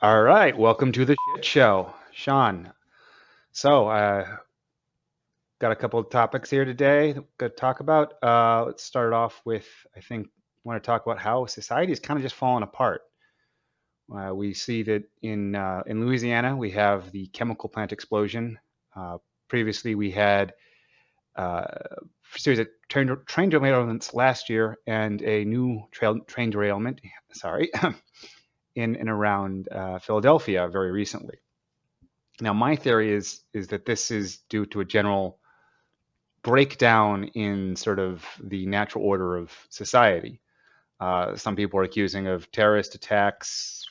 All right, welcome to the shit show, Sean. So, got a couple of topics here today that we're going to talk about. Let's start off with, I think, want to talk about how society is kind of just falling apart. We see that in Louisiana, we have the chemical plant explosion. Previously, we had a series of train derailments last year and a new train derailment, sorry, in and around Philadelphia very recently. Now, my theory is that this is due to a general breakdown in sort of the natural order of society. Some people are accusing of terrorist attacks,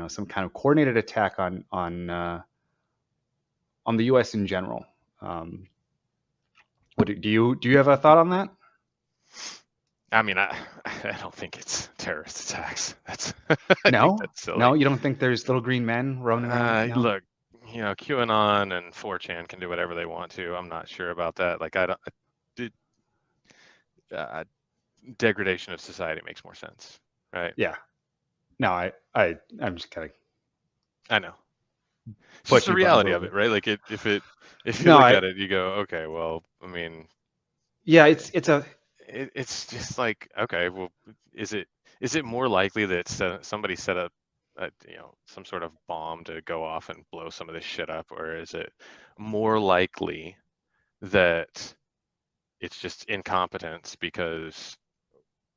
some kind of coordinated attack on the U.S. in general. Um, do you have a thought on that? I mean, I don't think it's terrorist attacks. That's I think No, that's silly. no, you don't think there's little green men roaming around? No. Look, QAnon and 4chan can do whatever they want to. I'm not sure about that. Like, I don't. Did, uh, Degradation of society makes more sense, right? Yeah. No, I'm just kind of I know. It's just put the you button a reality little of it, bit. right? Like, if you No, look I at it, you go, okay, well, I mean, yeah, it's a it's just like, okay, well, is it more likely that somebody set up some sort of bomb to go off and blow some of this shit up, or is it more likely that it's just incompetence because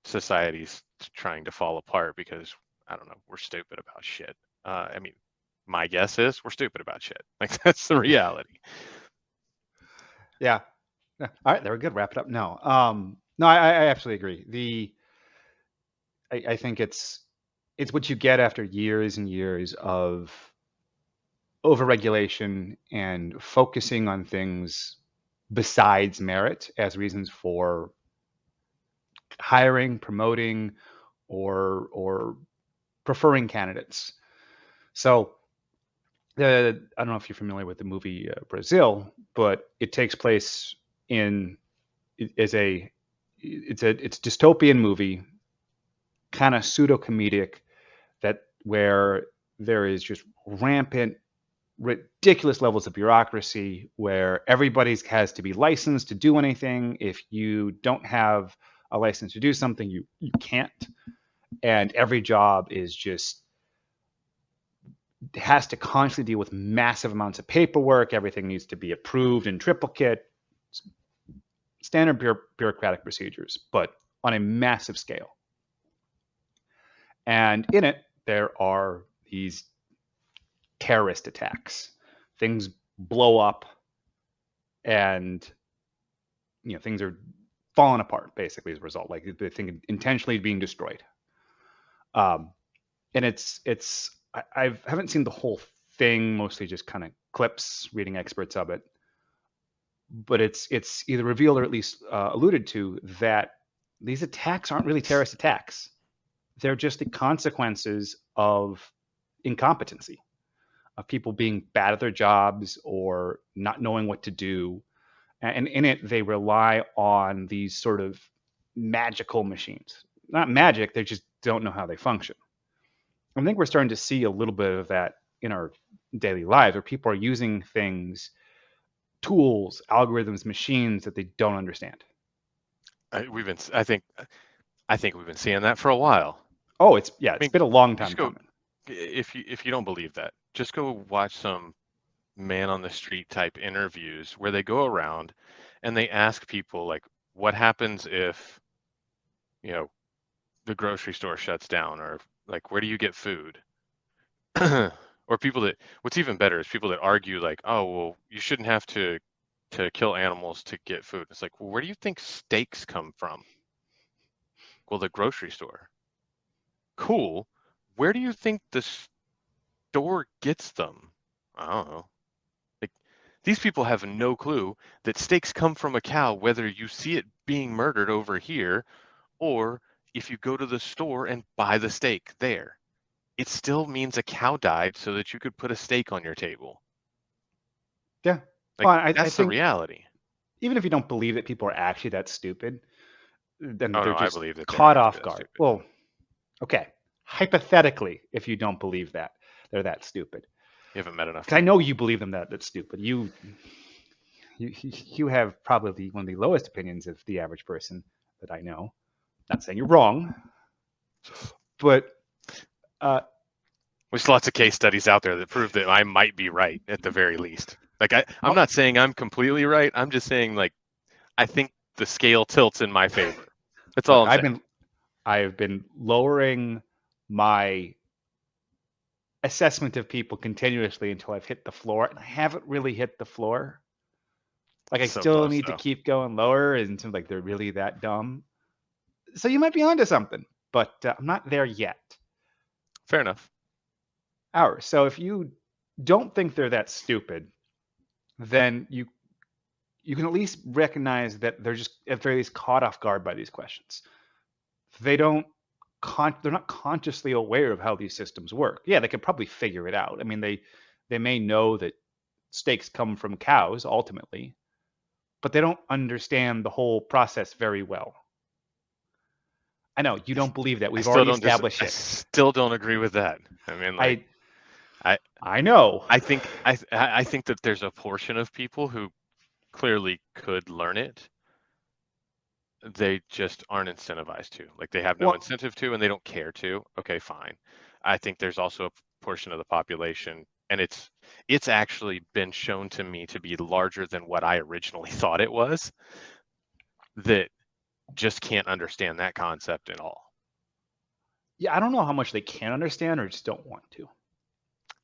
society's trying to fall apart because I don't know, we're stupid about shit. I mean, my guess is we're stupid about shit. Like that's the reality. yeah. Yeah. All right, there we good. Wrap it up. No, I absolutely agree. I think it's what you get after years and years of overregulation and focusing on things besides merit as reasons for hiring, promoting, or preferring candidates. So I don't know if you're familiar with the movie Brazil, but it takes place in is a it's a dystopian movie, kind of pseudo comedic, that where there is just rampant, ridiculous levels of bureaucracy, where everybody has to be licensed to do anything. If you don't have a license to do something, you can't. And every job is just has to constantly deal with massive amounts of paperwork. Everything needs to be approved in triplicate, standard bureaucratic procedures, but on a massive scale. And in it, there are these terrorist attacks. Things blow up, and things are falling apart basically as a result. Like the thing intentionally being destroyed. Um, and I haven't seen the whole thing, mostly just kind of clips, reading experts of it. But it's either revealed or at least alluded to that these attacks aren't really terrorist attacks. They're just the consequences of incompetency, of people being bad at their jobs or not knowing what to do. And in it, they rely on these sort of magical machines. Not magic, they just don't know how they function. I think we're starting to see a little bit of that in our daily lives where people are using things, tools, algorithms, machines that they don't understand. We've been, I think we've been seeing that for a while. Oh, I it's mean, been a long time just go coming. if you don't believe that, just go watch some man on the street type interviews where they go around and they ask people like, what happens if you know the grocery store shuts down, or like, where do you get food? Or people that, what's even better is people that argue like, oh, well, you shouldn't have to kill animals to get food. It's like, well, where do you think steaks come from? Well, the grocery store. Cool. Where do you think the store gets them? I don't know. Like, these people have no clue that steaks come from a cow, whether you see it being murdered over here or if you go to the store and buy the steak there. It still means a cow died so that you could put a steak on your table. Yeah. Like, Well, I that's the think reality. even if you don't believe that people are actually that stupid, then Oh they're no, I just believe that they're caught actually off that guard. stupid. Well, okay. Hypothetically, if you don't believe that, they're that stupid. You haven't met enough Because I people. know you believe them that that's stupid. You have probably one of the lowest opinions of the average person that I know. Not saying you're wrong, Just but uh, there's lots of case studies out there that prove that I might be right at the very least. Like I'm I'll, not saying I'm completely right. I'm just saying like I think the scale tilts in my favor. That's all look, I'm saying. I've been lowering my assessment of people continuously until I've hit the floor, and I haven't really hit the floor. Like I So still close need to though. keep going lower until like they're really that dumb. So you might be onto something, but I'm not there yet. Fair enough. Ours. So if you don't think they're that stupid, then you can at least recognize that they're just at the very least caught off guard by these questions. They don't they're not consciously aware of how these systems work. Yeah, they could probably figure it out. I mean, they may know that steaks come from cows ultimately, but they don't understand the whole process very well. I know you don't believe that. I We've still already don't dis established I it. still don't agree with that. I mean, like I I I know. I think that there's a portion of people who clearly could learn it. They just aren't incentivized to. Like they have no Well, incentive to, and they don't care to. Okay, fine. I think there's also a portion of the population, and it's actually been shown to me to be larger than what I originally thought it was, that just can't understand that concept at all. yeah, I don't know how much they can understand or just don't want to.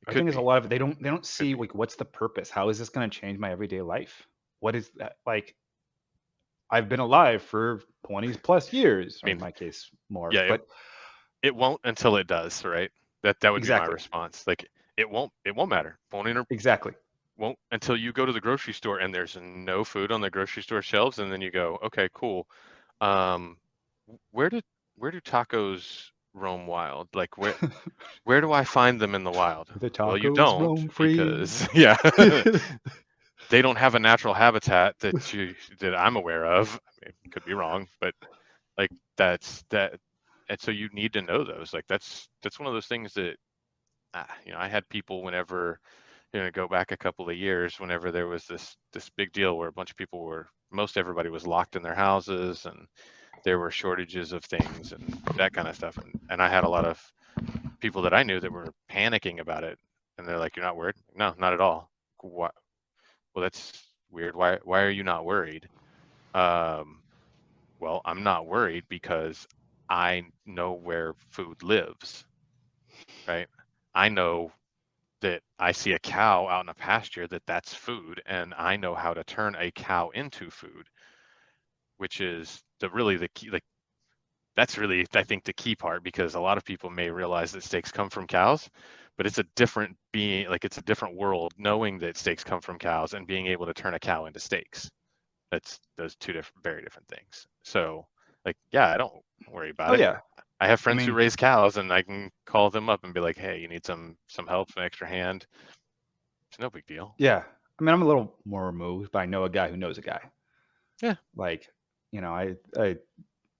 It I could think there's a be, lot of it. They don't could see be. like what's the purpose? How is this going to change my everyday life? What is that like? I've been alive for 20 plus years, I or in mean, my case more. yeah, But it won't until it does, right? That would be my exactly, response. Like it won't matter. exactly. Won't until you go to the grocery store and there's no food on the grocery store shelves, and then you go, okay, cool. Um, where did where do tacos roam wild? Like where do I find them in the wild? The Well, you tacos don't roam free. because yeah, they don't have a natural habitat that I'm aware of. I mean, could be wrong, but like that, and so you need to know those. Like that's one of those things that I had people whenever go back a couple of years whenever there was this big deal where a bunch of people most everybody was locked in their houses and there were shortages of things and that kind of stuff, and I had a lot of people that I knew that were panicking about it, and they're like, "You're not worried?" No, not at all. Why? Well, that's weird. Why are you not worried? Um, well, I'm not worried because I know where food lives, right? I know that I see a cow out in a pasture that's food, and I know how to turn a cow into food, which is the key. Like that's really, I think, the key part, because a lot of people may realize that steaks come from cows, but it's a different being, like it's a different world knowing that steaks come from cows and being able to turn a cow into steaks. That's those two different, very different things. So, like, yeah, I don't worry about Oh it. yeah, I have I friends who mean, raise cows, and I can call them up and be like, "Hey, you need some help, some extra hand." It's no big deal. yeah. I mean, I'm a little more removed, but I know a guy who knows a guy. Yeah, Like, I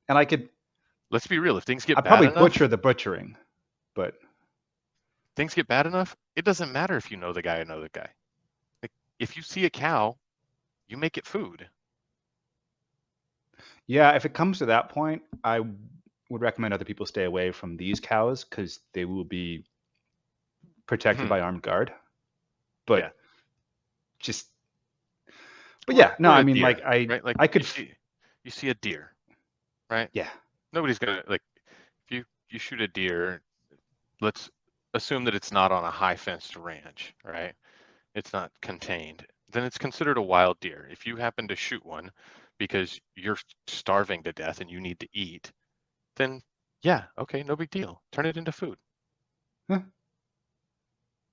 and let's be real. If things get I bad probably enough, butcher the butchering, but it doesn't matter if you know the guy or know the guy. Like, if you see a cow, you make it food. yeah, if it comes to that point, I would recommend other people stay away from these cows because they will be protected Hmm. by armed guard. Yeah. But just, but Or yeah, no, or I a mean, deer, like right? Like I could, you see a deer, right? yeah, Nobody's gonna like if you shoot a deer, let's assume that it's not on a high fenced ranch, right? It's not contained. Then it's considered a wild deer. If you happen to shoot one because you're starving to death and you need to eat, then yeah, okay, no big deal. Turn it into food. huh,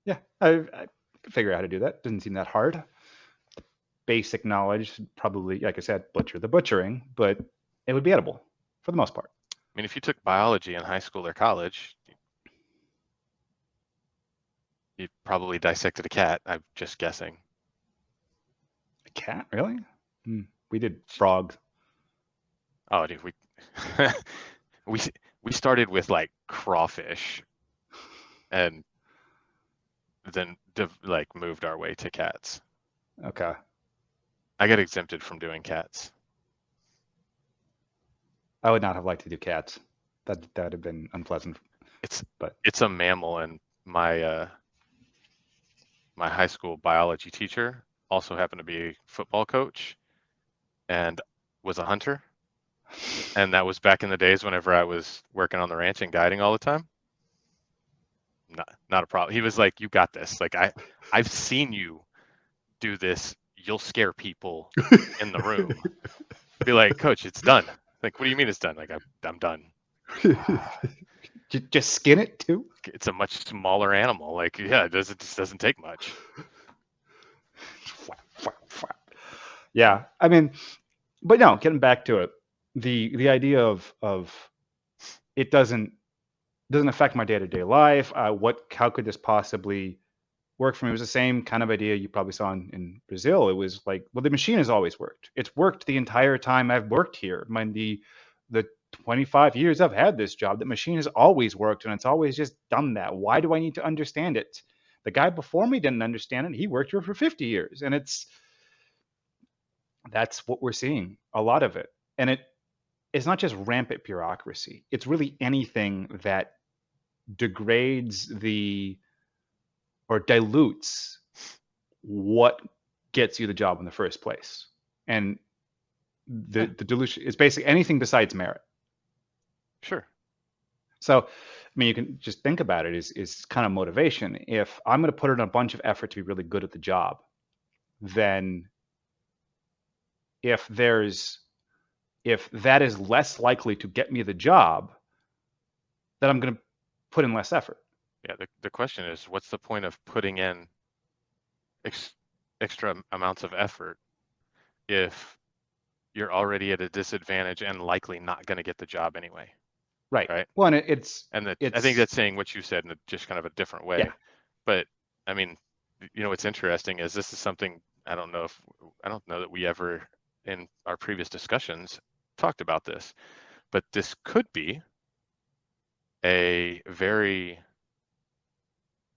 yeah, I could figure out how to do that. Doesn't seem that hard. Basic knowledge, probably, like I said, butcher the butchering, but it would be edible for the most part. I mean, if you took biology in high school or college, you probably dissected a cat. I'm just guessing. A cat, really? Hmm. We did frogs. Oh, dude, we we started with like crawfish, and then like moved our way to cats. Okay. I got exempted from doing cats. I would not have liked to do cats. That'd have been unpleasant. It's But it's a mammal, and my high school biology teacher also happened to be a football coach and was a hunter. And that was back in the days whenever I was working on the ranch and guiding all the time. Not a problem. He was like, "You got this. Like I've seen you do this. You'll scare people in the room." Be like, "Coach, it's done." Like, what do you mean it's done? Like I'm done. just skin it too. It's a much smaller animal. Like, yeah, it just doesn't take much. Yeah, I mean, but no, getting back to it, the idea of it doesn't affect my day-to-day life. How could this possibly work for me? It was the same kind of idea you probably saw in Brazil. It was like, well, the machine has always worked. It's worked the entire time I've worked here. The 25 years I've had this job, the machine has always worked and it's always just done that. Why do I need to understand it? The guy before me didn't understand it. He worked here for 50 years. And that's what we're seeing, a lot of it. And it's not just rampant bureaucracy. It's really anything that degrades the or dilutes what gets you the job in the first place. And the Yeah, the dilution is basically anything besides merit. sure. So, I mean, you can just think about it is kind of motivation. If I'm going to put in a bunch of effort to be really good at the job, then if there's if that is less likely to get me the job, then I'm going to put in less effort. Yeah, the question is, what's the point of putting in ex extra amounts of effort if you're already at a disadvantage and likely not going to get the job anyway, Right. right? Well, and And I think it's that's saying what you said in just kind of a different yeah. way. But I mean, what's interesting is this is something I don't know that we ever in our previous discussions talked about this, but this could be a very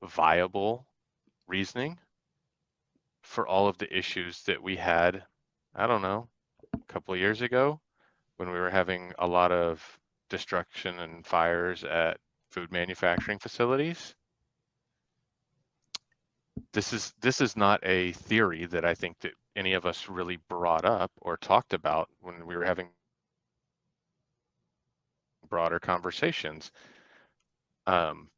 viable reasoning for all of the issues that we had, I don't know, a couple of years ago when we were having a lot of destruction and fires at food manufacturing facilities. This is not a theory that I think that any of us really brought up or talked about when we were having broader conversations. Um,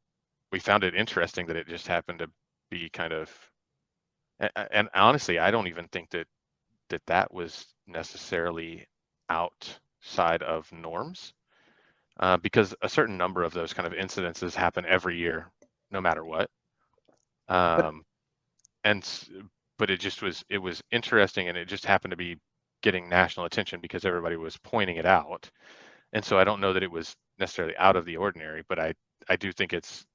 we found it interesting that it just happened to be kind of, and honestly, I don't even think that was necessarily outside of norms, because a certain number of those kind of incidences happen every year, no matter what. But Um, and but it was interesting, and it just happened to be getting national attention because everybody was pointing it out. And so I don't know that it was necessarily out of the ordinary, but I do think it's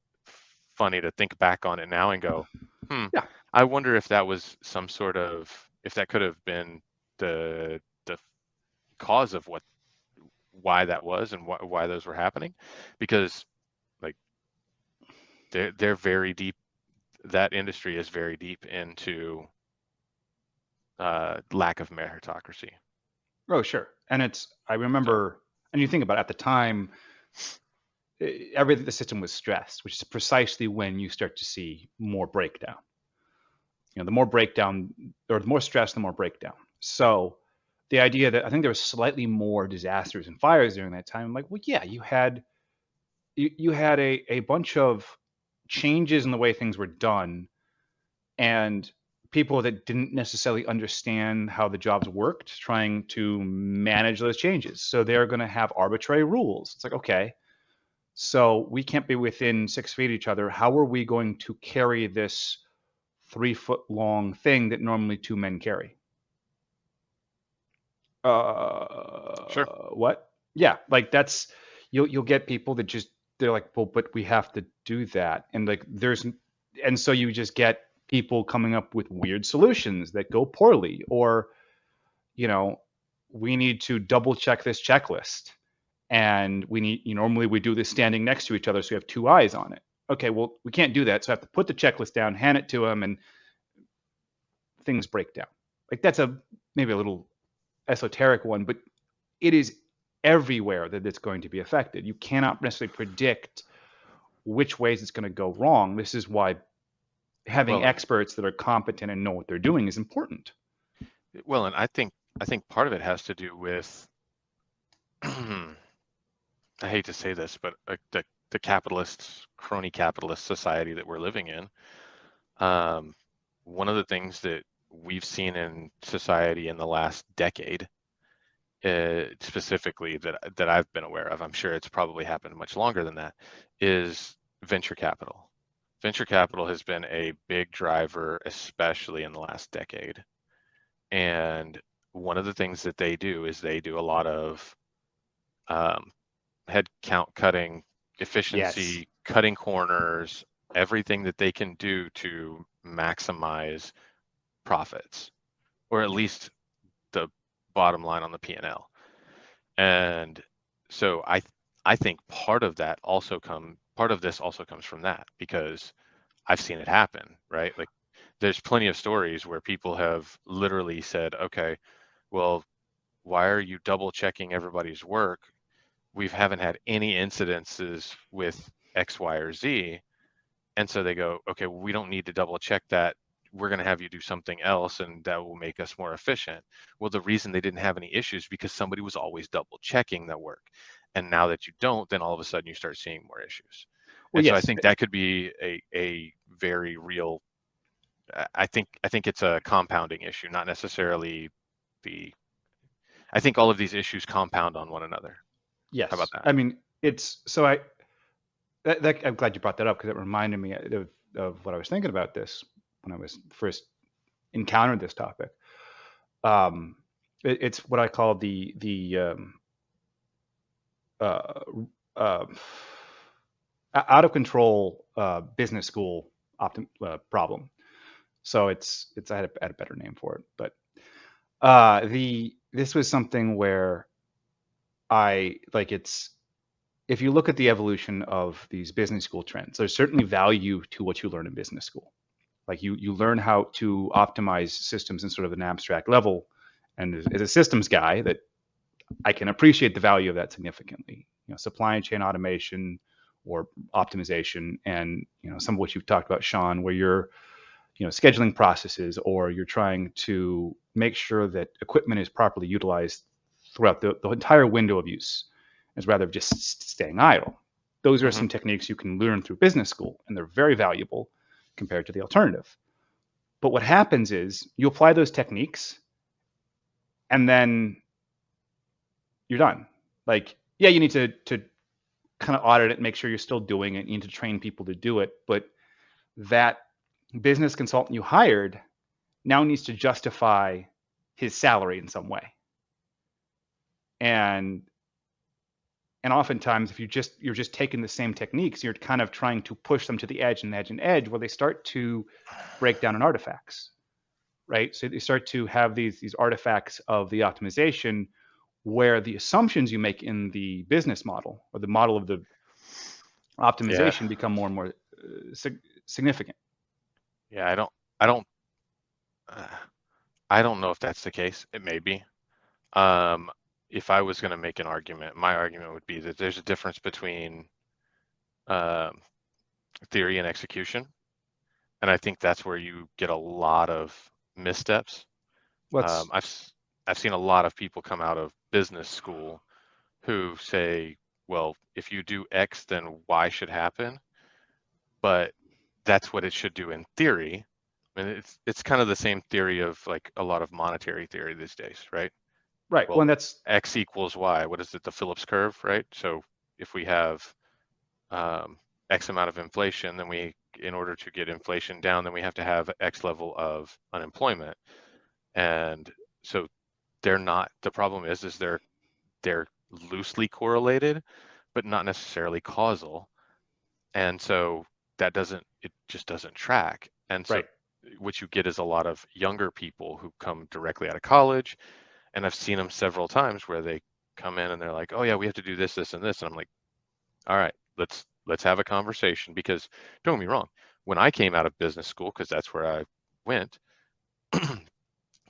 funny to think back on it now and go, hmm, yeah. I wonder if that was some sort of if that could have been the cause of why that was and why those were happening, because like they're very deep. That industry is very deep into lack of meritocracy. Oh, sure. And I So remember, and you think about it, at the time, everything the system was stressed, which is precisely when you start to see more breakdown. The more breakdown or the more stress, the more breakdown. So the idea that I think there was slightly more disasters and fires during that time, I'm like, well, yeah, you had a bunch of changes in the way things were done and people that didn't necessarily understand how the jobs worked trying to manage those changes. So they're going to have arbitrary rules. It's like, okay, so we can't be within 6 feet of each other. How are we going to carry this 3 foot long thing that normally two men carry? sure, What? Yeah, like that's you'll get people that just they're like, well, but we have to do that, and like and so you just get people coming up with weird solutions that go poorly, or you know, we need to double check this checklist, and normally we do this standing next to each other, so we have two eyes on it. Okay, well, we can't do that, so I have to put the checklist down, hand it to them, and things break down. Like that's a maybe a little esoteric one, but it is everywhere that it's going to be affected. You cannot necessarily predict which ways it's going to go wrong. This is why having Well, and experts that are competent and know what they're doing is important. I think part of it has to do with I hate to say this, but the capitalist, crony capitalist society that we're living in. Um, One of the things that we've seen in society in the last decade, specifically that I've been aware of, I'm sure it's probably happened much longer than that, is venture capital. Venture capital has been a big driver, especially in the last decade. And one of the things that they do is they do a lot of um, head count cutting, Yes. efficiency, cutting corners, everything that they can do to maximize profits, or at least the bottom line on the P&L. And so I think part of this also comes from that, because I've seen it happen, right? Like there's plenty of stories where people have literally said, okay, well, why are you double checking everybody's work? We haven't had any incidences with X, Y, or Z. And so they go, okay, well, we don't need to double check that. We're going to have you do something else, and that will make us more efficient. Well, the reason they didn't have any issues because somebody was always double checking the work. And now that you don't, then all of a sudden you start seeing more issues. Well, And so I yes. think that could be a very real. I think it's a compounding issue, not necessarily the. I think all of these issues compound on one another. How about Yes. that? I mean, it's so I I'm glad you brought that up because it reminded me of what I was thinking about this when I was first encountered this topic. Um, it's what I call the uh, uh, out of control business school problem. So it's I had a better name for it, but the this was something where I like it's if you look at the evolution of these business school trends, there's certainly value to what you learn in business school. Like you learn how to optimize systems in sort of an abstract level, and as a systems guy, that I can appreciate the value of that significantly. You know, supply chain automation or optimization, and some of what you've talked about, Sean, where you're scheduling processes or you're trying to make sure that equipment is properly utilized throughout the entire window of use, as rather than just staying idle. Those are Hmm. some techniques you can learn through business school, and they're very valuable compared to the alternative. But what happens is you apply those techniques, and then you're done. Like, yeah, you need to kind of audit it, make sure you're still doing it. You need to train people to do it, but that business consultant you hired now needs to justify his salary in some way. And oftentimes if you're just taking the same techniques, you're kind of trying to push them to the edge and edge and edge where they start to break down in artifacts, right? So they start to have these artifacts of the optimization where the assumptions you make in the business model or the model of the Yeah, optimization become more and more significant. yeah. I don't, uh, I don't know if that's the case. It may be. Um, if I was going to make an argument, my argument would be that there's a difference between um, theory and execution, and I think that's where you get a lot of missteps. Um, Let's I've s- I've seen a lot of people come out of business school who say, well, if you do X, then Y should happen, but that's what it should do in theory. I mean, it's kind of the same theory of like a lot of monetary theory these days, right? right. Well, Well, and that's X equals Y. What is it? The Phillips curve, right? So if we have X amount of inflation, then in order to get inflation down, then we have to have X level of unemployment. And so the problem is they're loosely correlated, but not necessarily causal. And so it just doesn't track. And so right. what you get is a lot of younger people who come directly out of college. And I've seen them several times where they come in and they're like, oh yeah, we have to do this, this, and this. And I'm like, all right, let's have a conversation. Because don't get me wrong, when I came out of business school, because that's where I went,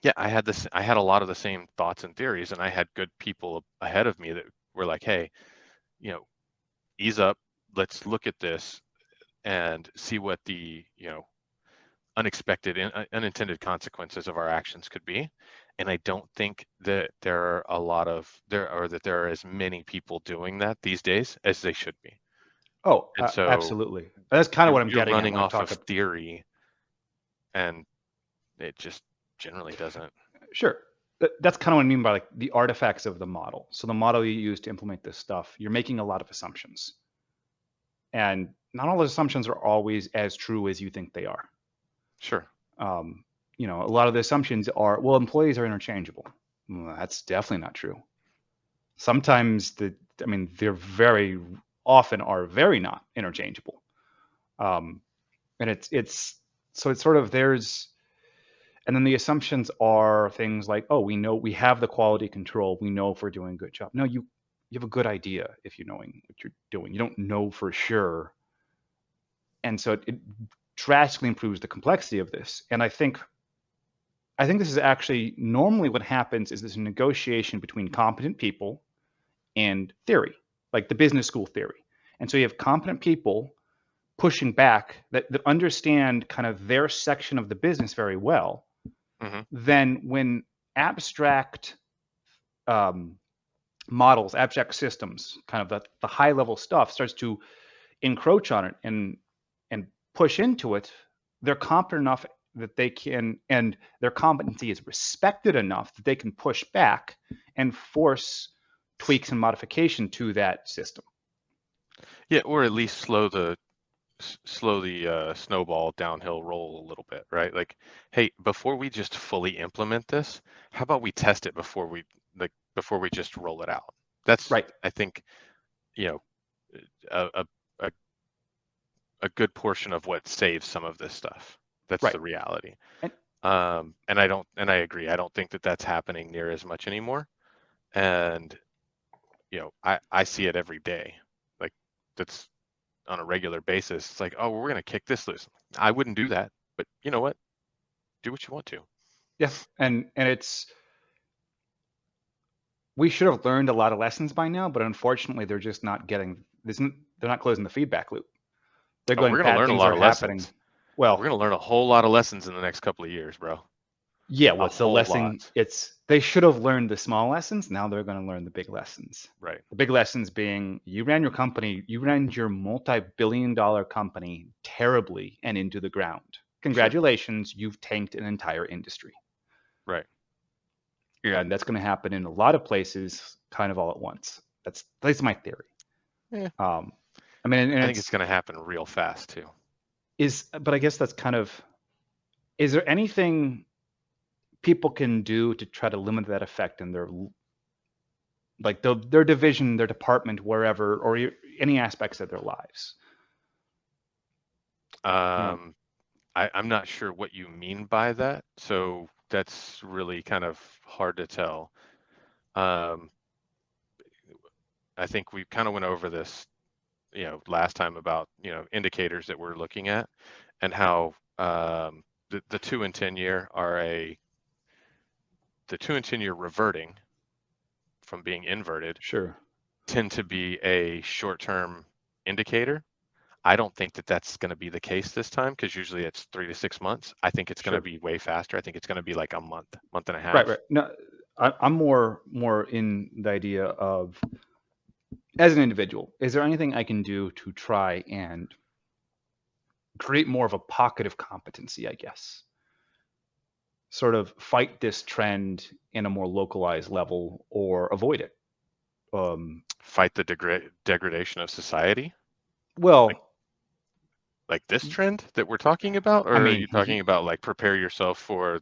yeah, I had a lot of the same thoughts and theories, and I had good people ahead of me that were like, hey, you know, ease up, let's look at this and see what the, unexpected and unintended consequences of our actions could be. And I don't think that there are that there are as many people doing that these days as they should be. Oh, And so absolutely. That's kind of what I'm you're getting at running when I off of talk. theory, and it just generally doesn't. Sure. That's kind of what I mean by like the artifacts of the model. So the model you use to implement this stuff, you're making a lot of assumptions. And not all the assumptions are always as true as you think they are. Sure. Um, a lot of the assumptions are, well, employees are interchangeable. Well, that's definitely not true. Sometimes they're very often are very not interchangeable. Um, and it's sort of and then the assumptions are things like, oh, we know we have the quality control. We know if we're doing a good job. No, you have a good idea if you're knowing what you're doing. You don't know for sure. And so it drastically improves the complexity of this. And I think this is actually normally what happens is there's a negotiation between competent people and theory, like the business school theory. And so you have competent people pushing back that understand kind of their section of the business very well. Hmm. Then when abstract um, models, abstract systems, kind of the high level stuff starts to encroach on it and push into it, they're competent enough that they can, and their competency is respected enough that they can push back and force tweaks and modification to that system. Yeah, or at least slow the snowball downhill roll a little bit, right? Like, hey, before we just fully implement this, how about we test it before we just roll it out? That's, Right, I think, you know, a, a, a a good portion of what saves some of this stuff. That's right. the reality. And And I agree. I don't think that that's happening near as much anymore. And, I see it every day. Like, that's on a regular basis. It's like, oh, we're going to kick this loose. I wouldn't do that, but you know what? Do what you want to. yeah, and it's we should have learned a lot of lessons by now, but unfortunately, they're just not getting. They're not closing the feedback loop. They're Oh, going, we're going to bad learn a things lot are of happening. lessons. We're Well, going to learn a whole lot of lessons in the next couple of years, bro. yeah, A what's the whole lesson? lot. It's they should have learned the small lessons. Now they're going to learn the big lessons. Right. The big lessons being you ran your company, you ran your multi-billion-dollar company terribly and into the ground. Sure. Congratulations, you've tanked an entire industry. Right. Yeah, and that's going to happen in a lot of places, kind of all at once. That's my theory. Yeah. Um, I mean, and I think it's it's going to happen real fast too. but I guess that's kind of. Is there anything people can do to try to limit that effect in their like their division, their department, wherever, or any aspects of their lives? You know, Um, I'm not sure what you mean by that, so that's really kind of hard to tell. Um, I think we kind of went over this, last time about, indicators that we're looking at and how the 2 and 10 year the 2 and 10 year reverting from being inverted sure. tend to be a short-term indicator. I don't think that that's going to be the case this time because usually it's 3 to 6 months. I think it's going to Sure. be way faster. I think it's going to be like a month and a Right, half. right. No, I'm more in the idea of as an individual, is there anything I can do to try and create more of a pocket of competency, I guess? Sort of fight this trend in a more localized level or avoid it. Um, Fight the degradation of society, like well, like this trend that we're talking about, I or are mean, you talking about like prepare yourself for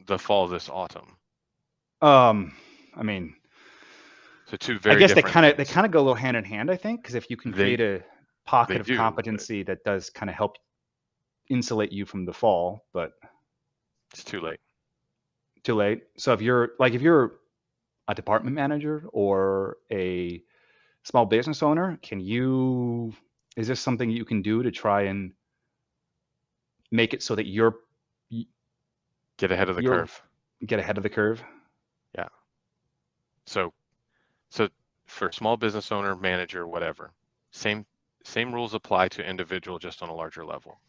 the fall this autumn? um, I mean, So two I very guess they different kind of they things. kind of go a little hand in hand, I think, because if you can They create a they pocket of do, but competency that does kind of help insulate you from the fall, but it's too late. too late. So if you're a department manager or a small business owner, can you? Is this something you can do to try and make it so that Get ahead of the you're curve. get ahead of the curve? Yeah. So so for small business owner, manager, whatever, same same rules apply to individual, just on a larger level.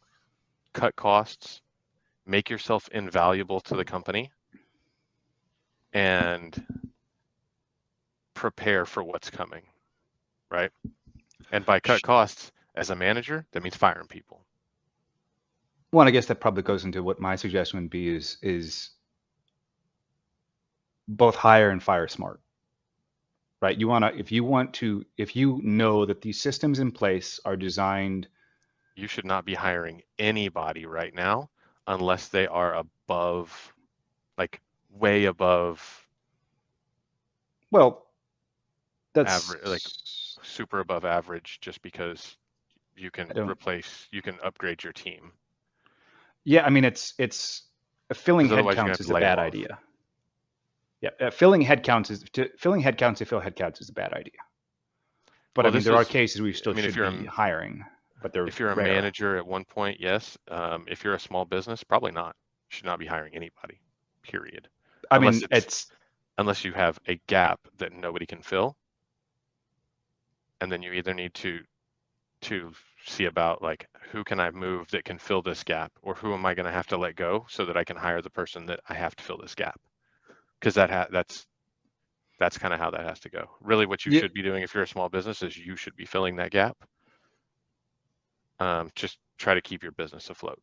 Cut costs, make yourself invaluable to the company, and prepare for what's coming, right? And by cut costs, as a manager, that means firing people. Well, I guess that probably goes into what my suggestion would be is both hire and fire smart, right? If you know that these systems in place are designed. You should not be hiring anybody right now unless they are above, like way above Well, average, like that's super above average, just because I don't. you can upgrade your team. Yeah, I mean it's filling Because otherwise you're gonna headcounts have is to a lay them bad off. idea. Yeah, filling headcounts to fill headcounts is a bad idea. But I Well, mean, this there are is, cases where you I still mean, should be hiring, but they're if you're a rare. manager at one point, yes. If you're a small business, probably not. You should not be hiring anybody, period. I Unless mean, it's unless you have a gap that nobody can fill, and then you either need to see about, like, who can I move that can fill this gap, or who am I going to have to let go so that I can hire the person that I have to fill this gap. Because that's kind of how that has to go. Really, what you yeah, should be doing if you're a small business is you should be filling that gap. Just try to keep your business afloat.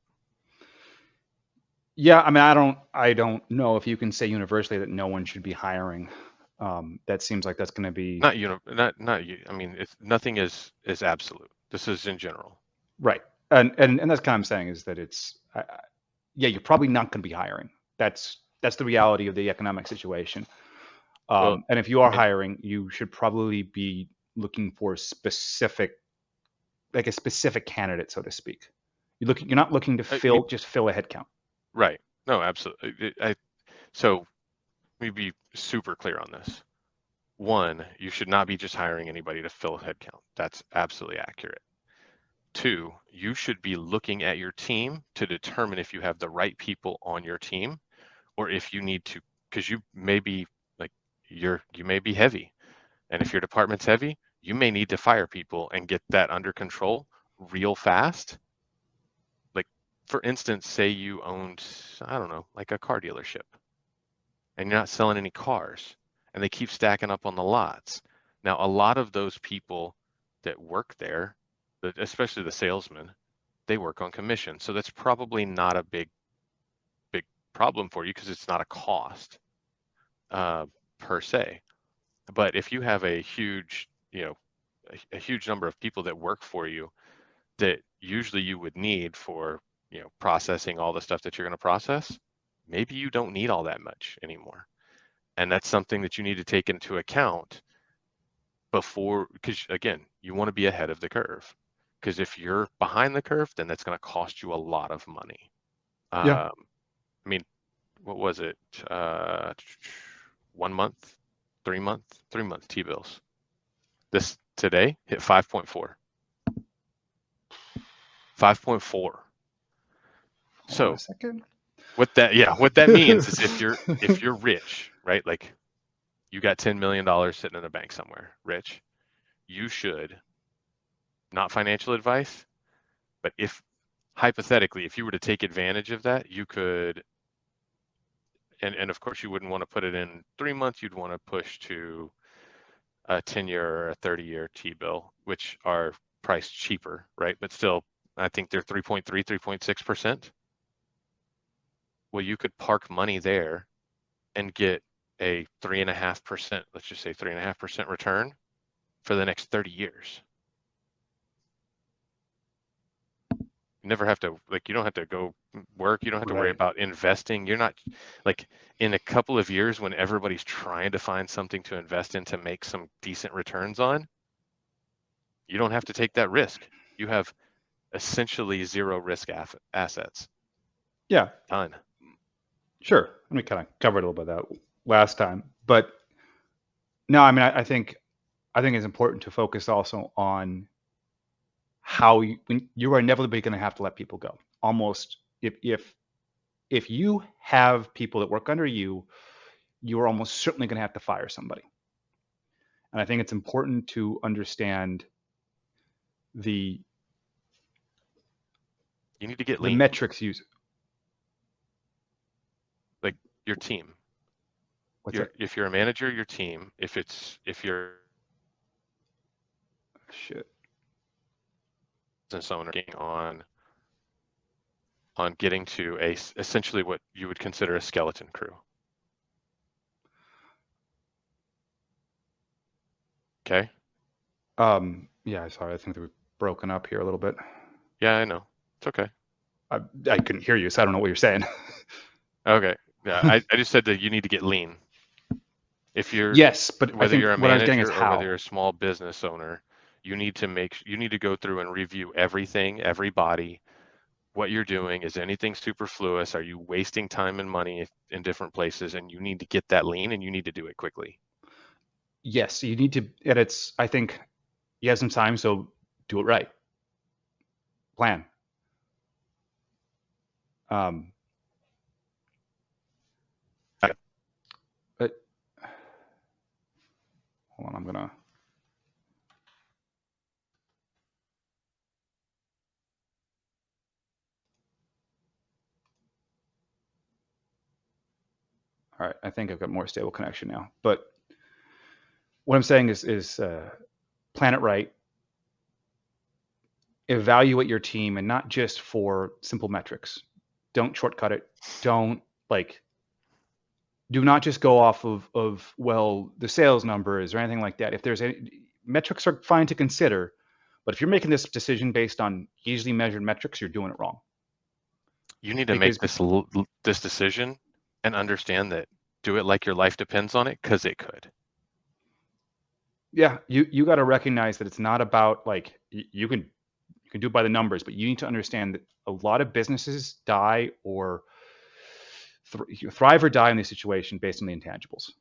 yeah. I mean, I don't know if you can say universally that no one should be hiring. That seems like that's going to be Not not you. I mean, it's nothing is absolute. This is in general. right. And that's kind of I'm saying is that yeah, you're probably not going to be hiring. That's the reality of the economic situation. Well, And if you are and hiring, you should probably be looking for like a specific candidate, so to speak. You're not looking to I mean, just fill a headcount. right? No, absolutely. So let me be super clear on this. One, you should not be just hiring anybody to fill a headcount. That's absolutely accurate. Two, you should be looking at your team to determine if you have the right people on your team, or if you need to, because you may be like you may be heavy, and if your department's heavy, you may need to fire people and get that under control real fast. Like, for instance, say you owned, I don't know, like a car dealership, and you're not selling any cars, and they keep stacking up on the lots. Now, a lot of those people that work there, especially the salesmen, they work on commission. So that's probably not a big problem for you, because it's not a cost uh, per se. But if you have a huge, a huge number of people that work for you that usually you would need for, processing all the stuff that you're going to process, maybe you don't need all that much anymore. And that's something that you need to take into account before, because again, you want to be ahead of the curve. Because if you're behind the curve, then that's going to cost you a lot of money. Yeah. I mean, what was it? Uh, 1 month, 3 month T-bills. This today hit 5.4. 5.4. Hold on a So second. what that means is, if you're rich, right? Like, you got $10 million sitting in a bank somewhere, rich, you should, not financial advice, but if hypothetically, if you were to take advantage of that, you could, and of course you wouldn't want to put it in 3 months, you'd want to push to a 10-year or a 30-year T-bill, which are priced cheaper, right? But still, I think they're 3.3, 3.6%. Well, you could park money there and get a 3.5%, let's just say 3.5% return for the next 30 years. You never have to, like, you don't have to go work. You don't have to worry Right. about investing. You're not, like, in a couple of years when everybody's trying to find something to invest in to make some decent returns on, you don't have to take that risk. You have essentially zero risk assets. Yeah. Done. Sure. We kind of covered a little bit of that last time, but no, I mean, I think it's important to focus also on how you are inevitably going to have to let people go. Almost if you have people that work under you, you are almost certainly going to have to fire somebody. And I think it's important to understand the You need to get the lean, metrics used. like your team. What's that? If you're a manager, your team. If you're Shit. a business owner working on getting to essentially what you would consider a skeleton crew. Okay. Yeah, sorry. I think that we've broken up here a little bit. Yeah, I know. It's okay. I couldn't hear you, so I don't know what you're saying. Okay. Yeah, I just said that you need to get lean. If you're Yes, but I whether think you're a what I was getting is manager or whether how. you're a small business owner, you need to go through and review everything, everybody, what you're doing. Is anything superfluous? Are you wasting time and money in different places? And you need to get that lean and you need to do it quickly. Yes, you need to, and it's, I think you have some time, so do it right. Plan. Um, but hold on, I'm gonna. All right, I think I've got more stable connection now. But what I'm saying is plan it right. Evaluate your team, and not just for simple metrics. Don't shortcut it. Don't like. Do not just go off of well the sales numbers or anything like that. If there's any metrics are fine to consider, but if you're making this decision based on easily measured metrics, you're doing it wrong. You need to make Because this decision and understand that do it like your life depends on it, because it could. yeah, you got to recognize that it's not about like you can do it by the numbers, but you need to understand that a lot of businesses die or thrive or die in this situation based on the intangibles.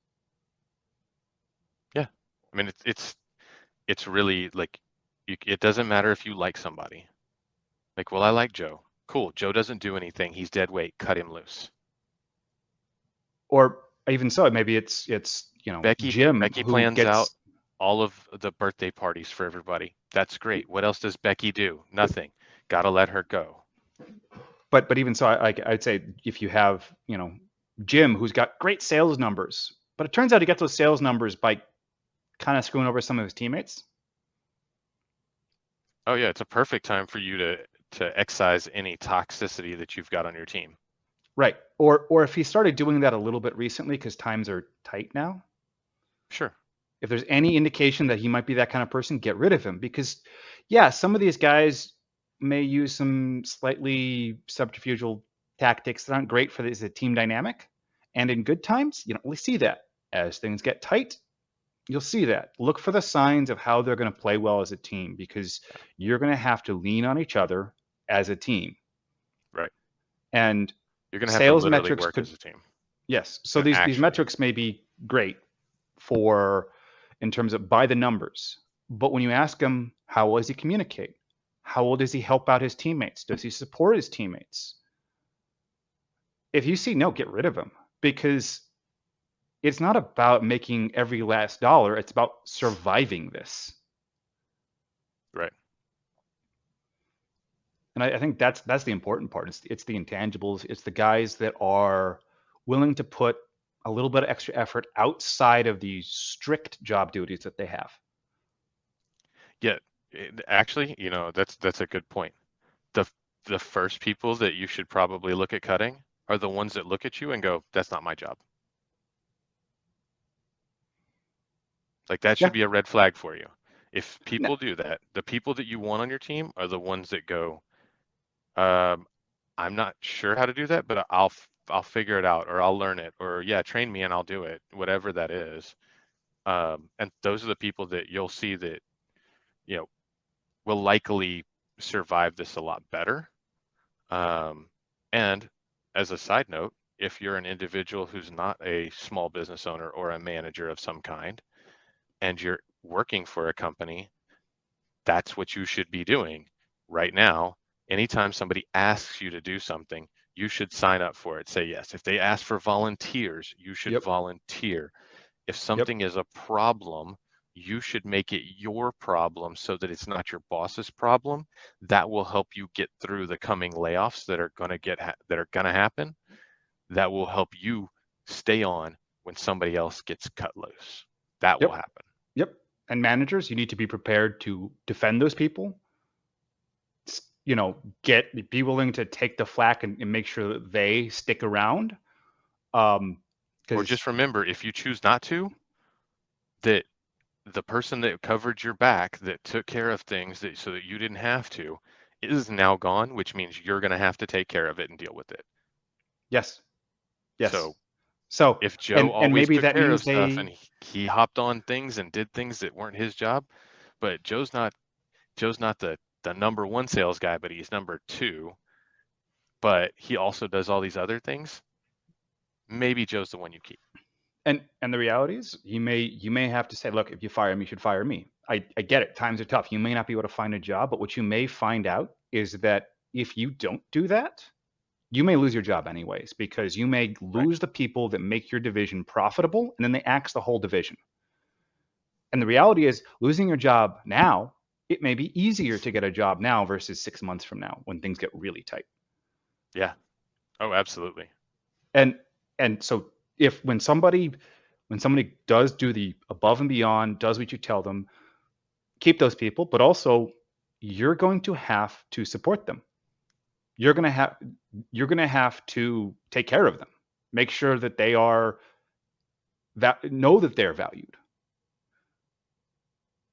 Yeah. I mean, it's really like it doesn't matter if you like somebody. Like, well, I like Joe. Cool. Joe doesn't do anything. He's dead weight. Cut him loose. Or even so, maybe it's Jim Becky who plans out gets. all of the birthday parties for everybody. That's great. What else does Becky do? Nothing. Gotta let her go. But even so, I'd say if you have Jim who's got great sales numbers, but it turns out he got those sales numbers by kind of screwing over some of his teammates. Oh yeah, it's a perfect time for you to excise any toxicity that you've got on your team. Right. Or if he started doing that a little bit recently because times are tight now, Sure. if there's any indication that he might be that kind of person, get rid of him because yeah, some of these guys may use some slightly subterfugal tactics that aren't great for the team dynamic. And in good times, you don't really see that. As things get tight, you'll see that. Look for the signs of how they're going to play well as a team because you're going to have to lean on each other as a team. Right. And You're gonna have to sales literally metrics work could, as a team. yes. So And these actually, metrics may be great for in terms of by the numbers. But when you ask him, how well does he communicate? How well does he help out his teammates? Does he support his teammates? If you see no, get rid of him because it's not about making every last dollar. It's about surviving this. right. And I think that's the important part. It's the intangibles. It's the guys that are willing to put a little bit of extra effort outside of the strict job duties that they have. Yeah. Actually, that's a good point. The the first people that you should probably look at cutting are the ones that look at you and go, "That's not my job." Like that Yeah. should be a red flag for you. If No, people do that, the people that you want on your team are the ones that go, um, "I'm not sure how to do that, but I'll figure it out, or I'll learn it, or yeah, train me and I'll do it, whatever that is." And those are the people that you'll see that you know will likely survive this a lot better. Um, and as a side note, if you're an individual who's not a small business owner or a manager of some kind, and you're working for a company, that's what you should be doing. right now, anytime somebody asks you to do something, you should sign up for it. Say yes. If they ask for volunteers, you should Yep. volunteer. If Yep. something is a problem, you should make it your problem so that it's not your boss's problem. That will help you get through the coming layoffs that are going to happen. That will help you stay on when somebody else gets cut loose. That will Yep. happen. Yep. And managers, you need to be prepared to defend those people. Be willing to take the flack and make sure that they stick around. Or Because just remember, if you choose not to, that the person that covered your back, that took care of things so that you didn't have to, is now gone, which means you're going to have to take care of it and deal with it. yes, yes. So So if Joe and always maybe took that care of means stuff and they he hopped on things and did things that weren't his job, but Joe's not the number one sales guy, but he's number two, but he also does all these other things, maybe Joe's the one you keep. and the reality is you may have to say, look, if you fire me, you should fire me. I get it. Times are tough. You may not be able to find a job, but what you may find out is that if you don't do that, you may lose your job anyways, because you may Right. lose the people that make your division profitable, and then they axe the whole division. And the reality is, losing your job now, it may be easier to get a job now versus 6 months from now when things get really tight. Yeah. Oh, absolutely. And and so if when somebody does do the above and beyond, does what you tell them, keep those people, but also you're going to have to support them. You're going to have you're going to have to take care of them. Make sure that they are that know that they're valued.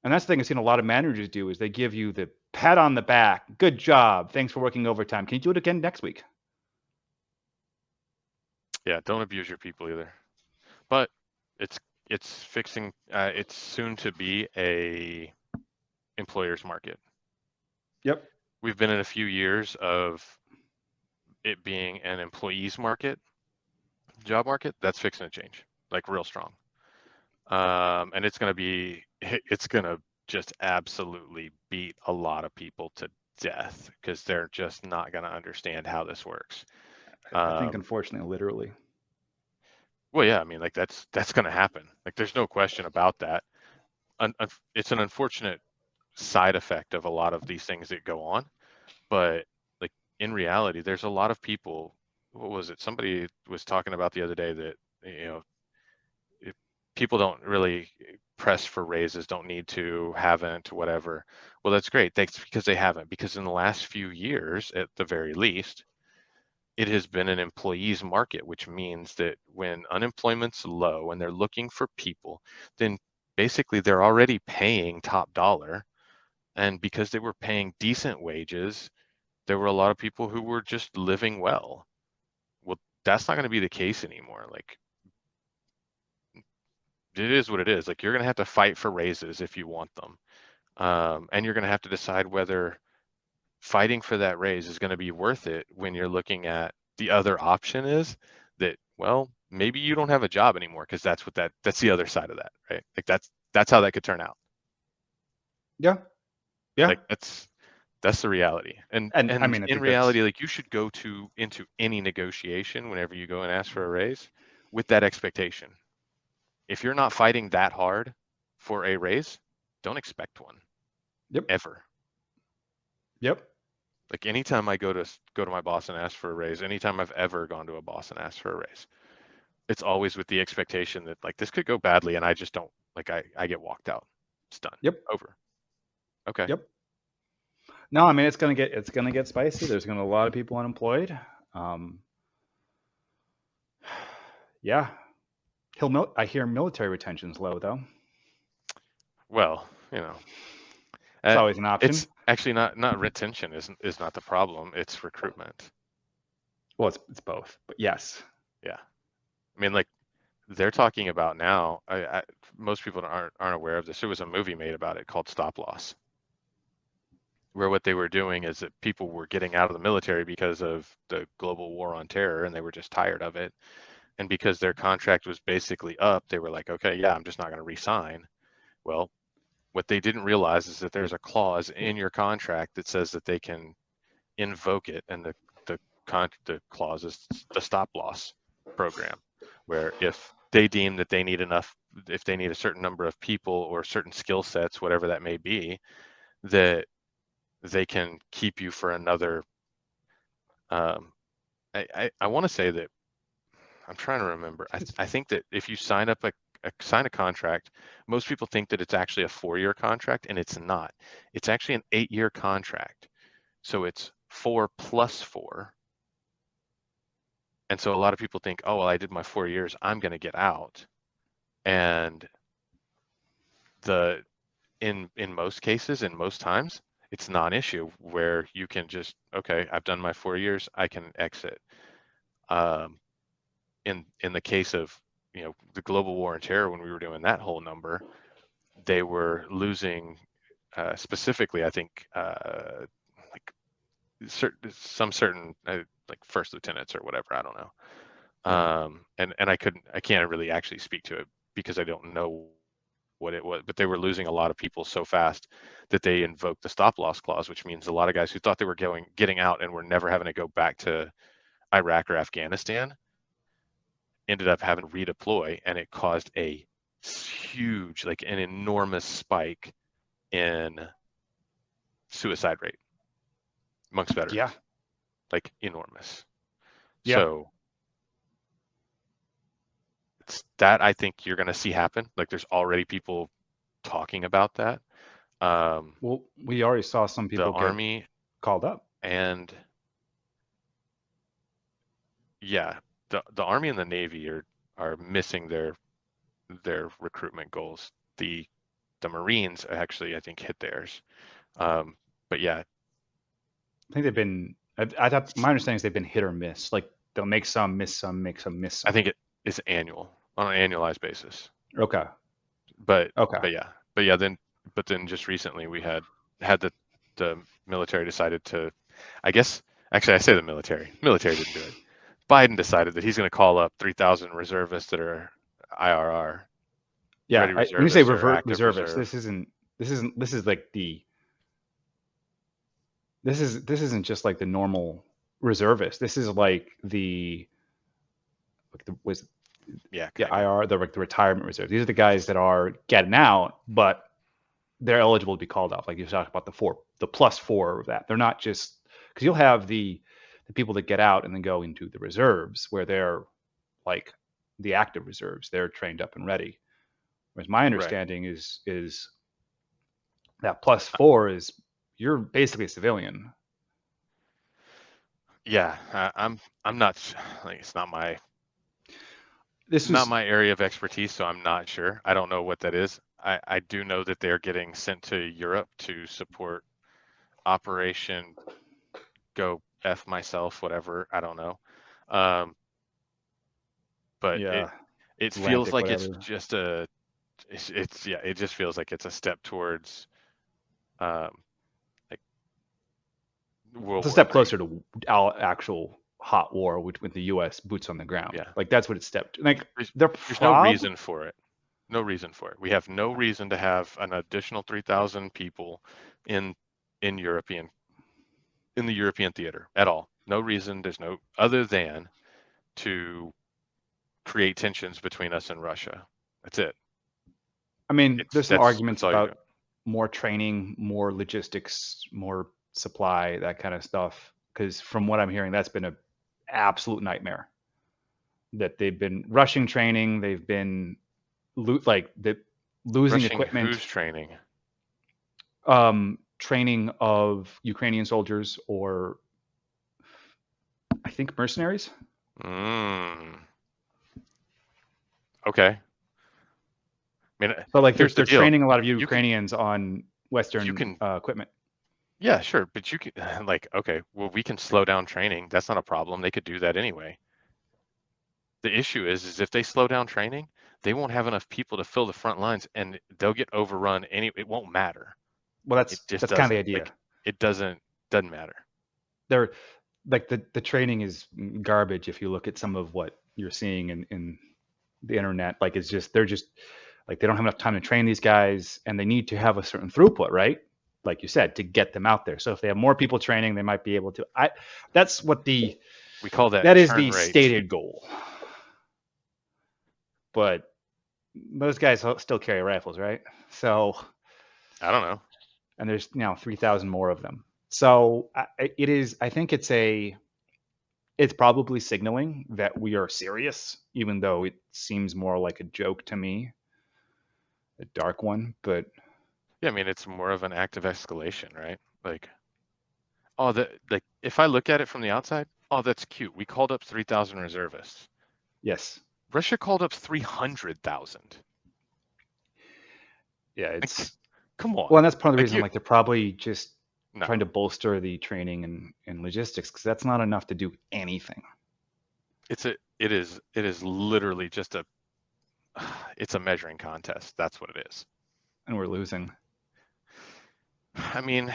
And that's the thing I've seen a lot of managers do is they give you the pat on the back. Good job. Thanks for working overtime. Can you do it again next week? Yeah, don't abuse your people either. But it's it's soon to be a employer's market. Yep. We've been in a few years of it being an employee's market, job market. That's fixing to change, like real strong. And it's going to just absolutely beat a lot of people to death because they're just not going to understand how this works. I think Um, unfortunately, literally. well, yeah, I mean, like that's going to happen. Like, there's no question about that. It's an unfortunate side effect of a lot of these things that go on, but like in reality, there's a lot of people. What was it? Somebody was talking about the other day that you know if people don't really press for raises, don't need to, haven't, whatever. Well, that's great. That's because they haven't. Because in the last few years, at the very least, it has been an employees market, which means that when unemployment's low and they're looking for people, then basically they're already paying top dollar. And because they were paying decent wages, there were a lot of people who were just living well. Well, that's not going to be the case anymore. Like, it is what it is. Like, you're going to have to fight for raises if you want them. And you're going to have to decide whether fighting for that raise is going to be worth it when you're looking at the other option is that, well, maybe you don't have a job anymore because that's the other side of that, right? Like, that's how that could turn out. Yeah. Yeah. Like, that's the reality. And And I and mean, I in think that's reality, like, you should go into any negotiation whenever you go and ask for a raise with that expectation. If you're not fighting that hard for a raise, don't expect one yep. ever. Yep. Like, anytime I go to my boss and ask for a raise, anytime I've ever gone to a boss and asked for a raise, it's always with the expectation that, like, this could go badly and I just don't, like, I get walked out. It's done. Yep. Over. Okay. Yep. No, I mean it's gonna get spicy. There's gonna be a lot of people unemployed. Um, yeah. I hear military retention's low though. Well, It's uh, always an option. it's actually not retention is not the problem. It's recruitment. Well, it's both, but yes. Yeah. I mean, like, they're talking about now. Most people aren't aware of this. There was a movie made about it called Stop Loss, where what they were doing is that people were getting out of the military because of the global war on terror and they were just tired of it. And because their contract was basically up, they were like, okay, yeah, I'm just not going to resign. Well, What they didn't realize is that there's a clause in your contract that says that they can invoke it, and the clause is the stop loss program, where if they deem that they need enough, if they need a certain number of people or certain skill sets, whatever that may be, that they can keep you for another. Um, I want to say that I'm trying to remember. I think that if you sign up sign a contract, most people think that it's actually a 4-year contract, and it's not. It's actually an 8-year contract. So it's 4 plus 4. And so a lot of people think, oh, well, I did my 4 years, I'm going to get out. And the in most cases, in most times, it's non-issue where you can just, okay, I've done my 4 years, I can exit. Um, in the case of, the global war on terror, when we were doing that whole number, they were losing, specifically, I think, like certain like first lieutenants or whatever, I don't know. Yeah. And I can't really actually speak to it because I don't know what it was, but they were losing a lot of people so fast that they invoked the stop loss clause, which means a lot of guys who thought they were getting out and were never having to go back to Iraq or Afghanistan ended up having to redeploy, and it caused a huge, like an enormous spike in suicide rate amongst Yeah. veterans, like enormous. Yeah. So it's that I think you're going to see happen. Like there's already people talking about that. Um, Well, we already saw some the people get Army called up. and yeah, the Army and the Navy are missing their recruitment goals. The Marines actually, I think, hit theirs. But yeah, I think they've been. I thought my understanding is they've been hit or miss. Like they'll make some, miss some, make some, miss I some. think it's annual on an annualized basis. Okay. But Okay. but yeah, but yeah, then just recently we had the military decided to, I guess, actually I say the military didn't do it. Biden decided that he's going to call up 3,000 reservists that are IRR, Yeah. ready When you say reservists or active reservists, reserve. this is like the this isn't just like the normal reservist. This is like the was Yeah, yeah kind of. IR the like the retirement reserve. These are the guys that are getting out, but they're eligible to be called off. Like you talked about the plus four of that. They're not just because you'll have the people that get out and then go into the reserves where they're like the active reserves. They're trained up and ready. Whereas my Right. understanding is that plus four is you're basically a civilian. Yeah, I'm not like it's This not was my area of expertise, so I'm not sure. I don't know what that is. I do know that they're getting sent to Europe to support Operation Go F myself, whatever. I don't know. Um, but it yeah it feels Atlantic like it's whatever. just it's yeah, it just feels like it's a step towards um like It's World a War step Three. closer to our actual hot war with the U.S. boots on the ground. Yeah. Like that's what it's stepped. Like There's they're there's no prob reason for it. No reason for it. We have no reason to have an additional 3,000 people in in European in the European theater at all. No reason. There's no other than to create tensions between us and Russia. That's it. I mean, It's there's some that's arguments all you're doing. about more training, more logistics, more supply, that kind of stuff. Because from what I'm hearing, that's been a absolute nightmare. That they've been rushing training, they've been like the losing Rushing equipment, who's training? training of Ukrainian soldiers or I think mercenaries. Mm, okay. I mean, So like they're here's the they're deal. training a lot of You can Ukrainians on you Western can equipment. yeah, sure, but you can like okay, well we can slow down training. That's not a problem. They could do that anyway. The issue is if they slow down training, they won't have enough people to fill the front lines and they'll get overrun it won't matter. Well, It that's just that's kind of the doesn't. idea. Like it doesn't matter. They're like the training is garbage if you look at some of what you're seeing in the internet. Like it's just they're just Like they don't have enough time to train these guys, and they need to have a certain throughput, right? Like you said, to get them out there. So if they have more people training, they might be able to. That's what We call that that is churn the rate. stated goal. But those guys still carry rifles, right? So, I don't know. and there's now 3,000 more of them. So it is. I think it's probably signaling that we are serious, even though it seems more like a joke to me, a dark one. But Yeah, I mean, it's more of an act of escalation, right? Like, oh, like if I look at it from the outside, oh, that's cute. We called up 3,000 reservists. yes, Russia called up 300,000. yeah, Like, it's come on. well, and that's part of the Like reason. you, Like they're probably just no, trying to bolster the training and logistics because that's not enough to do anything. it is literally just it's a measuring contest. That's what it is. And we're losing. I mean,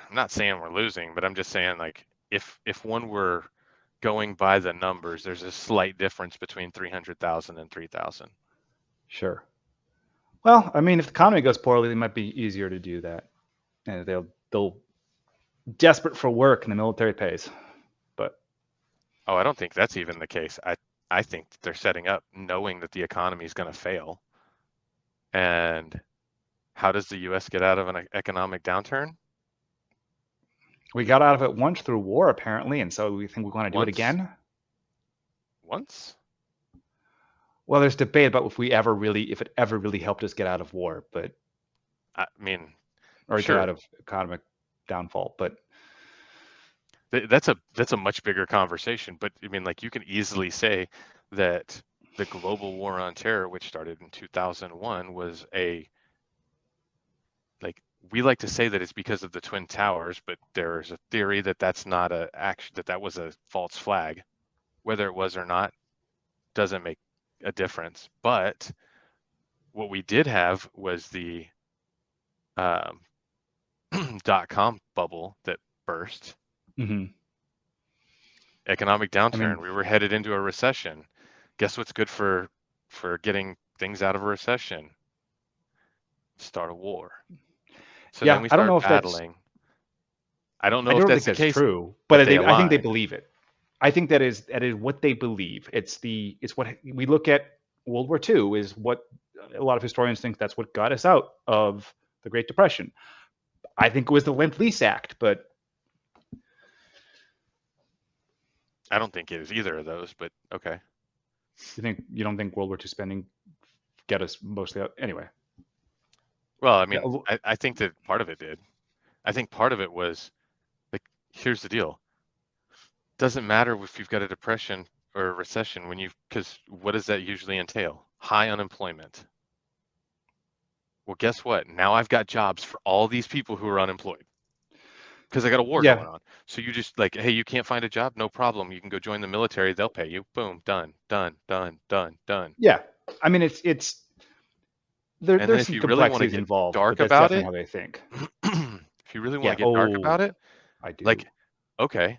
I'm not saying we're losing, but I'm just saying like if one were going by the numbers, there's a slight difference between 300,000 and 3,000. Sure. Well, I mean, if the economy goes poorly, it might be easier to do that, and they'll desperate for work, and the military pays. But Oh, I don't think that's even the case. I think that they're setting up knowing that the economy is going to fail. And how does the US get out of an economic downturn? we got out of it once through war, apparently, and so we think we want to do it Once, again. once? Well, there's debate about if it ever really helped us get out of war, but I mean, or get out sure. of economic downfall. But That's a much bigger conversation, but I mean like you can easily say that the global war on terror, which started in 2001, was a like we like to say that it's because of the Twin Towers, but there's a theory that that's not a action that was a false flag. Whether it was or not doesn't make a difference. But what we did have was the um, .com bubble that burst, mm-hmm. economic I mean, downturn. We were headed into a recession. Guess what's good for getting things out of a recession? Start a war. So then yeah, we I don't know start if that's battling. I don't I know if don't that's think the that's case, true, but but they I think they align. believe it. I think that is what they believe. It's what we look at. World War II is what a lot of historians think that's what got us out of the Great Depression. I think it was the Lend-Lease Act, but I don't think it is either of those, but okay. you don't think World War II spending get us mostly out anyway? Well, I Yeah, mean, I think that part of it did. I think part of it was like, here's the deal. Doesn't matter if you've got a depression or a recession because what does that usually entail? High unemployment. Well, guess what? Now I've got jobs for all these people who are unemployed because I got a war yeah, going on. So you just like, hey, you can't find a job? No problem. You can go join the military. They'll pay you. Boom, done, done, done, done, done. yeah. I mean, it's And then there's if some you really want to complexities get involved, but dark that's about definitely it, how they think. if you really want Yeah. to get dark Oh, about it, I do. like, okay,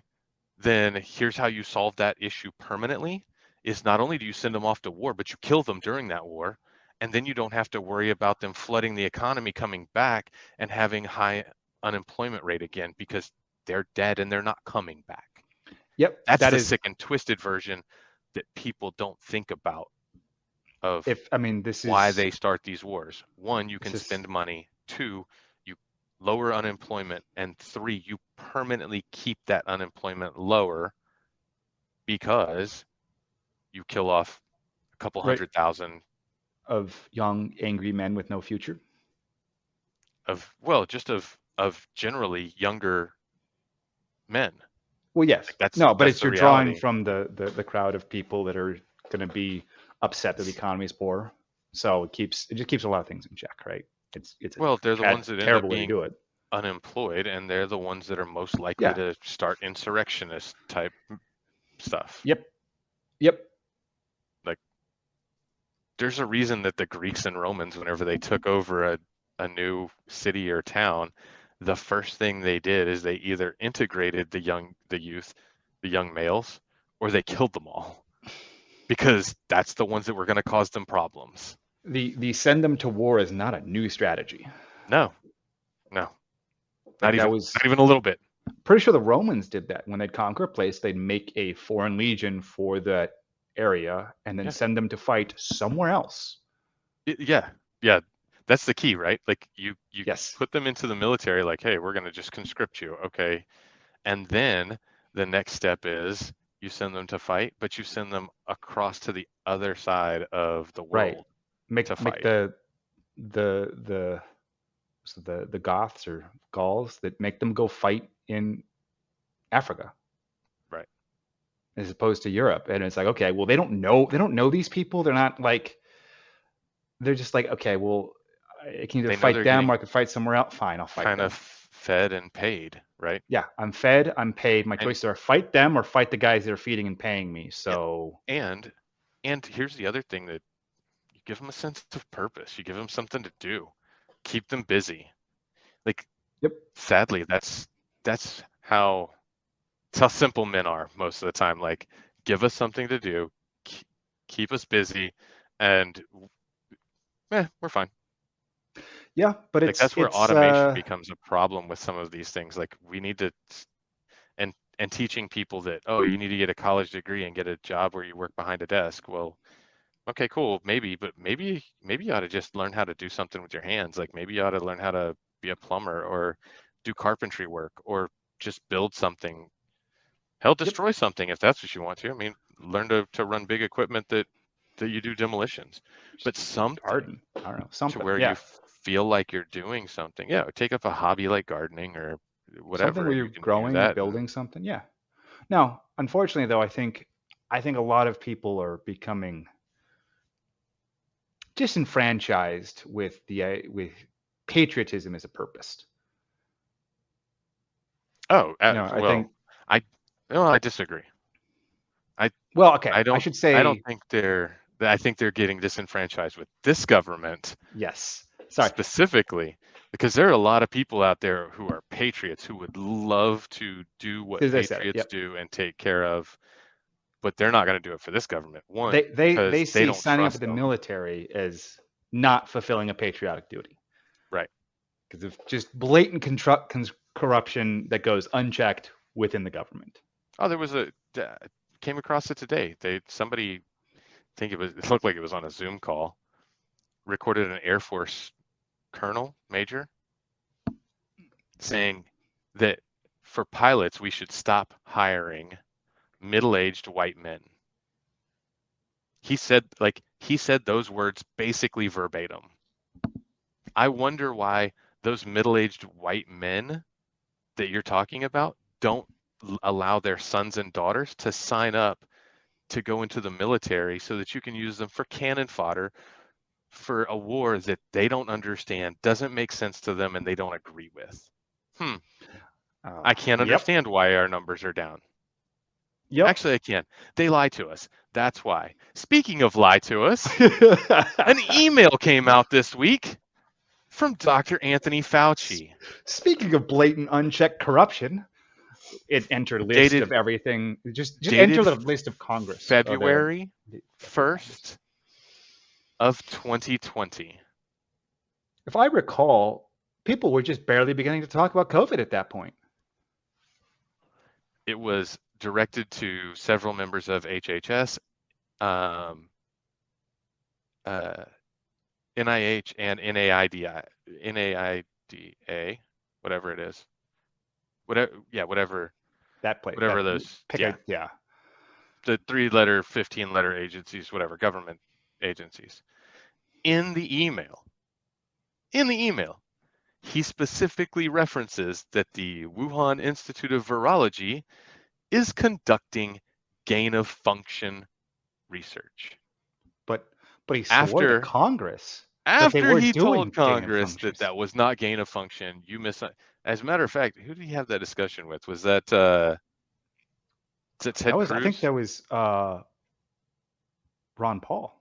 then here's how you solve that issue permanently is not only do you send them off to war, but you kill them during that war. And then you don't have to worry about them flooding the economy coming back and having high unemployment rate again because they're dead and they're not coming back. Yep. That's That the is sick and twisted version that people don't think about of if I mean why they start these wars. One, you this can is spend money. Two, you lower unemployment. And three, you permanently keep that unemployment lower because you kill off a couple right 100,000 of young angry men with no future. of, well, just of generally younger men. Well, yes. Like No, but that's it's the you're drawing reality. from the crowd of people that are going to be upset that the economy is poor. So it just keeps a lot of things in check, right? It's a Well, they're the ones that end up terrible way to being do it. unemployed, and they're the ones that are most likely Yeah. to start insurrectionist type stuff. Yep. Yep. Like there's a reason that the Greeks and Romans, whenever they took over a new city or town, the first thing they did is they either integrated the youth, the young males, or they killed them all because that's the ones that were going to cause them problems. the send them to war is not a new strategy. No, no, Like that not was even a little bit. pretty sure the Romans did that when they'd conquer a place. They'd make a foreign legion for that area and then Yeah, send them to fight somewhere else. yeah, yeah. That's the key, right? Like you Yes, put them into the military, like, hey, we're gonna just conscript you, okay? And then the next step is you send them to fight, but you send them across to the other side of the right. world to Make fight. the so the Goths or Gauls that make them go fight in Africa Right. as opposed to Europe. And it's like, okay, well, they don't know these people. They're not like they're just like, okay, well, I can either They know fight they're them getting or I can fight somewhere else. Fine, I'll fight kind of them. fed and paid, right? Yeah, I'm fed, I'm paid. My And choices are fight them or fight the guys that are feeding and paying me. yeah, So, and and here's the other thing that you give them a sense of purpose. You give them something to do. Keep them busy. Like yep, sadly, that's how it's how simple men are most of the time. Like give us something to do, keep us busy, and we're fine. yeah, but Like that's where it's automation becomes a problem with some of these things. Like we need to and teaching people that, oh, you need to get a college degree and get a job where you work behind a desk. Well, okay, cool, maybe, but maybe you ought to just learn how to do something with your hands. Like maybe you ought to learn how to be a plumber or do carpentry work or just build something. Hell, yep, destroy something if that's what you want to. I mean, learn to run big equipment that you do demolitions, but just something garden. I don't know, to something. where you Yeah, feel like you're doing something. Yeah, take up a hobby like gardening or something whatever, where and you're you can do growing or that. And building something. Yeah. Now, unfortunately, though, I think a lot of people are becoming disenfranchised with patriotism as a purpose. oh, I well, think. I no, I disagree. I Well, okay, I I don't should I don't say think I think they're getting disenfranchised with this government yes. Sorry, specifically because there are a lot of people out there who are patriots who would love to do what as I said it. patriots Yep. do and take care of, but they're not going to do it for this government. They One, they because they they see don't signing up trust for the them. military as not fulfilling a patriotic duty Right. because of just blatant corruption that goes unchecked within the government. Oh, there was came across it today. Somebody it looked like it was on a Zoom call, recorded an Air Force colonel, major, saying that for pilots we should stop hiring middle-aged white men. He said those words basically verbatim. I wonder why those middle-aged white men that you're talking about don't allow their sons and daughters to sign up to go into the military so that you can use them for cannon fodder for a war that they don't understand, doesn't make sense to them, and they don't agree with. Hmm. I can't Yep. understand why our numbers are down. Yep. Actually, I can. They lie to us. That's why. Speaking of lie to us, an email came out this week from Dr. Anthony Fauci, Speaking of blatant unchecked corruption, it enter list dated of everything. Just enter dated the list of Congress or February the Congress. 1st of 2020. If I recall, people were just barely beginning to talk about COVID at that point. It was directed to several members of HHS, um, uh, NIH, and NAIDA, whatever it is. Whatever, yeah, That place, whatever that those, pick a yeah, yeah. the 3-letter, 15-letter agencies, whatever, government agencies. In the email, in the email, he specifically references that the Wuhan Institute of Virology is conducting gain of function research. But he swore to After Congress that they after were he told doing gain of Congress that functions. that was not gain of function, as a matter of fact, who did he have that discussion with? Was that That Ted was I think Cruz? that was Ron Paul,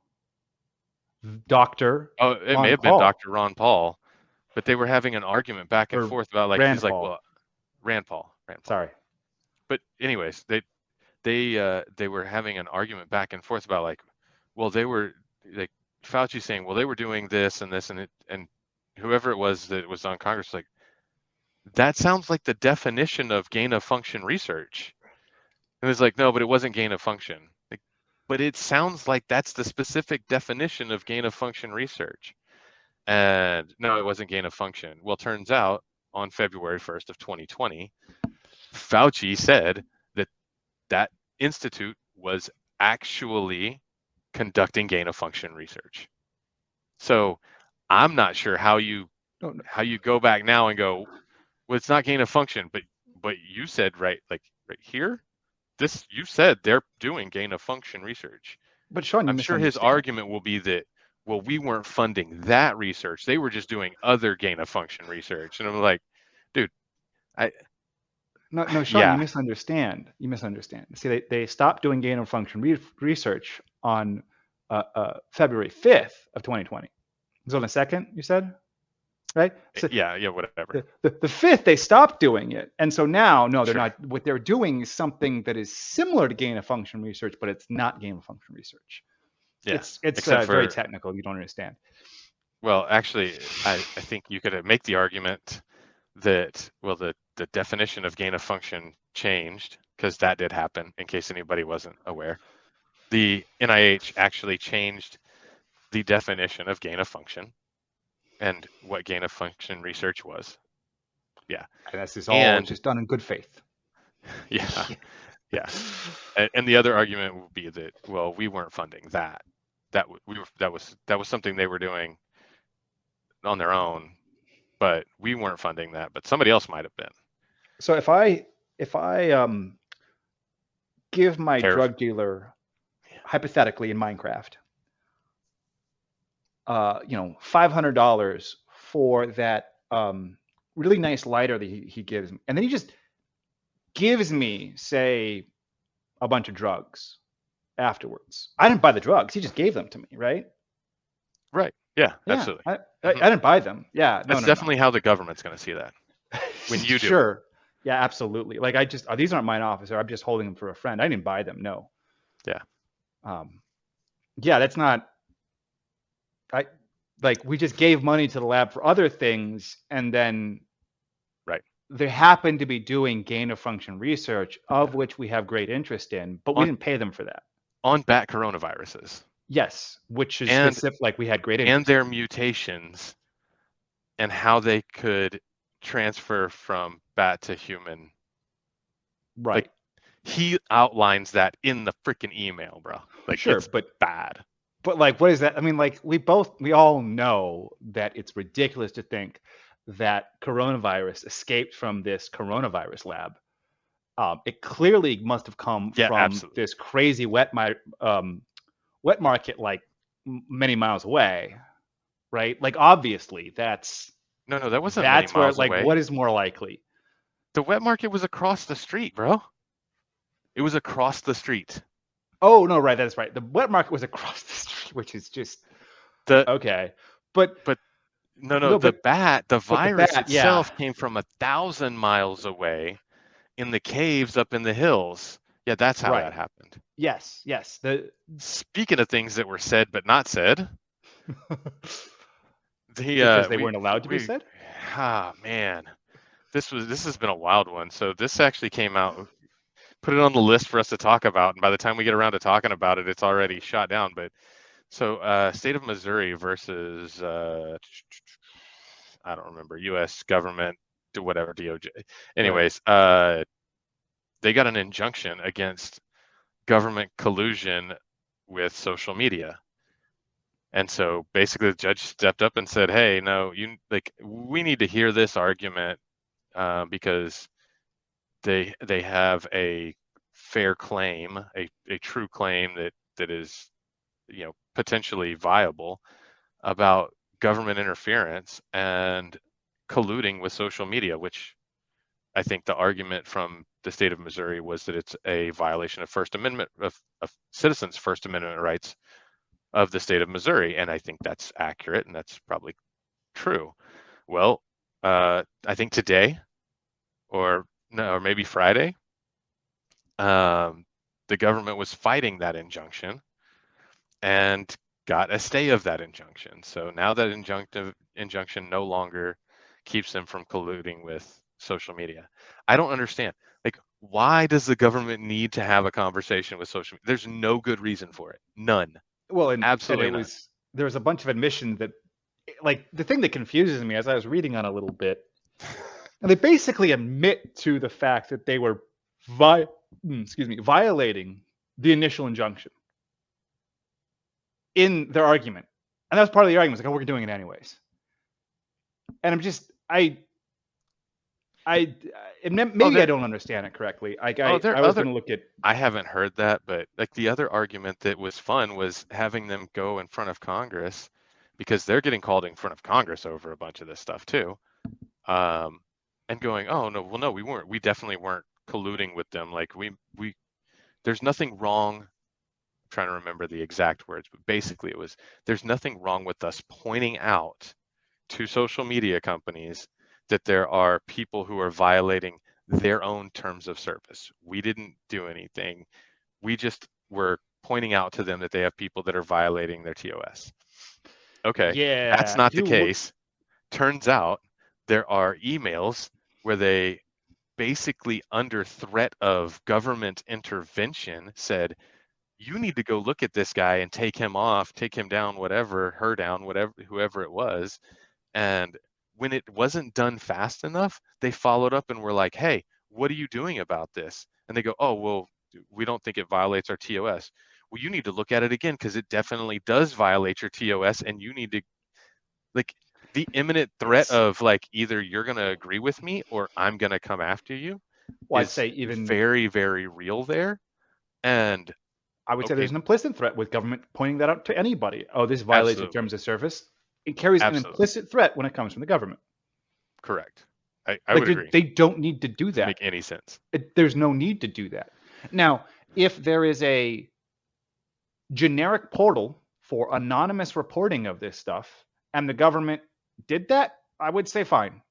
Doctor Oh, it may Ron have been Paul Dr. Ron Paul, but they were having an argument back and or forth about like he's Rand like, Paul. well, Rand Paul. Sorry. But anyways, they were having an argument back and forth about like, well, they were like Fauci saying, well, they were doing this and this, and whoever it was that was on Congress, like, that sounds like the definition of gain of function research. And it's like, no, but it wasn't gain of function. Like, but it sounds like that's the specific definition of gain of function research. And no, it wasn't gain of function. Well, turns out on February 1st of 2020, Fauci said that that institute was actually conducting gain of function research. So I'm not sure how you go back now and go, well, it's not gain of function, but you said right here, this, you said they're doing gain of function research. But Sean, you I'm sure his misunderstand. argument will be that, well, we weren't funding that research. They were just doing other gain of function research. And I'm like, dude, No, Sean, you yeah, misunderstand. You misunderstand. See, they stopped doing gain of function research on February 5th of 2020. It was on the 2nd, you said, right? So yeah, whatever. the 5th, they stopped doing it. And so now, no, they're Sure. not. What they're doing is something that is similar to gain of function research, but it's not gain of function research. Yeah. It's Except very for, technical. You don't understand. well, actually, I think you could make the argument that, well, the definition of gain of function changed, because that did happen, in case anybody wasn't aware. The NIH actually changed the definition of gain of function and what gain of function research was. Yeah. And this is all And just done in good faith. yeah, yeah. And the other argument would be that, well, we weren't funding that. That was something they were doing on their own, but we weren't funding that, but somebody else might have been. So if I give my Terrifying. drug dealer, hypothetically in Minecraft, $500 for that really nice lighter that he gives me, and then he just gives me, say, a bunch of drugs afterwards. I didn't buy the drugs; he just gave them to me, right? Right. Yeah, Yeah, absolutely. I didn't buy them. Yeah, no, That's no, no. definitely how the government's going to see that when you do it. Sure. Yeah, absolutely. Like these aren't mine, officer. I'm just holding them for a friend. I didn't buy them. No. Yeah. Yeah, that's not. We just gave money to the lab for other things, and then Right. they happen to be doing gain of function research, of Yeah. which we have great interest in, but we On didn't pay them for that. on bat coronaviruses Yes, which is and specific. Like we had great interest their in. mutations and how they could transfer from bat to human. Right. Like, he outlines that in the freaking email, bro. Like, Sure, it's bad. but like, what is that? I mean, like we all know that it's ridiculous to think that coronavirus escaped from this coronavirus lab. It clearly must have come Yeah, from absolutely. this crazy wet market, like many miles away, right? Like obviously No, that wasn't many that's where, miles like, away. what is more likely? The wet market was across the street, bro. It was across the street. Oh no, right, that's right. The wet market was across the street, which is just The okay. But but no, no, the the virus bat, yeah, itself came from 1,000 miles away in the caves up in the hills. Yeah, that's how that right. happened. Yes. The Speaking of things that were said but not said, because they we weren't allowed to be we said. man, this has been a wild one. So this actually came out. Put it on the list for us to talk about, and by the time we get around to talking about it, it's already shot down. But so, state of Missouri versus I don't remember, U.S. government, to whatever, DOJ. Right. Anyways, they got an injunction against government collusion with social media. And so basically the judge stepped up and said, hey, no, we need to hear this argument, because they have a fair claim, a true claim that is, potentially viable, about government interference and colluding with social media, which I think the argument from the state of Missouri was that it's a violation of First Amendment, of citizens' First Amendment rights of the state of Missouri. And I think that's accurate, and that's probably true. Well, I think today, or no, or maybe Friday, the government was fighting that injunction, and got a stay of that injunction. So now that injunction no longer keeps them from colluding with social media. I don't understand. Like, why does the government need to have a conversation with social media? There's no good reason for it. None. Well, and Absolutely none. there was a bunch of admissions that, like, the thing that confuses me as I was reading on a little bit, and they basically admit to the fact that they were violating the initial injunction in their argument. And that was part of the argument. It's like, oh, we're doing it anyways. And I'm just, I, Oh, maybe I don't understand it correctly. Like, there I are was other. going to look at, I haven't heard that, but like the other argument that was fun was having them go in front of Congress because they're getting called in front of Congress over a bunch of this stuff too. Um, and going, oh no, well no, we weren't. We definitely weren't colluding with them. Like there's nothing wrong. I'm trying to remember the exact words, but basically it was, there's nothing wrong with us pointing out to social media companies that there are people who are violating their own terms of service. We didn't do anything. We just were pointing out to them that they have people that are violating their TOS. Okay, that's yeah, not if the you look, case. Turns out there are emails where they basically, under threat of government intervention, said, you need to go look at this guy and take him off, take him down, whatever, her down, whatever, whoever it was. And when it wasn't done fast enough, they followed up and were like, hey, what are you doing about this? And they go, oh, well, we don't think it violates our TOS. Well, you need to look at it again because it definitely does violate your TOS. And you need to, like, the imminent threat it's, of, like, either you're going to agree with me or I'm going to come after you well, I'd is say even, very, very real there. And I would say okay, there's an implicit threat with government pointing that out to anybody. Oh, this violates your absolutely, terms of service. It carries an absolutely implicit threat when it comes from the government. correct. I Like, would agree. they don't need to do Make that. any sense. There's no need to do that. Now, if there is a generic portal for anonymous reporting of this stuff and the government did that, I would say fine.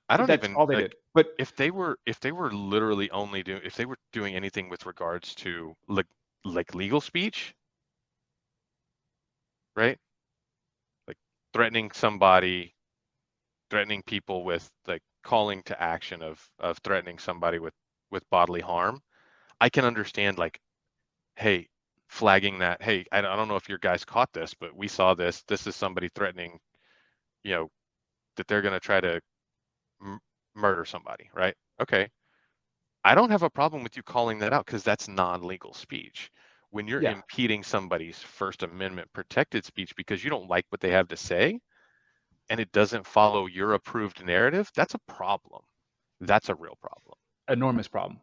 I don't That's even all they did. like, But if they were literally only doing, if they were doing anything with regards to like legal speech, right? Like threatening somebody, threatening people with, like, calling to action of threatening somebody with bodily harm, I can understand, like, hey, flagging that, hey, I don't know if your guys caught this, but we saw this. This is somebody threatening, you know, that they're going to try to m murder somebody, right? Okay. I don't have a problem with you calling that out because that's non-legal speech. When you're yeah, impeding somebody's First Amendment protected speech because you don't like what they have to say and it doesn't follow your approved narrative, that's a problem. That's a real problem. enormous problem.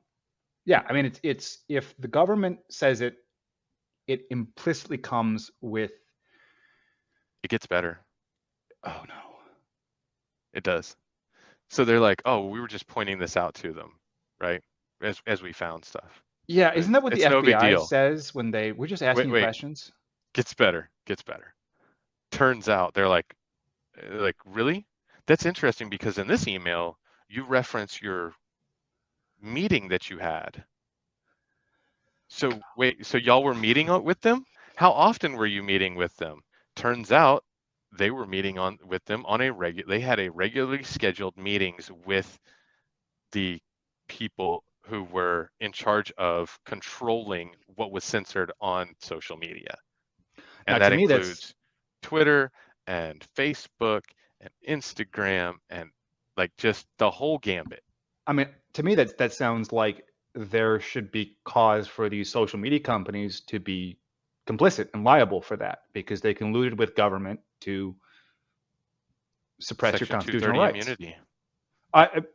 Yeah, I mean it's if the government says it, it implicitly comes with, It gets better. oh no. It does. So they're like, oh, we were just pointing this out to them, right? As we found stuff. Yeah, But isn't that what the it's no big FBI deal. says when we're just asking Wait, you wait, questions? gets better, gets better. Turns out they're like, really? That's interesting because in this email, you reference your meeting that you had. So wait, so y'all were meeting with them? How often were you meeting with them? Turns out they were meeting on with them on a regular. They had a regularly scheduled meetings with the people who were in charge of controlling what was censored on social media, Now, and to that me, that's, includes Twitter and Facebook and Instagram and, like, just the whole gambit. I mean, to me, that sounds like there should be cause for these social media companies to be complicit and liable for that because they colluded with government to suppress your Section constitutional 230 rights. immunity.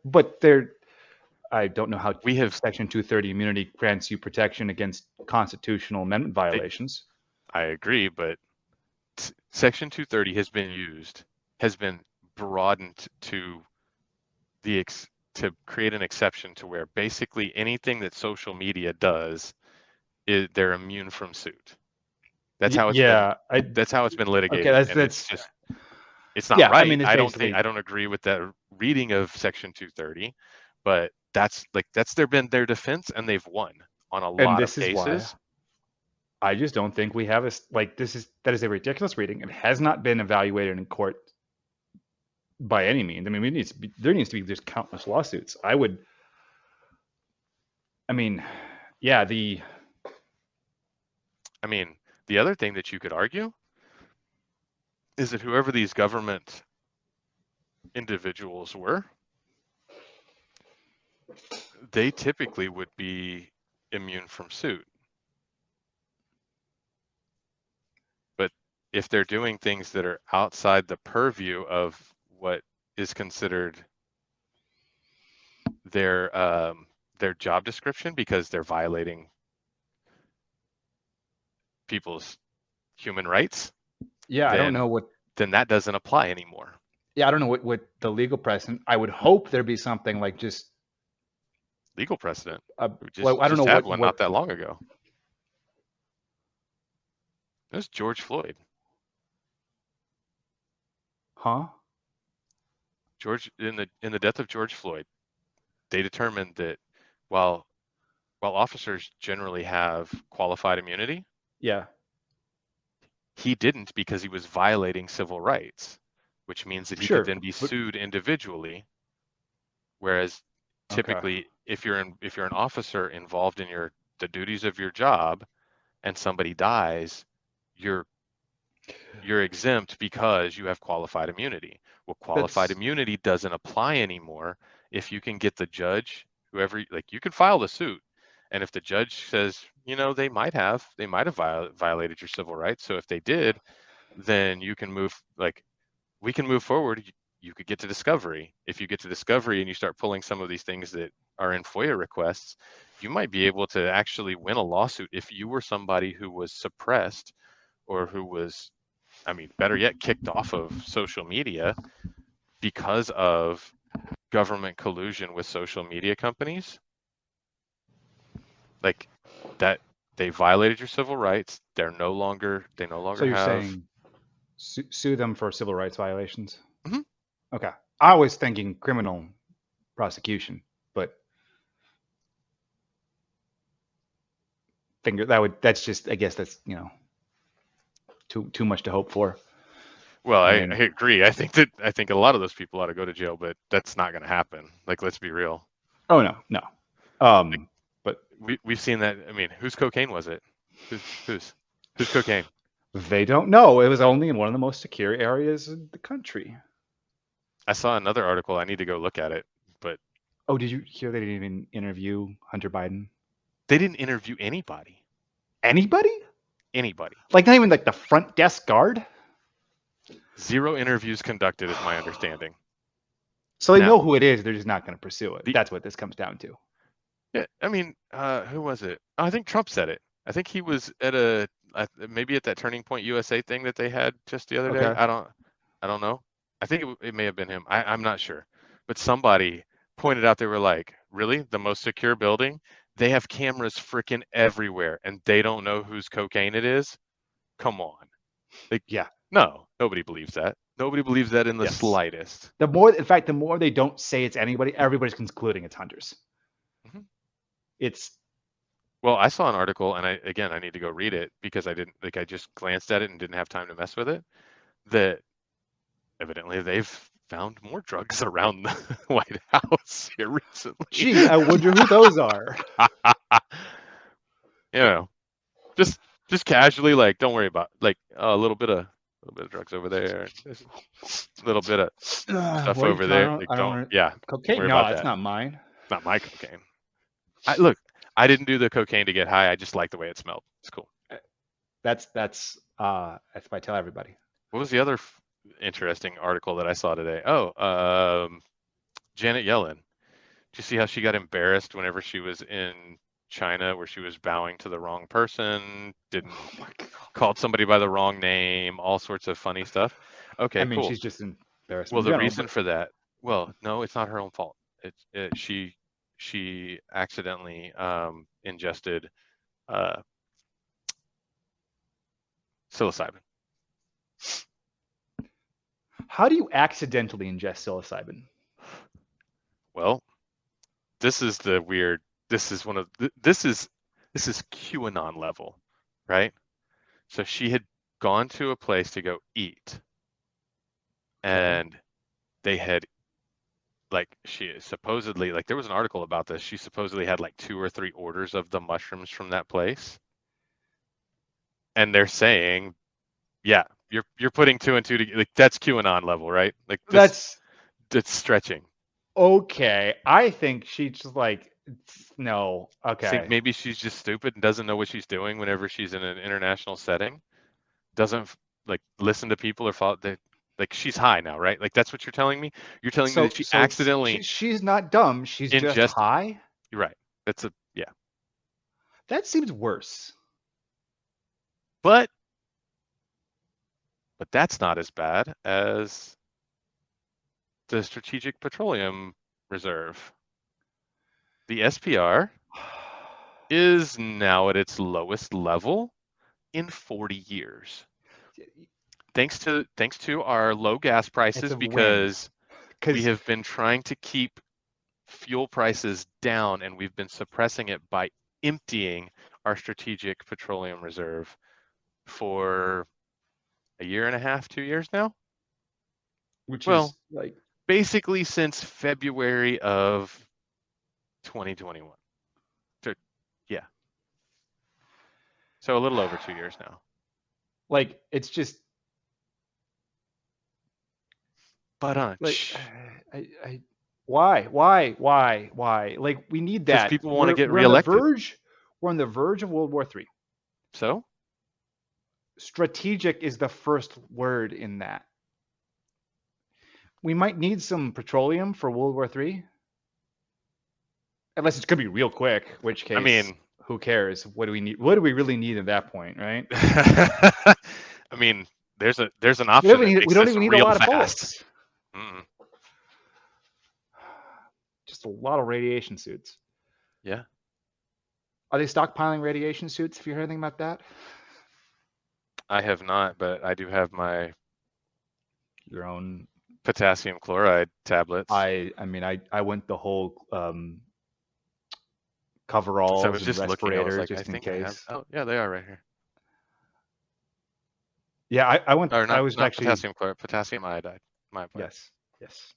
But they're, I don't know how We have Section 230 immunity grants you protection against constitutional amendment it, violations. I agree, but Section 230 has been broadened to the to create an exception to where basically anything that social media does is they're immune from suit. That's how it's been Yeah, that's how it's been okay. litigated, and it's just, it's not Yeah. I right. mean, it's I basically, don't agree with that reading of Section 230, but that's their defense and they've won on a and lot of this is why cases. I just don't think we have that is a ridiculous reading. It has not been evaluated in court by any means. I mean, there needs to be just countless lawsuits. I mean, yeah, I mean, the other thing that you could argue is that whoever these government individuals were, they typically would be immune from suit. But if they're doing things that are outside the purview of what is considered their job description because they're violating people's human rights, yeah, I don't know then what that doesn't apply anymore. yeah, I don't know what the legal precedent. I would hope there'd be something like just Legal precedent. We well, I don't know just had one not that long ago. It was George Floyd. huh? George in the death of George Floyd, they determined that while officers generally have qualified immunity, Yeah, he didn't because he was violating civil rights, which means that he could sure, then be but sued individually. Whereas okay. typically, if you're an officer involved in the duties of your job and somebody dies, you're exempt because you have qualified immunity. Well, qualified That's immunity doesn't apply anymore if you can get the judge, whoever, like you can file the suit, and if the judge says, they might have violated your civil rights. So if they did, then you can move, like we can move forward. You could get to discovery. If you get to discovery and you start pulling some of these things that are in FOIA requests, you might be able to actually win a lawsuit if you were somebody who was suppressed or who was, I mean, better yet, kicked off of social media because of government collusion with social media companies. Like that, they violated your civil rights. They no so longer you're have. saying sue them for civil rights violations? Mhm. Okay, I was thinking criminal prosecution, but that's just I guess that's too much to hope for. Well, I I mean, agree. I think a lot of those people ought to go to jail, but that's not going to happen. Like, let's be real. oh no, no. Like, But we've seen that. I mean, whose cocaine was it? Whose cocaine? they don't know. It was only in one of the most secure areas of the country. I saw another article. I need to go look at it, but Oh, did you hear they didn't even interview Hunter Biden? they didn't interview anybody. Anybody? Anybody. Like not even like the front desk guard? Zero interviews conducted, is my understanding. So they know Now, who it is. They're just not going to pursue it. the That's what this comes down to. yeah, I mean, who was it? Oh, I think Trump said it. I think he was maybe at that Turning Point USA thing that they had just the other day. Okay. I don't know. I think it may have been him. I'm not sure. But somebody pointed out, they were like, really? The most secure building? They have cameras freaking everywhere and they don't know whose cocaine it is? Come on. Like, Yeah. no, nobody believes that. Nobody believes that in the Yes. slightest. In fact, the more they don't say it's anybody, everybody's concluding it's Hunter's. Mhm. It's Well, I saw an article, and I need to go read it because I didn't, like, I just glanced at it and didn't have time to mess with it. That evidently they've found more drugs around the White House here recently. gee, I wonder who those are. You know, just casually, like, don't worry about, like, a little bit of drugs over there, there's a little bit of stuff What are you over there. talking? Like, I don't don't, want yeah, don't cocaine. worry No, about that's that. not mine. It's not my cocaine. Look, I didn't do the cocaine to get high. I just like the way it smelled. It's cool. That's what I tell everybody. What was the other interesting article that I saw today? Oh, Janet Yellen. Did you see how she got embarrassed whenever she was in China, where she was bowing to the wrong person, didn't Oh my god. called somebody by the wrong name, all sorts of funny stuff? I Okay, mean, cool. she's just embarrassment Well, in the general, reason but for that, well, no, it's not her own fault. She accidentally ingested uh, psilocybin. how do you accidentally ingest psilocybin? Well, this is the weird. This is one of this is QAnon level. right? So she had gone to a place to go eat, Okay. and they had like she supposedly like there was an article about this. She supposedly had like 2 or 3 orders of the mushrooms from that place, and they're saying, yeah, you're putting two and two together. Like that's QAnon level, right? Like this, That's it's stretching. okay. I think she just like no. Think Okay. maybe she's just stupid and doesn't know what she's doing whenever she's in an international setting. Doesn't like listen to people or follow. Like she's high now, right? Like that's what you're telling me. You're telling me that she So accidentally she's not dumb. She's just ingested. high. You're right. That's a yeah. That seems worse. But that's not as bad as the Strategic Petroleum Reserve. The SPR is now at its lowest level in 40 years. Thanks to our low gas It's prices, a win because we because have been trying to keep fuel prices down, and we've been suppressing it by emptying our Strategic Petroleum Reserve for a year and a half, 2 years now. which Well, is like basically since February of 2021. So, yeah, so a little over 2 years now. it's just But like I why like we need because that. people want to get We're on the reelected. verge. We're on the verge of World War III. So, Strategic is the first word in that. We might need some petroleum for World War III, unless it's gonna be real quick. Which I case, mean, who cares? What do we need? What do we really need at that point, right? I mean, there's an option that We makes don't this even need a real lot of fast. bullets. Mm, Just a lot of radiation suits. yeah, Are they stockpiling radiation suits? Have you heard anything about that? I have not, but I do have my Your own. potassium chloride tablets. I mean I went the whole So I coveralls was and just looking. I was respirators like, I just in think I have. case. Oh, yeah, they are right here. Yeah, I went. Or I not, was not actually potassium chloride, potassium iodide. My pardon. yes, yes.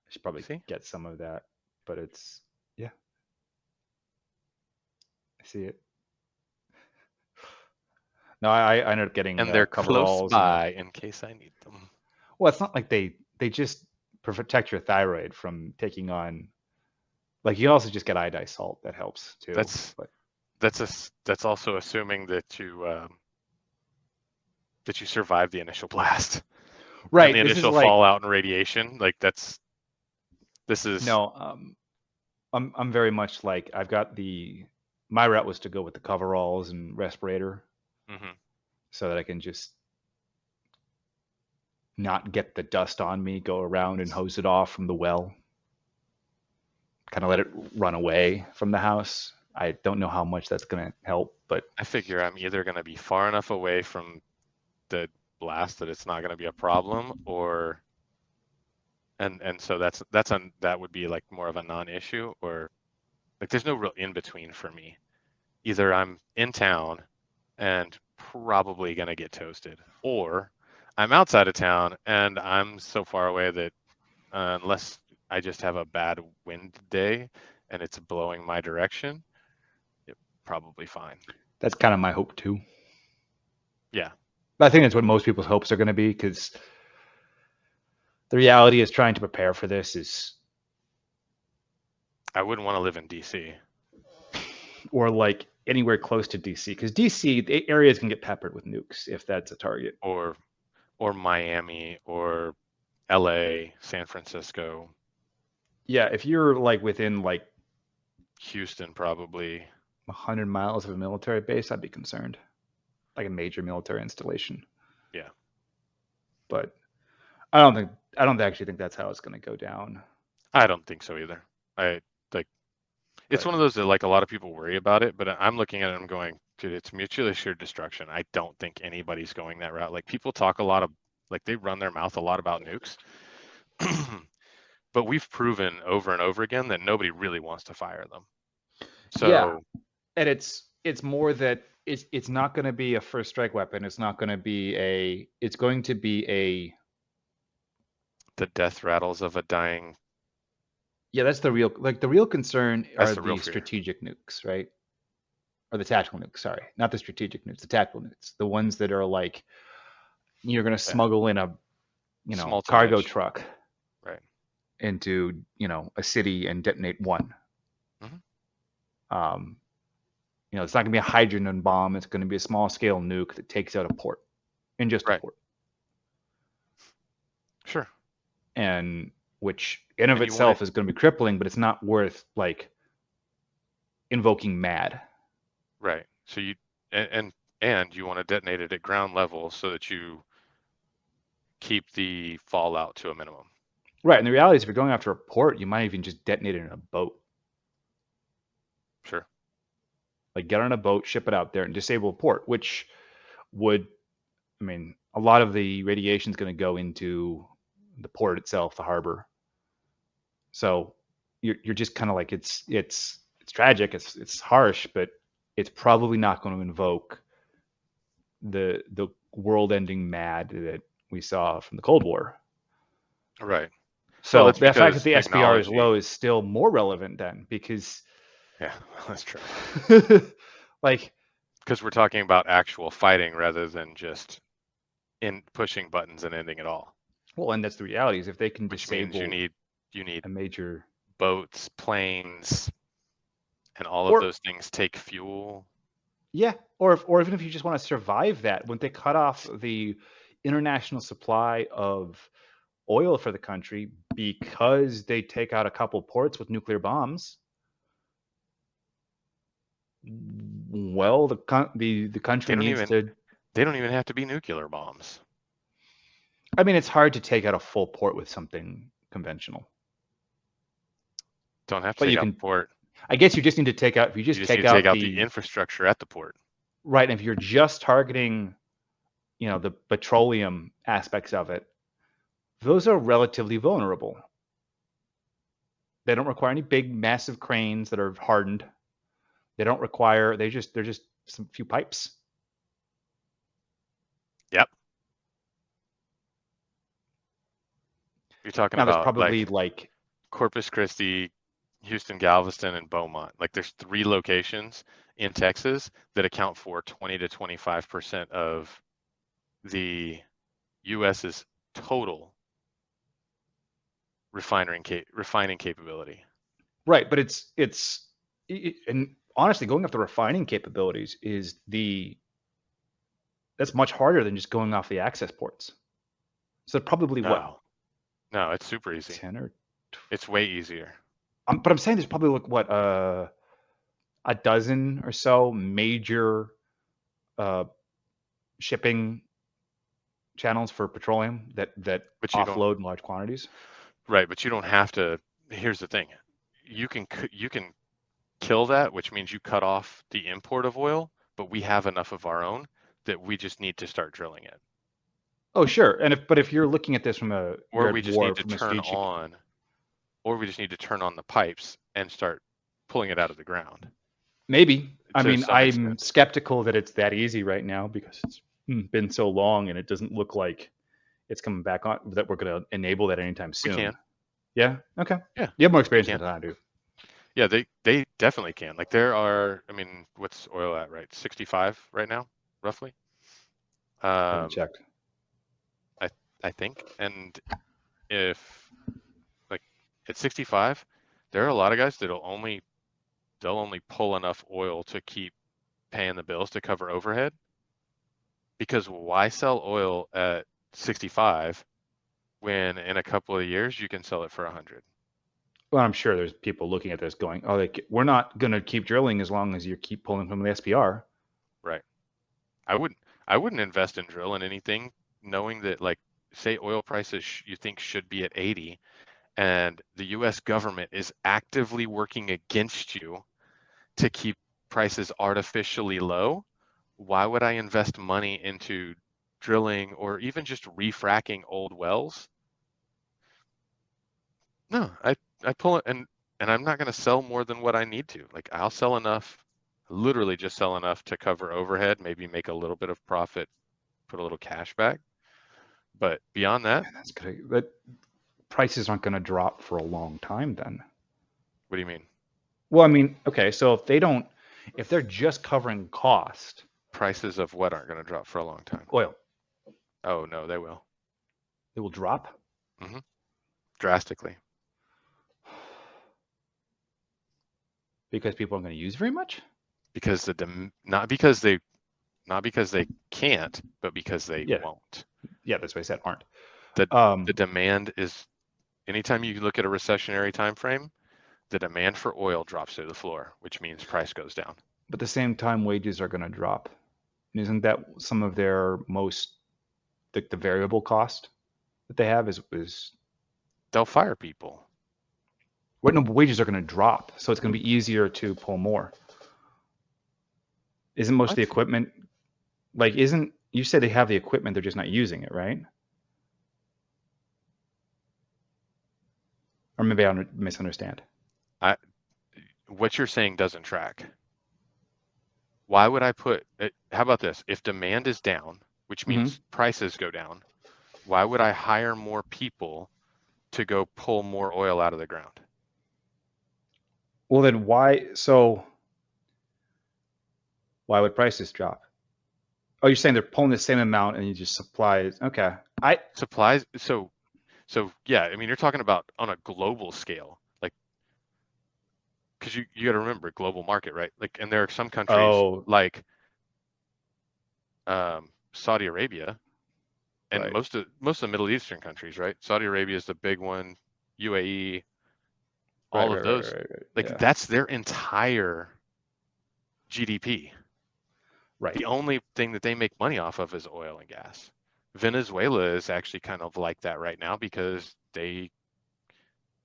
I should probably See, get some of that, but it's yeah. I see it. No, I ended up getting and they're close coveralls and by in case I need them. well, it's not like they just protect your thyroid from taking on. Like you can also just get iodized salt that helps too. That's But that's also assuming that you survive the initial blast and the right, this is initial like fallout and radiation. Like this is. no. I'm very much like I've got the my route was to go with the coveralls and respirator Mhm. so that I can just not get the dust on me, go around and hose it off from the well, kind of let it run away from the house. I don't know how much that's going to help, but I figure I'm either going to be far enough away from the blast that it's not going to be a problem, or and so that would be like more of a non-issue, or like there's no real in between for me. Either I'm in town and probably going to get toasted, or I'm outside of town and I'm so far away that unless I just have a bad wind day and it's blowing my direction, it probably fine. that's kind of my hope too. Yeah, I think that's what most people's hopes are going to be because the reality is trying to prepare for this is, I wouldn't want to live in DC. or like anywhere close to DC, because DC the areas can get peppered with nukes if that's a target. or Miami or LA, San Francisco, Yeah, if you're like within like Houston probably. 100 miles of a military base, I'd be concerned, like a major military installation. Yeah. But I don't actually think that's how it's going to go down. I don't think so either. I like it's But one of those that like a lot of people worry about it, but I'm looking at it and I'm going, dude, it's mutually assured destruction. I don't think anybody's going that route. Like people talk a lot of like they run their mouth a lot about nukes. But we've proven over and over again that nobody really wants to fire them. yeah, So and it's more that it's not going to be a first strike weapon. It's not going to be a. It's going to be a. The death rattles of a dying. Yeah, that's the real concern That's are the real the fear. strategic nukes, right? Or the tactical nukes. Sorry, not the strategic nukes. The tactical nukes. The ones that are like you're going to Yeah. smuggle in a Small cargo tonnage. truck Right. into a city and detonate one. Hmm. Um, it's not going to be a hydrogen bomb. It's going to be a small scale nuke that takes out a port in just a Right. port, Sure. and which in of And you want it. itself is going to be crippling, but it's not worth like invoking mad. Right. So you and you want to detonate it at ground level so that you keep the fallout to a minimum. Right. And the reality is, if you're going after a port, you might even just detonate it in a boat. Sure. Like get on a boat, ship it out there, and disable a port, which would, I mean, a lot of the radiation is going to go into the port itself, the harbor. So you're just kind of like it's tragic, it's harsh, but it's probably not going to invoke the world-ending mad that we saw from the Cold War. Right. Well, So that's the fact that because the SPR is technology. low is still more relevant then, because Yeah, that's true. like, Because we're talking about actual fighting rather than just in pushing buttons and ending it all. well, and that's the reality is if they can Which means you disable need a major boats, planes, and all of or those things take fuel. yeah, or even if you just want to survive that, when they cut off the international supply of oil for the country because they take out a couple ports with nuclear bombs, well, the country They don't needs even to. they don't even have to be nuclear bombs. I mean, it's hard to take out a full port with something conventional, Don't have to but take you out can. the port. I guess you just need to take out. If you You just just need take to take out out the the infrastructure at the port. right, and if you're just targeting, the petroleum aspects of it, those are relatively vulnerable. They don't require any big, massive cranes that are hardened. They don't require. They're just some few pipes. Yep. You're talking Now there's about probably like like Corpus Christi, Houston, Galveston, and Beaumont. Like there's 3 locations in Texas that account for 20 to 25% of the US's total refining capability. right, but and honestly, going off the refining capabilities is that's much harder than just going off the access ports. So probably what No, no, it's super easy. 10 or It's way easier. but I'm saying there's probably like what a dozen or so major uh, shipping channels for petroleum that But you don't, offload in large quantities. right, but you don't have to. Here's the thing. You can kill that, which means you cut off the import of oil, but we have enough of our own that we just need to start drilling it. Oh, sure. And if you're looking at this Or you're we at just war need to from a turn strategic. on, or we just need to turn on the pipes and start pulling it out of the ground Maybe. I to mean, some I'm extent. skeptical that it's that easy right now because it's been so long and it doesn't look like it's coming back on that we're going to enable that anytime We soon. can. Yeah. Okay. Yeah, You have more we experience can. with it than I do. Yeah, they definitely can. Like there are, I mean, what's oil at, right? 65 right now, roughly. I haven't Um, checked. I I think. And if like at 65, there are a lot of guys they'll only pull enough oil to keep paying the bills to cover overhead. Because why sell oil at 65 when in a couple of years you can sell it for 100? Well, I'm sure there's people looking at this going, "Oh, we're not going to keep drilling as long as you keep pulling from the SPR." Right. I wouldn't I wouldn't invest in drilling anything knowing that like say oil prices you think should be at 80 and the US government is actively working against you to keep prices artificially low. Why would I invest money into drilling or even just refracking old wells? No, I pull it and I'm not going to sell more than what I need to. Like I'll sell enough. literally just sell enough to cover overhead, maybe make a little bit of profit, put a little cash back. But beyond that, Man, that's good. But prices aren't going to drop for a long time then. what do you mean? Well, I mean, okay, so if they're just covering cost, Prices of what aren't going to drop for a long time? oil, Oh, no, they will. it will drop Hmm. Drastically. because people aren't going to use very much. Because not because they can't, but because they Yeah, won't. yeah, that's what I said. Aren't. The the Um, demand is anytime you look at a recessionary time frame, the demand for oil drops to the floor, which means price goes down. but at the same time, wages are going to drop. And isn't that some of their most the variable cost that they have is They'll fire people. what no wages are going to drop, so it's going to be easier to pull more. Isn't most of the What? equipment like isn't you said they have the equipment, they're just not using it, right? Or maybe I misunderstand. I what you're saying doesn't track. Why would I put it, how about this? If demand is down, which Hmm. means prices go down, why would I hire more people to go pull more oil out of the ground? Well, then why would prices drop? Oh, you're saying they're pulling the same amount and you just supply it. Okay. I Supplies, so yeah, I mean you're talking about on a global scale. Like because you got to remember global market, right? Like and there are some countries oh, like Saudi Arabia and right. most of the Middle Eastern countries, right? Saudi Arabia is the big one, UAE, Right, all right, of right, those, right, right. like Yeah. that's their entire GDP. Right. The only thing that they make money off of is oil and gas. Venezuela is actually kind of like that right now because they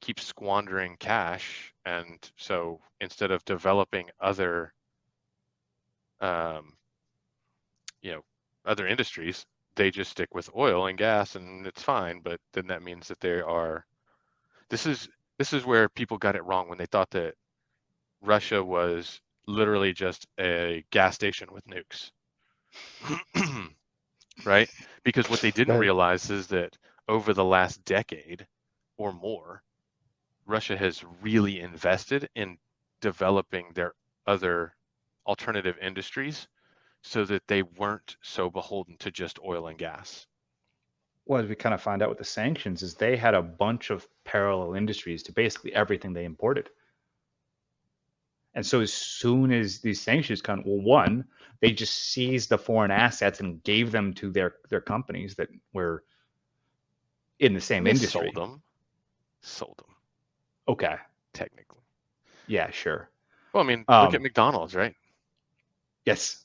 keep squandering cash, and so instead of developing other, um, you know, other industries, they just stick with oil and gas, and it's fine. But then that means that they are. This is this is where people got it wrong when they thought that Russia was literally just a gas station with nukes. Right? Because what they didn't That realize is that over the last decade or more, Russia has really invested in developing their other alternative industries so that they weren't so beholden to just oil and gas. well, as we kind of find out with the sanctions, is they had a bunch of parallel industries to basically everything they imported. And so as soon as these sanctions come, well, one, they just seized the foreign assets and gave them to their companies that were in the And same they sold industry. them, sold them Okay. technically. Yeah, sure. Well, I mean, look at Um, McDonald's, right? yes.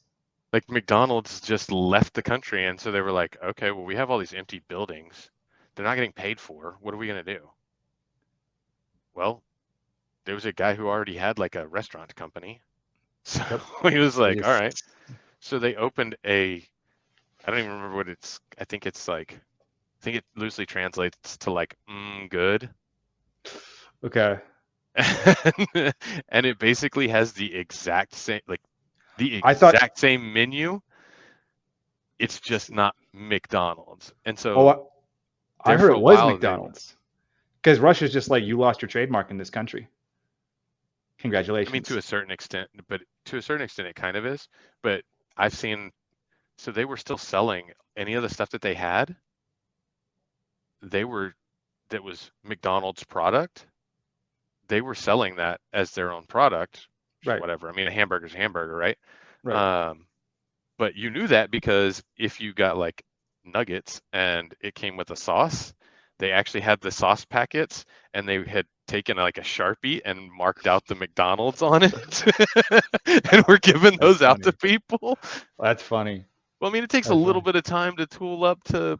Like McDonald's just left the country, and so they were like, okay, well, we have all these empty buildings. They're not getting paid for. What are we going to do? Well, there was a guy who already had like a restaurant company. So Yep. he was They like, all right. just So they opened I don't even remember what it's, I think it's like, I think it loosely translates to like, good. okay. And it basically has the exact same, like the I thought exact same menu. It's just not McDonald's. And oh so I there heard for it a was while they were, McDonald's. Because Russia's just like you lost your trademark in this country. I mean, to Congratulations. a certain extent, but to a certain extent it kind of is. But I've seen, so they were still selling any of the stuff that they had, they were, that was McDonald's product, they were selling that as their own product, Right. whatever. I mean, a hamburger's a hamburger, right? Right. Um, but you knew that because if you got like nuggets and it came with a sauce, they actually had the sauce packets and they had taken like a Sharpie and marked out the McDonald's on it and were giving That's those out to funny. people. That's funny. Well, I mean, it takes a That's little funny. bit of time to tool up to,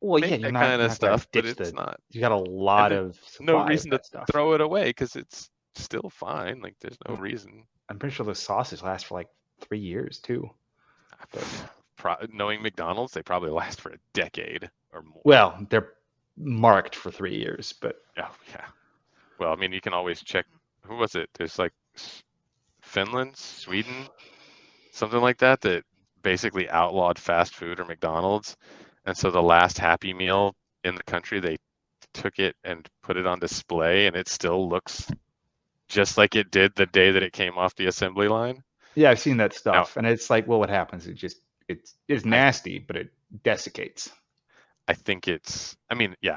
Well, yeah, make that kind you're of not gonna stuff, but ditch it's the not. you got a And lot there's of no supply of reason to that stuff. throw it away because it's still fine. Like there's no Mm, reason. I'm pretty sure the sauces last for like 3 years too. But Knowing McDonald's, they probably last for a decade or more. well, they're marked for 3 years, but Oh yeah. Well, I mean, you can always check. Who was it? There's like Finland, Sweden, something like that, that basically outlawed fast food or McDonald's. And so the last Happy Meal in the country, they took it and put it on display, and it still looks just like it did the day that it came off the assembly line. Yeah, I've seen that Now, stuff, and it's like, well, what happens? It's I nasty, but it desiccates. I think I mean, yeah,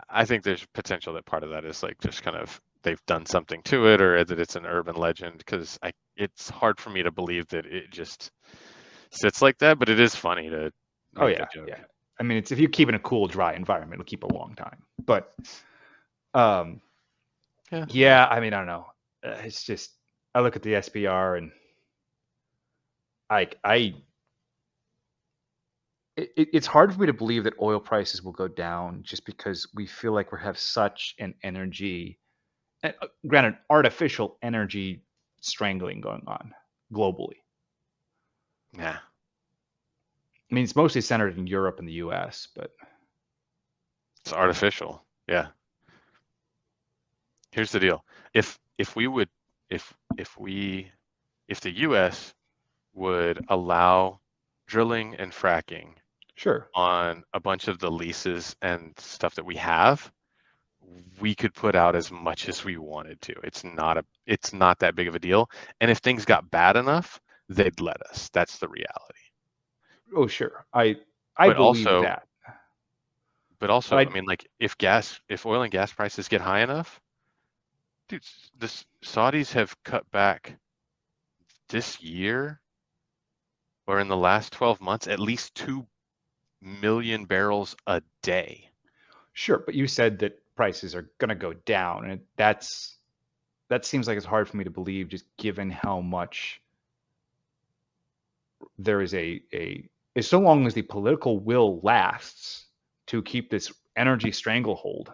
I think there's potential that part of that is like just kind of they've done something to it, or that it's an urban legend, because I it's hard for me to believe that it just sits like that, but it is funny to Oh make the yeah, joke. yeah. I mean, it's if you keep it in a cool, dry environment, it'll keep a long time. But um, Yeah, well, yeah, I mean, I don't know. It's just I look at the SPR and I it's hard for me to believe that oil prices will go down just because we feel like we have such an energy, granted, artificial energy strangling going on globally. yeah, I mean, it's mostly centered in Europe and the U.S., but it's artificial. Yeah. Here's the deal. If we would if we if the US would allow drilling and fracking sure. on a bunch of the leases and stuff that we have, we could put out as much as we wanted to. It's not that big of a deal. And if things got bad enough, they'd let us. That's the reality. Oh, sure. I But believe also, that, but but also, I I mean, like if oil and gas prices get high enough, dude, the Saudis have cut back this year or in the last 12 months at least 2 million barrels a day. sure. But you said that prices are going to go down, and that seems like it's hard for me to believe, just given how much there is as so long as the political will lasts to keep this energy stranglehold.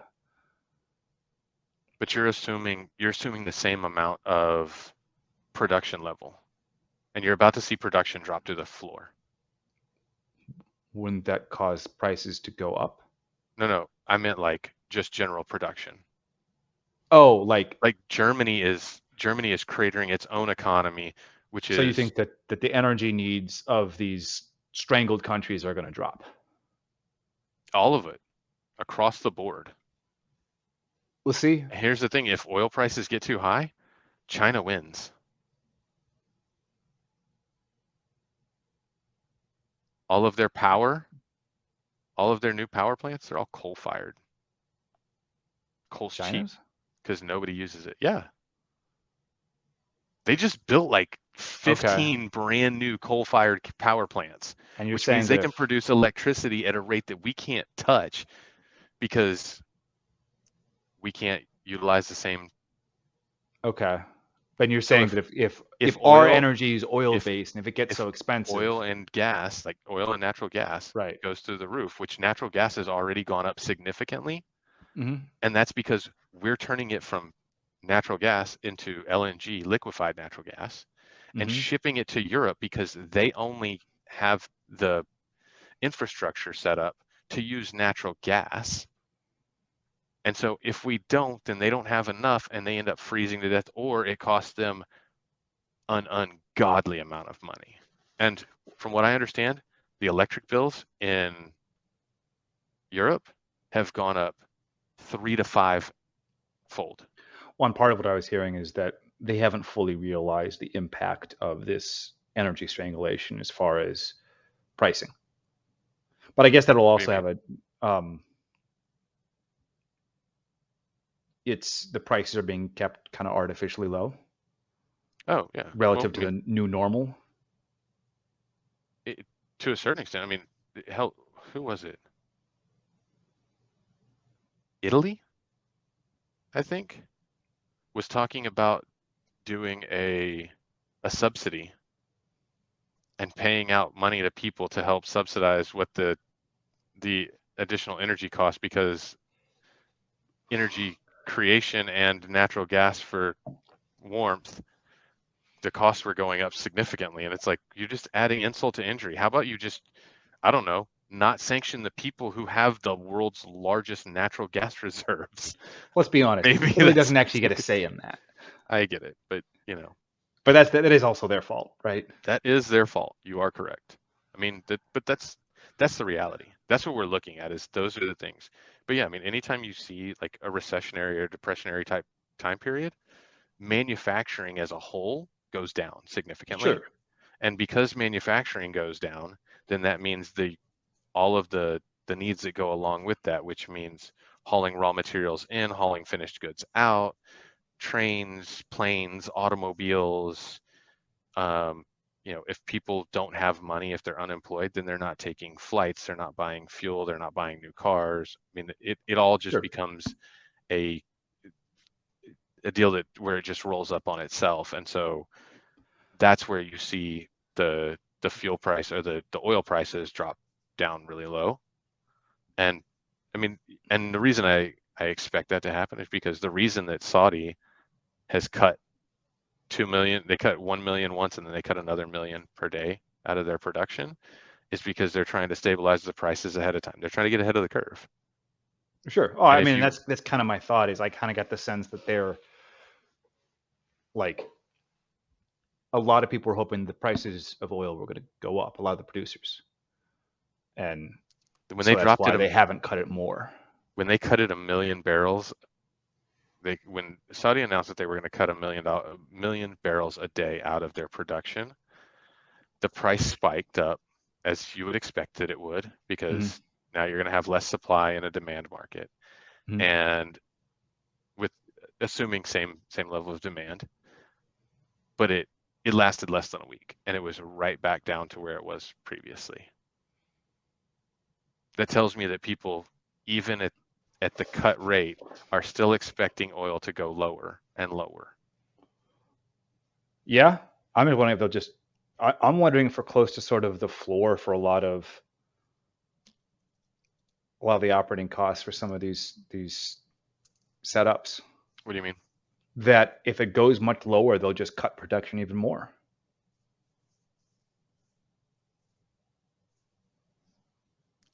But you're assuming the same amount of production level, and you're about to see production drop to the floor. Wouldn't that cause prices to go up? No, no, I meant like just general production. Oh, like Like Germany is cratering its own economy, which so you is think that the energy needs of these strangled countries are going to drop? all of it across the board. We'll see. And here's the thing, if oil prices get too high, China wins. All of their power, all of their new power plants, they're all coal-fired. Coal's cheap China's? because nobody uses it. Yeah. They just built like Okay. 15 brand new coal-fired power plants, And you're which means saying they that can if produce electricity at a rate that we can't touch because we can't utilize the same. okay. But you're So saying that if if our oil energy is oil if based and if it gets if so expensive, oil and gas, like oil and natural gas, right? goes through the roof, which natural gas has already gone up significantly, Mm-hmm. and that's because we're turning it from natural gas into LNG, liquefied natural gas, and Mm-hmm. shipping it to Europe because they only have the infrastructure set up to use natural gas. And so if we don't, then they don't have enough and they end up freezing to death, or it costs them an ungodly amount of money. And from what I understand, the electric bills in Europe have gone up 3 to 5 fold. One part of what I was hearing is that they haven't fully realized the impact of this energy strangulation as far as pricing. But I guess that'll What do you also mean? have it's the prices are being kept kind of artificially low Oh, yeah. Well, relative I to mean, the new normal. it, to a certain extent, I mean, hell, who was it? Italy, I think, was talking about doing a subsidy and paying out money to people to help subsidize what the additional energy costs, because energy creation and natural gas for warmth, the costs were going up significantly. And it's like, you're just adding insult to injury. How about you just, I don't know, not sanction the people who have the world's largest natural gas reserves? Let's be honest, Maybe Italy that's, doesn't actually get a say in that. I get it, but you know. But that is also their fault, right? That is their fault. You are correct. I mean, but that's the reality. That's what we're looking at is those are the things. But yeah, I mean, anytime you see like a recessionary or depressionary type time period, manufacturing as a whole goes down significantly. Sure, And because manufacturing goes down, then that means all of the needs that go along with that, which means hauling raw materials in, hauling finished goods out, trains, planes, automobiles, um, if people don't have money, if they're unemployed, then they're not taking flights, they're not buying fuel, they're not buying new cars. I mean, it all just sure. becomes a a deal that where it just rolls up on itself. And so that's where you see the fuel price or the oil prices drop down really low. And I mean, and the reason I expect that to happen is because the reason that Saudi has cut 2 million, they cut 1 million once and then they cut another million per day out of their production is because they're trying to stabilize the prices ahead of time. They're trying to get ahead of the curve. Sure. Oh, And I if mean, you, that's kind of my thought. Is I kind of got the sense that they're like a lot of people were hoping the prices of oil were going to go up. A lot of the producers, and when they so that's dropped why it, they haven't cut it more. when they cut it 1 million barrels, when Saudi announced that they were going to cut a million barrels a day out of their production, the price spiked up as you would expect that it would, Mm-hmm. because now you're going to have less supply in a demand market. Mm-hmm. And with assuming same level of demand, but it lasted less than a week and it was right back down to where it was previously. That tells me that people, even at the cut rate, are still expecting oil to go lower and lower. Yeah, I'm just wondering if they'll just. I'm wondering if we're close to sort of the floor for a lot of the operating costs for some of these setups. What do you mean? That if it goes much lower, they'll just cut production even more.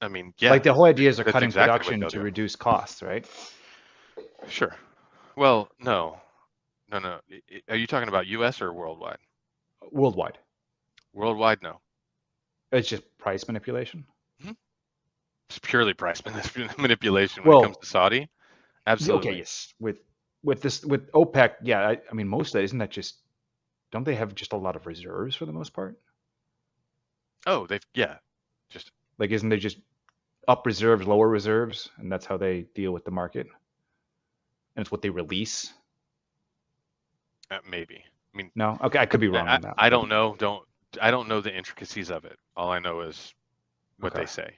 I mean, Like yeah, the whole idea is they're that's cutting exactly what production they'll to do. reduce costs, right? Sure. Well, no. Are you talking about US or worldwide? Worldwide. Worldwide, no. It's just price manipulation. Mhm. It's purely price manipulation when it comes Well, to Saudi. okay, Absolutely. yes. With OPEC, yeah. I mean, most of that isn't that just don't they have just a lot of reserves for the most part? Oh, yeah, just Like, isn't they just up reserves, lower reserves, and that's how they deal with the market, and it's what they release. maybe. I mean, No, okay, I could be wrong on that. I don't know. I don't know the intricacies of it. All I know is what Okay, they say,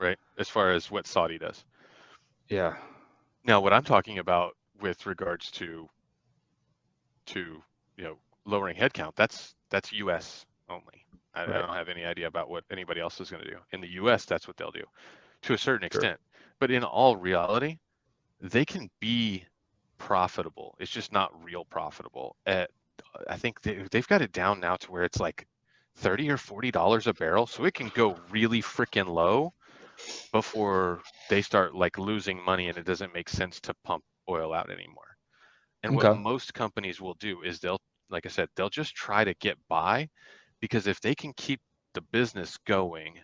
right? As far as what Saudi does. yeah, Now, what I'm talking about with regards to lowering headcount, that's U.S. only. I right, don't have any idea about what anybody else is going to do. In the U.S., that's what they'll do to a certain sure, extent. But in all reality, they can be profitable. It's just not real profitable. I think they've got it down now to where it's like $30 or $40 a barrel, so it can go really freaking low before they start like losing money and it doesn't make sense to pump oil out anymore. And what okay, most companies will do is like I said, they'll just try to get by because if they can keep the business going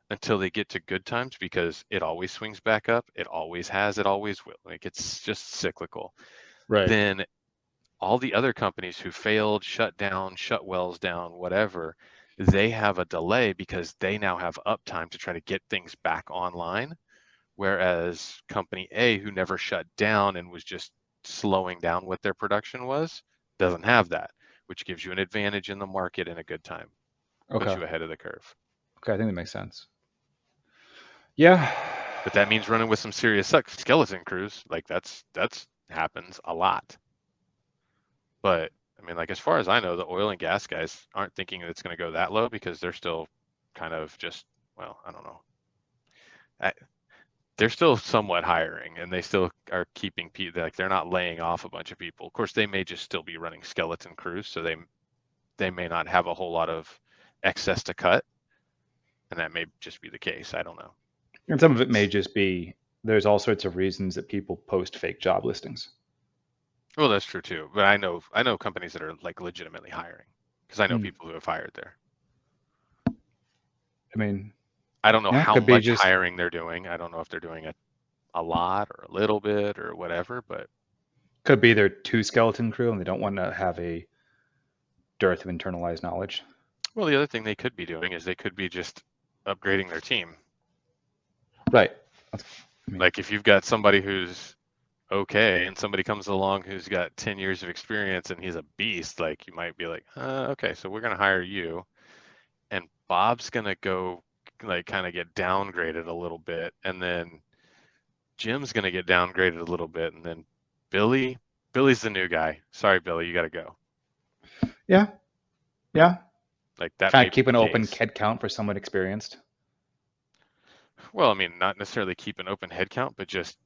until they get to good times, because it always swings back up, it always has, it always will. Like it's just cyclical. right, Then all the other companies who failed, shut down, shut wells down, whatever, they have a delay because they now have uptime to try to get things back online. Whereas company A, who never shut down and was just slowing down what their production was, doesn't have that, which gives you an advantage in the market in a good time, puts okay, you ahead of the curve. okay. I think that makes sense. Yeah, But that means running with some serious skeleton crews. Like that's happens a lot. But I mean, like as far as I know, the oil and gas guys aren't thinking that it's going to go that low because they're still kind of just, well, I don't know. I, they're still somewhat hiring and they still are keeping people, like they're not laying off a bunch of people. Of course, they may just still be running skeleton crews, so they may not have a whole lot of excess to cut, and that may just be the case. I don't know. and some of it may just be there's all sorts of reasons that people post fake job listings. Well, that's true too. But I know companies that are like legitimately hiring because I know Hmm. people who have hired there. I mean, I don't know yeah, how could be much just hiring they're doing. I don't know if they're doing a lot or a little bit or whatever, but could be they're two skeleton crew and they don't want to have a dearth of internalized knowledge. well, the other thing they could be doing is they could be just upgrading their team. Right. I mean, Like if you've got somebody who's okay and somebody comes along who's got 10 years of experience and he's a beast, like you might be like, okay, so we're going to hire you and Bob's going to go like kind of get downgraded a little bit and then Jim's going to get downgraded a little bit and then Billy, Billy's the new guy. Sorry, Billy, you got to go. yeah, yeah. Like that Kind may of be keep the an open case. head count for someone experienced. Well, I mean, not necessarily keep an open head count, but just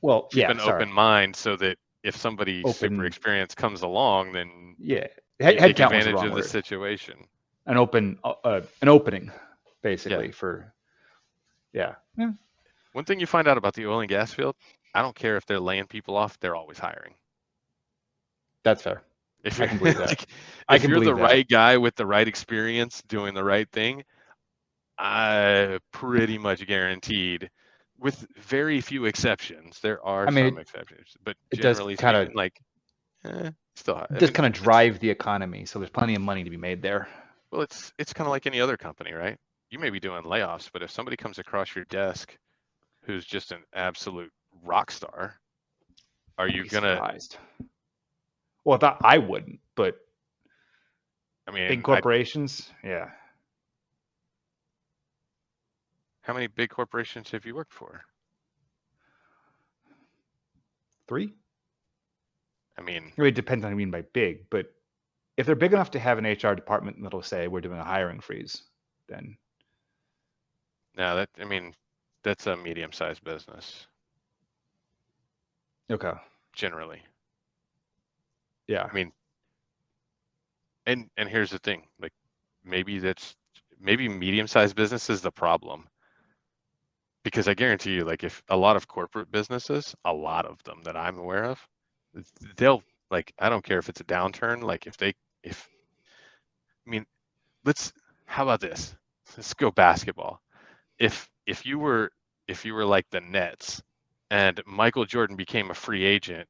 Well, keep yeah, an sorry. open mind so that if somebody super Open, experienced comes along, then yeah. you Head take count was the advantage wrong of the word. situation. An opening, Yeah. basically for yeah. Yeah, One thing you find out about the oil and gas field, I don't care if they're laying people off, they're always hiring. that's fair. If I you're can believe that. like, I if can you're the believe that. right guy with the right experience doing the right thing, I pretty much guaranteed, with very few exceptions, there are I mean, some it, exceptions, but it does generally kind of speaking, like, still, I just mean, kind of it's drive the economy, so there's plenty of money to be made there. well, it's kind of like any other company, right? You may be doing layoffs, but if somebody comes across your desk who's just an absolute rock star, are I'd you be gonna? surprised. Well, I wouldn't, but I big mean, corporations, yeah, how many big corporations have you worked for? three. I mean, It really depends on what you mean by big, but if they're big but enough to have an HR department that'll say we're doing a hiring freeze, then no, that I mean, that's a medium-sized business okay, generally. yeah. I mean, and here's the thing, like maybe medium-sized business is the problem because I guarantee you, like if a lot of corporate businesses, a lot of them that I'm aware of, they'll like I don't care if it's a downturn, like if I mean, let's how about this? Let's go basketball. If you were like the Nets and Michael Jordan became a free agent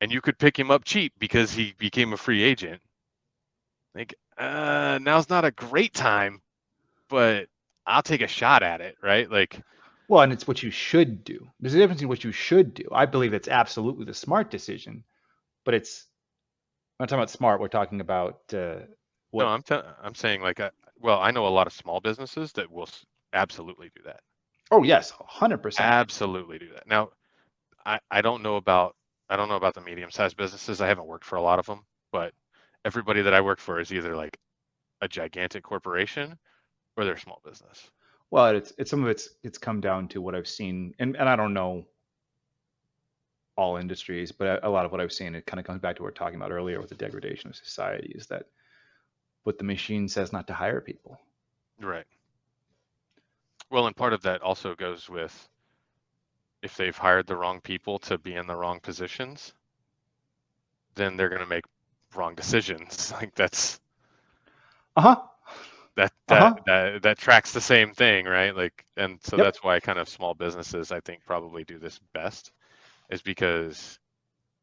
and you could pick him up cheap because he became a free agent, like now's not a great time, but I'll take a shot at it, right? Like Well, and it's what you should do. There's a difference in what you should do. I believe it's absolutely the smart decision, but it's I'm not talking about smart. We're talking about no, what. I'm saying like well, I know a lot of small businesses that will absolutely do that. Oh yes, 100%. Absolutely do that. Now, I don't know about the medium-sized businesses. I haven't worked for a lot of them, but everybody that I work for is either like a gigantic corporation or they're a small business. Well, it's some of it's come down to what I've seen, and I don't know all industries, but a lot of what I've seen, it kind of comes back to what we were talking about earlier with the degradation of society, is that what the machine says not to hire people. Right. Well, and part of that also goes with if they've hired the wrong people to be in the wrong positions, then they're going to make wrong decisions. Like Uh huh. that Uh that huh. that that tracks the same thing, right? Like, and so Yep. that's why kind of small businesses I think probably do this best is because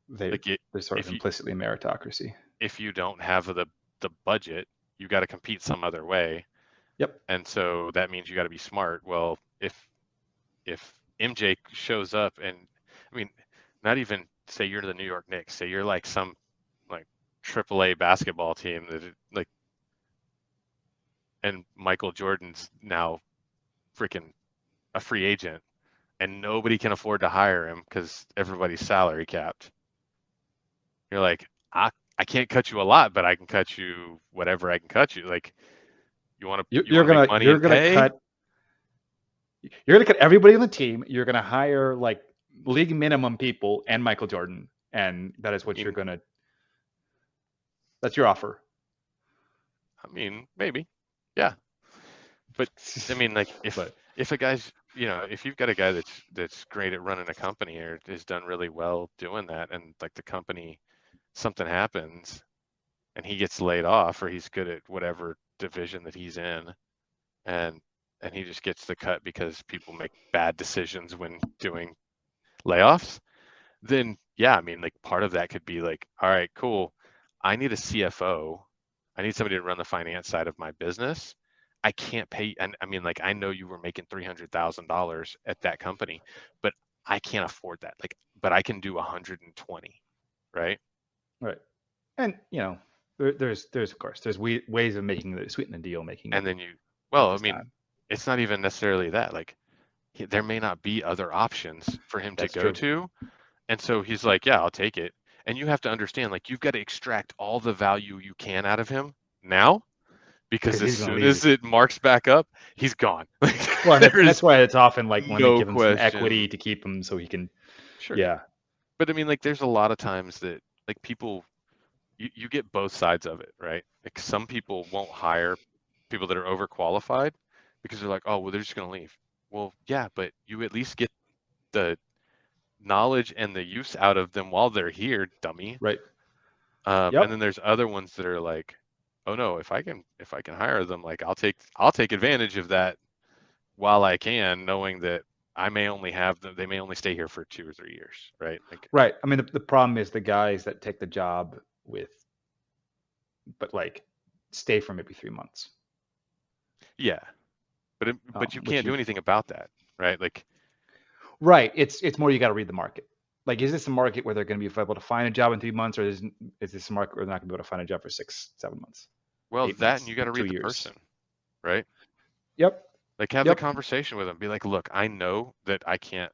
They like it, they're sort of if you implicitly meritocracy. if you don't have the budget, you got to compete some other way, Yep. and so that means you got to be smart. Well, if MJ shows up and I mean, not even say you're the New York Knicks, say you're like some like AAA basketball team that like and Michael Jordan's now freaking a free agent and nobody can afford to hire him because everybody's salary capped. You're like, I can't cut you a lot, but I can cut you whatever I can cut you. Like You're, you you're want to make gonna money you're and gonna pay? cut you're gonna cut everybody on the team. You're gonna hire like league minimum people and Michael Jordan, and that is I what you're mean, gonna. That's your offer. maybe. Yeah. But I mean like But if a guy's if you've got a guy that's great at running a company or has done really well doing that, and like the company, something happens and he gets laid off, or he's good at whatever division that he's in, and he just gets the cut because people make bad decisions when doing layoffs, then yeah, I mean, like part of that could be like, all right, cool. I need a CFO. I need somebody to run the finance side of my business. I can't pay, and I mean, like I know you were making $300,000 at that company, but I can't afford that. Like, but I can do 120, right? Right. And there's of course there's ways of making the sweeten the deal, making And it then worth well, I his mean, time. it's not even necessarily that. Like, there may not be other options for him to That's go true. to. And so he's like, yeah, I'll take it. And you have to understand, like, you've got to extract all the value you can out of him now, because Because as he's going to soon as leave. it marks back up, he's gone. Like, Well, and that's there's why it's often like when they no give him some equity question. to keep him so he can. Sure. Yeah. But I mean, like, there's a lot of times that, like, people, you get both sides of it, right? Like, some people won't hire people that are overqualified because they're like, oh, well, they're just going to leave. Well, yeah, but you at least get the knowledge and the use out of them while they're here, dummy. Right. And Yep. then there's other ones that are like, oh no, if I can hire them, like I'll take advantage of that while I can, knowing that I may only have them, they may only stay here for 2 or 3 years, right? Like, Right. I mean, the problem is the guys that take the job with, but like, stay for maybe 3 months. yeah, but you Which can't do you. anything about that, right? Like, Right. It's more you got to read the market. Like, is this a market where they're going to be able to find a job in 3 months, or is this a market where they're not going to be able to find a job for 6, 7 months, well, eight that, and months, you got to read two the years? person, right? Yep. Like, have the Yep. conversation with them, be like, look, I know that I can't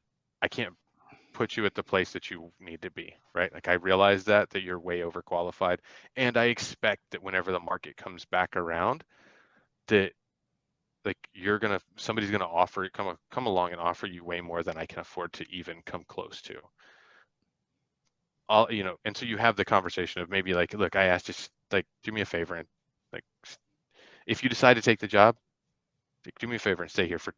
put you at the place that you need to be, right? Like, I realize that you're way overqualified, and I expect that whenever the market comes back around, that like somebody's gonna come along and offer you way more than I can afford to even come close to. And so you have the conversation of maybe like, look, I asked you, like, do me a favor, and like, if you decide to take the job, like, do me a favor and stay here for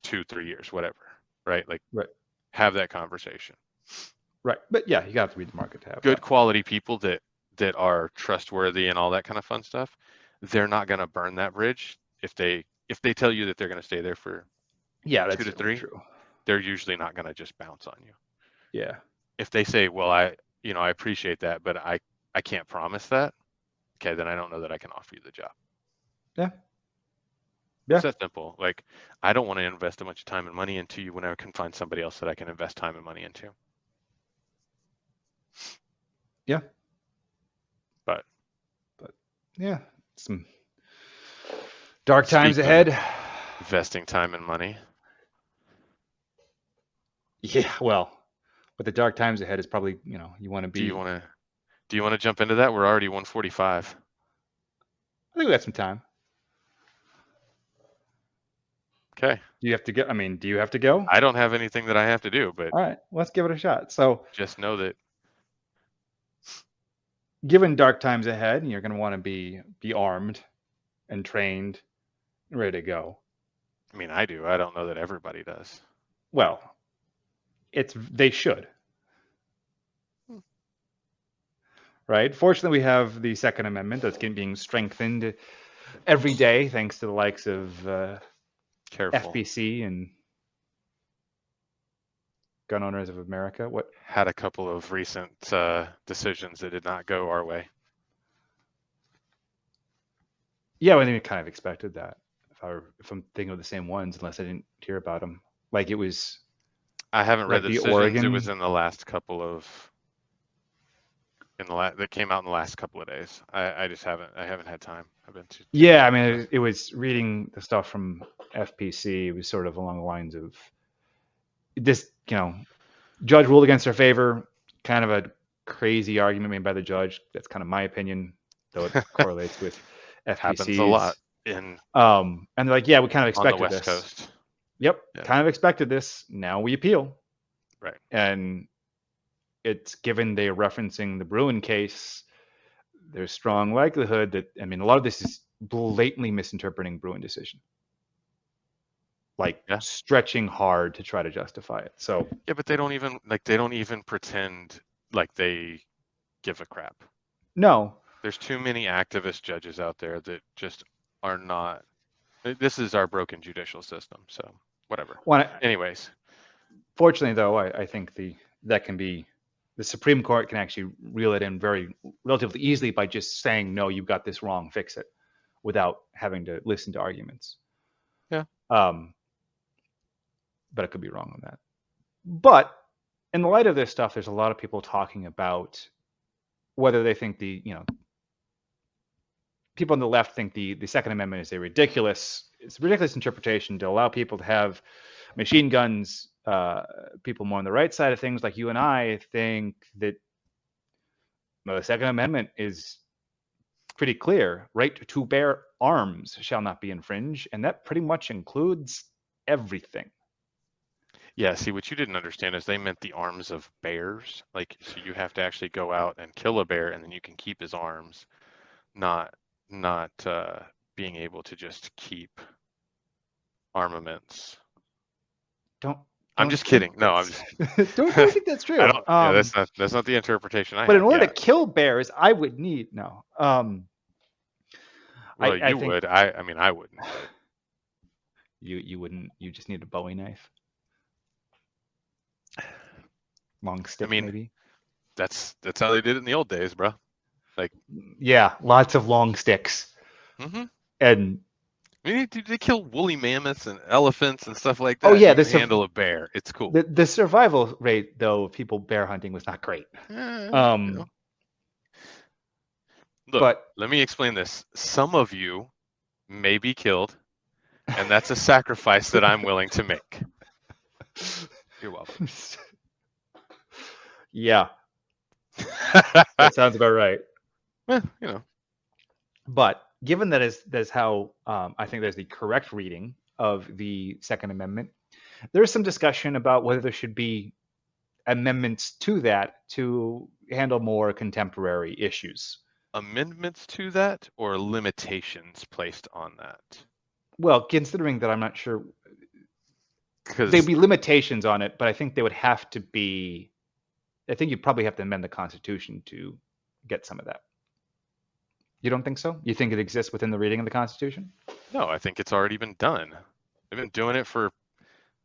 2, 3 years, whatever, right? Like, Right. have that conversation. Right. But yeah, you got to read the market to have Good that. quality people that are trustworthy and all that kind of fun stuff, they're not going to burn that bridge. If they tell you that they're going to stay there for Yeah, two that's to certainly three, true. they're usually not going to just bounce on you. Yeah. If they say, well, I appreciate that, but I can't promise that, okay, then I don't know that I can offer you the job. Yeah. It's Yeah. that simple. Like, I don't want to invest a bunch of time and money into you when I can find somebody else that I can invest time and money into. Yeah. But But yeah, some dark times speaking of ahead. investing time and money, Yeah. Well, but the dark times ahead is probably, you want to do you be. want to do you want to jump into that? We're already 145. I think we got some time. Okay. Do you have to go? I mean, do you have to go? I don't have anything that I have to do, but All right, let's give it a shot. So, just know that, given dark times ahead, you're going to want to be armed and trained and ready to go. I mean, I do. I don't know that everybody does. Well, they should, Hmm. right? Fortunately, we have the Second Amendment that's being strengthened every day thanks to the likes of Careful. FPC and Gun Owners of America. What? Had a couple of recent decisions that did not go our way. Yeah, I think we kind of expected that. If I'm thinking of the same ones, unless I didn't hear about them, like it was I haven't read like the the decisions. It was Oregon. in the last couple of that came out in the last couple of days. I just haven't had time. I've been too Yeah, busy I with mean, stuff. it was reading the stuff from FPC. It was sort of along the lines of this, judge ruled against their favor. Kind of a crazy argument made by the judge. That's kind of my opinion, though it correlates with Happens a lot FPC's. in And they're like, yeah, we kind of on the expected West this. Coast. Yep, Yeah, kind of expected this. Now we appeal. right. And it's given they're referencing the Bruin case, there's strong likelihood that, I mean, a lot of this is blatantly misinterpreting Bruin decision. like Yeah. stretching hard to try to justify it. So Yeah, but they don't even pretend like they give a crap. no, There's too many activist judges out there that just are not. This is our broken judicial system, so whatever. well, Anyways, fortunately though, I think that can be the Supreme Court can actually reel it in very relatively easily by just saying no, you got this wrong, fix it, without having to listen to arguments. yeah, Um, but I could be wrong on that. But in the light of this stuff, there's a lot of people talking about whether they think people on the left think the Second Amendment is it's a ridiculous interpretation to allow people to have machine guns. People more on the right side of things, like you and I, think that the Second Amendment is pretty clear. Right to bear arms shall not be infringed, and that pretty much includes everything. yeah. See, what you didn't understand is they meant the arms of bears. Like, so you have to actually go out and kill a bear, and then you can keep his arms, not not being able to just keep armaments. Don't I'm don't just think kidding. No, I'm that's just. don't think that's I true. don't. Yeah, that's not the interpretation I But in had. order Yeah. to kill bears, I would need no. Well, I you think would. I mean, I wouldn't, but you wouldn't. You just need a Bowie knife, long I stick mean, maybe. that's how they did it in the old days, bro. Like, Yeah, lots of long sticks. mm-hmm. And I mean, they kill woolly mammoths and elephants and stuff like oh that, and yeah, you can handle a bear. It's cool. the survival rate though of people bear hunting was not great. You Um, know, look, but let me explain this. Some of you may be killed, and that's a sacrifice that I'm willing to make. You're welcome. yeah, that sounds about right. Eh. But given that is how I think there's the correct reading of the Second Amendment, there's some discussion about whether there should be amendments to that to handle more contemporary issues. Amendments to that or limitations placed on that? Well, considering that I'm not sure there'd Because be limitations on it, but I think they would have to be. I think you'd probably have to amend the Constitution to get some of that. You don't think so? You think it exists within the reading of the Constitution? no, I think it's already been done. They've been doing it for.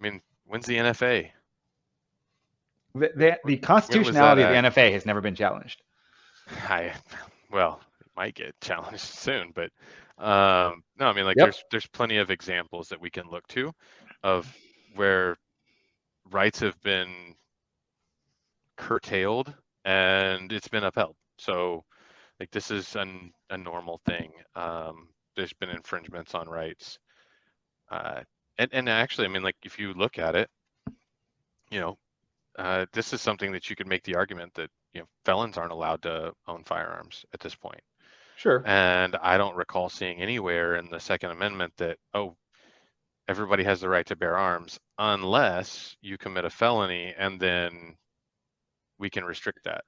I mean, when's the NFA? The When was that constitutionality of the act? NFA has never been challenged. I, well, it might get challenged soon, but no, I mean, like Yep. there's plenty of examples that we can look to of where rights have been curtailed and it's been upheld. So like this is a normal thing. There's been infringements on rights. Uh, and actually, I mean, like if you look at it, you know, this is something that you could make the argument that felons aren't allowed to own firearms at this point. Sure. And I don't recall seeing anywhere in the Second Amendment that, oh, everybody has the right to bear arms unless you commit a felony and then we can restrict that.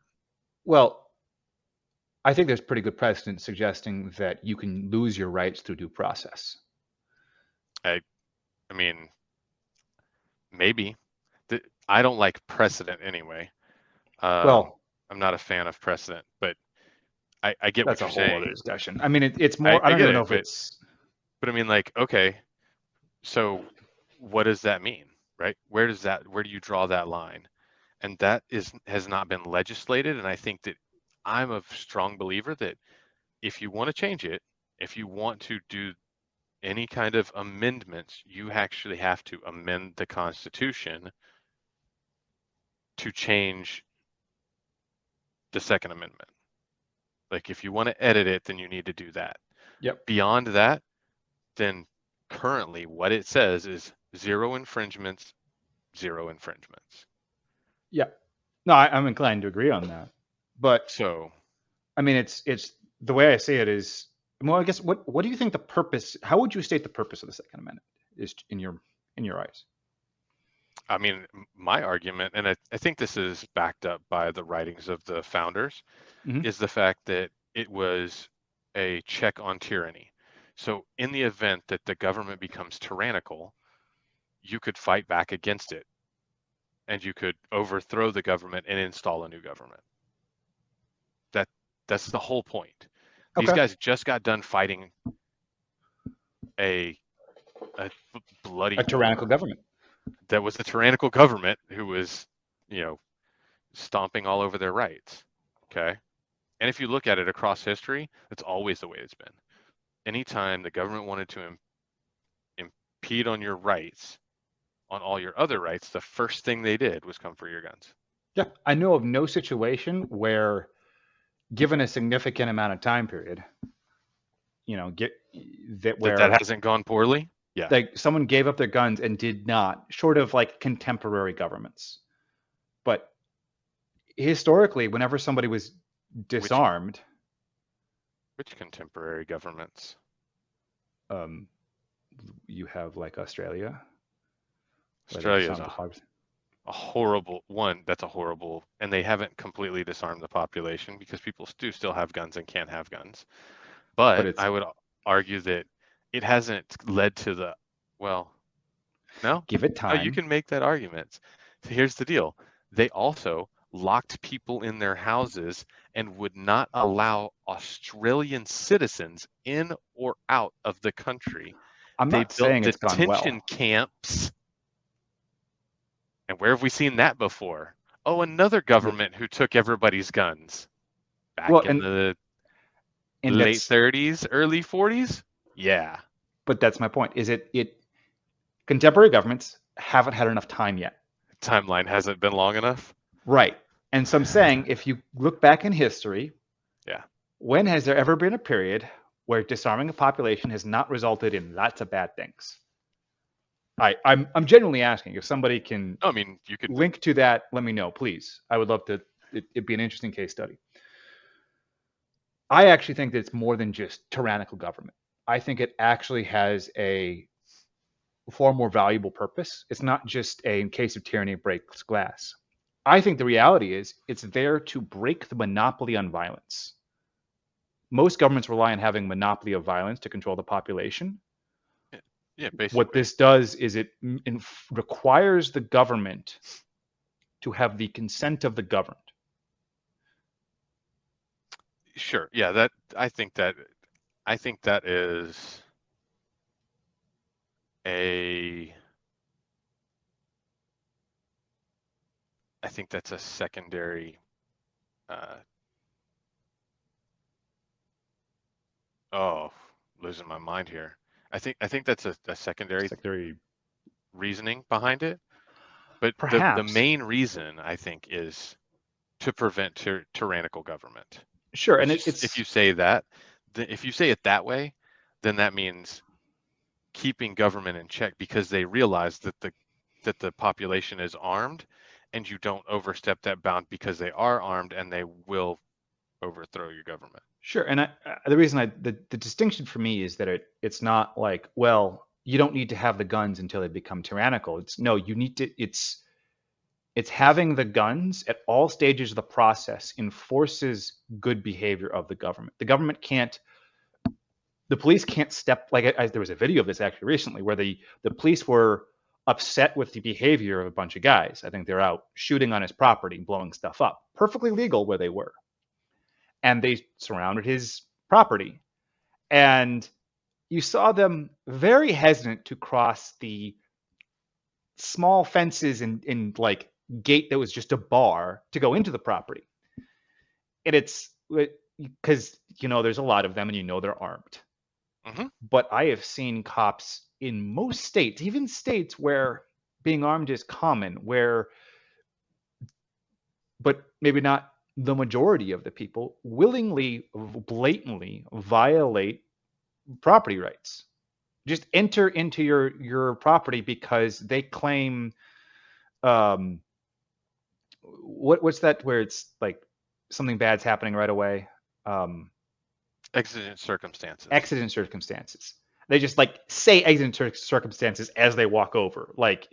Well, I think there's pretty good precedent suggesting that you can lose your rights through due process. I I mean, maybe. I don't like precedent anyway. Um, Well, I'm not a fan of precedent, but I get that's what a you're whole other saying. discussion. I mean, it's I, more. I I don't get even know it, if it's. but I mean, like, okay, so what does that mean, right? Where do you draw that line? And that has not been legislated. And I think that I'm a strong believer that if you want to change it, if you want to do any kind of amendments, you actually have to amend the Constitution to change the Second Amendment. Like if you want to edit it, then you need to do that. Yep. Beyond that, then currently what it says is zero infringements, zero infringements. Yep. No, I'm inclined to agree on that. But So, I mean, it's the way I see it is. Well, I guess what do you think the purpose? How would you state the purpose of the Second Amendment is in your eyes? I mean, my argument, and I think this is backed up by the writings of the founders, Mm-hmm. is the fact that it was a check on tyranny. So, in the event that the government becomes tyrannical, you could fight back against it, and you could overthrow the government and install a new government. That's the whole point. These Okay. guys just got done fighting a a bloody A tyrannical war government. that was a tyrannical government who was, you know, stomping all over their rights. Okay. And if you look at it across history, that's always the way it's been. Anytime the government wanted to impede on your rights, on all your other rights, the first thing they did was come for your guns. Yeah. I know of no situation where, given a significant amount of time period, get that That where hasn't gone poorly. Yeah. like someone gave up their guns and did not, short of like contemporary governments. But historically, whenever somebody was Which disarmed, which contemporary governments? um, you have like Australia, where they Australia is disarmed the population. a horrible one. That's a horrible, and they haven't completely disarmed the population because people do still have guns and can't have guns. But But it's I would argue that it hasn't led to the, well, no, give it no, you time. can make that argument. So here's the deal. They also locked people in their houses and would not allow Australian citizens in or out of the country. I'm They not built saying it's gone detention well. camps. And where have we seen that before? Oh, another government who took everybody's guns back Well, in the and late that's 30s, early 40s. Yeah, but that's my point. Is it contemporary governments haven't had enough time yet. timeline hasn't been long enough. Right. And so I'm saying if you look back in history, Yeah. when has there ever been a period where disarming a population has not resulted in lots of bad things? I'm genuinely asking if somebody can I mean, you could. link to that. Let me know, please. I would love to. It'd be an interesting case study. I actually think that it's more than just tyrannical government. I think it actually has a far more valuable purpose. It's not just a in case of tyranny breaks glass. I think the reality is it's there to break the monopoly on violence. Most governments rely on having monopoly of violence to control the population. Yeah, What basically. this does is it requires the government to have the consent of the governed. Sure. Yeah, that I think that is a I think that's a secondary uh oh, losing my mind here. I think that's a secondary Secretary, reasoning behind it. But the perhaps, main reason I think is to prevent tyrannical government. sure, and If it's you say that, if you say it that way, then that means keeping government in check because they realize that the population is armed, and you don't overstep that bound because they are armed and they will overthrow your government. sure, and the reason the distinction for me is that it's not like, well, you don't need to have the guns until they become tyrannical. It's no, you need to. It's having the guns at all stages of the process enforces good behavior of the government. The government can't, the police can't step like there was a video of this actually recently where the police were upset with the behavior of a bunch of guys. I think they're out shooting on his property, blowing stuff up, perfectly legal where they were, and they surrounded his property, and you saw them very hesitant to cross the small fences and like gate that was just a bar to go into the property. And it's because there's a lot of them and they're armed. Hmm. But I have seen cops in most states, even states where being armed is common, where but maybe not the majority of the people willingly, blatantly violate property rights. Just enter into your property because they claim um what's that where it's like something bad's happening right away. Um Exigent circumstances. Exigent circumstances. They just like say exigent circumstances as they walk over. Like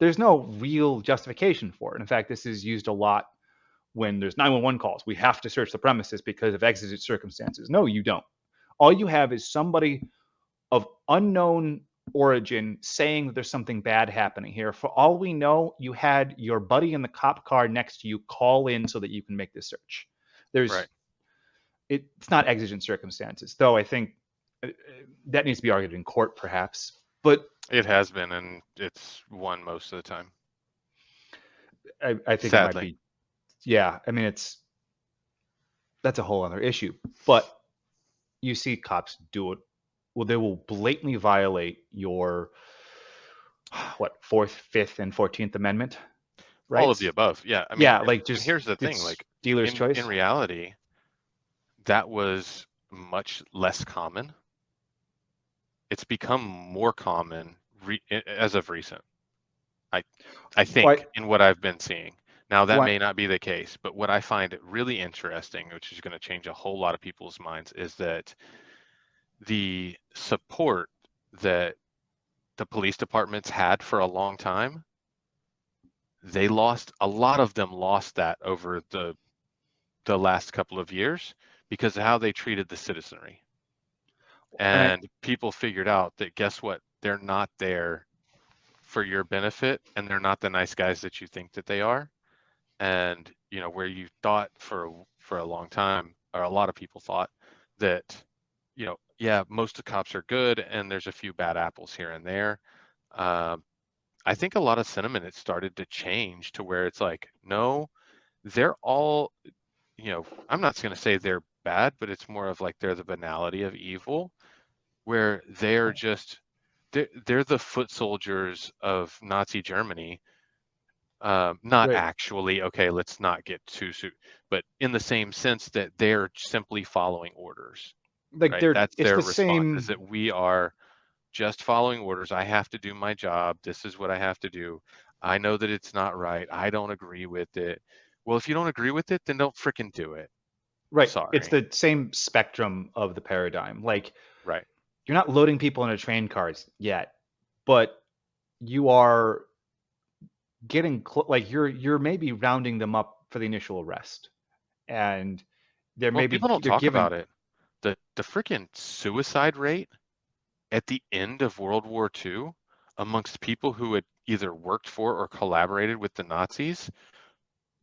there's no real justification for it. In fact, this is used a lot when there's 911 calls. We have to search the premises because of exigent circumstances. No, you don't. All you have is somebody of unknown origin saying that there's something bad happening here. For all we know, you had your buddy in the cop car next to you call in so that you can make the search. There's Right. it's not exigent circumstances, though. I think uh, that needs to be argued in court, perhaps. But It has been, and it's won most of the time. I think it might Sadly. be. Yeah, I mean, that's a whole other issue. But you see cops do it. Well, they will blatantly violate your what Fourth, Fifth, and 14th Amendment All of the rights. above. Yeah. I mean, Yeah, like and just here's the thing, it's like dealer's in choice. reality, that was much less common. It's become more common as of recent. I I What? think in what I've been seeing. Now that What? may not be the case, but what I find really interesting, which is going to change a whole lot of people's minds, is that the support that the police departments had for a long time, a lot of them lost that over the last couple of years because of how they treated the citizenry. I mean, And people figured out that guess what? They're not there for your benefit and they're not the nice guys that you think that they are. And where you thought for a long time, or a lot of people thought that, yeah, most of the cops are good and there's a few bad apples here and there. Um, I think a lot of sentiment has started to change to where it's like, no, they're all, I'm not going to say they're bad, but it's more of like they're the banality of evil, where they're the foot soldiers of Nazi Germany. Not right. actually, okay, let's not get too, but in the same sense that they're simply following orders, Like right? they're That's it's their the response, is same. that we are just following orders. I have to do my job. This is what I have to do. I know that it's not right. I don't agree with it. Well, if you don't agree with it, then don't freaking do it. Right. It's Sorry. the same spectrum of the paradigm. Like Right. you're not loading people into train cars yet, but you are getting like you're maybe rounding them up for the initial arrest, and they're Well, maybe people don't they're talk given about it. The freaking suicide rate at the end of World War II amongst people who had either worked for or collaborated with the Nazis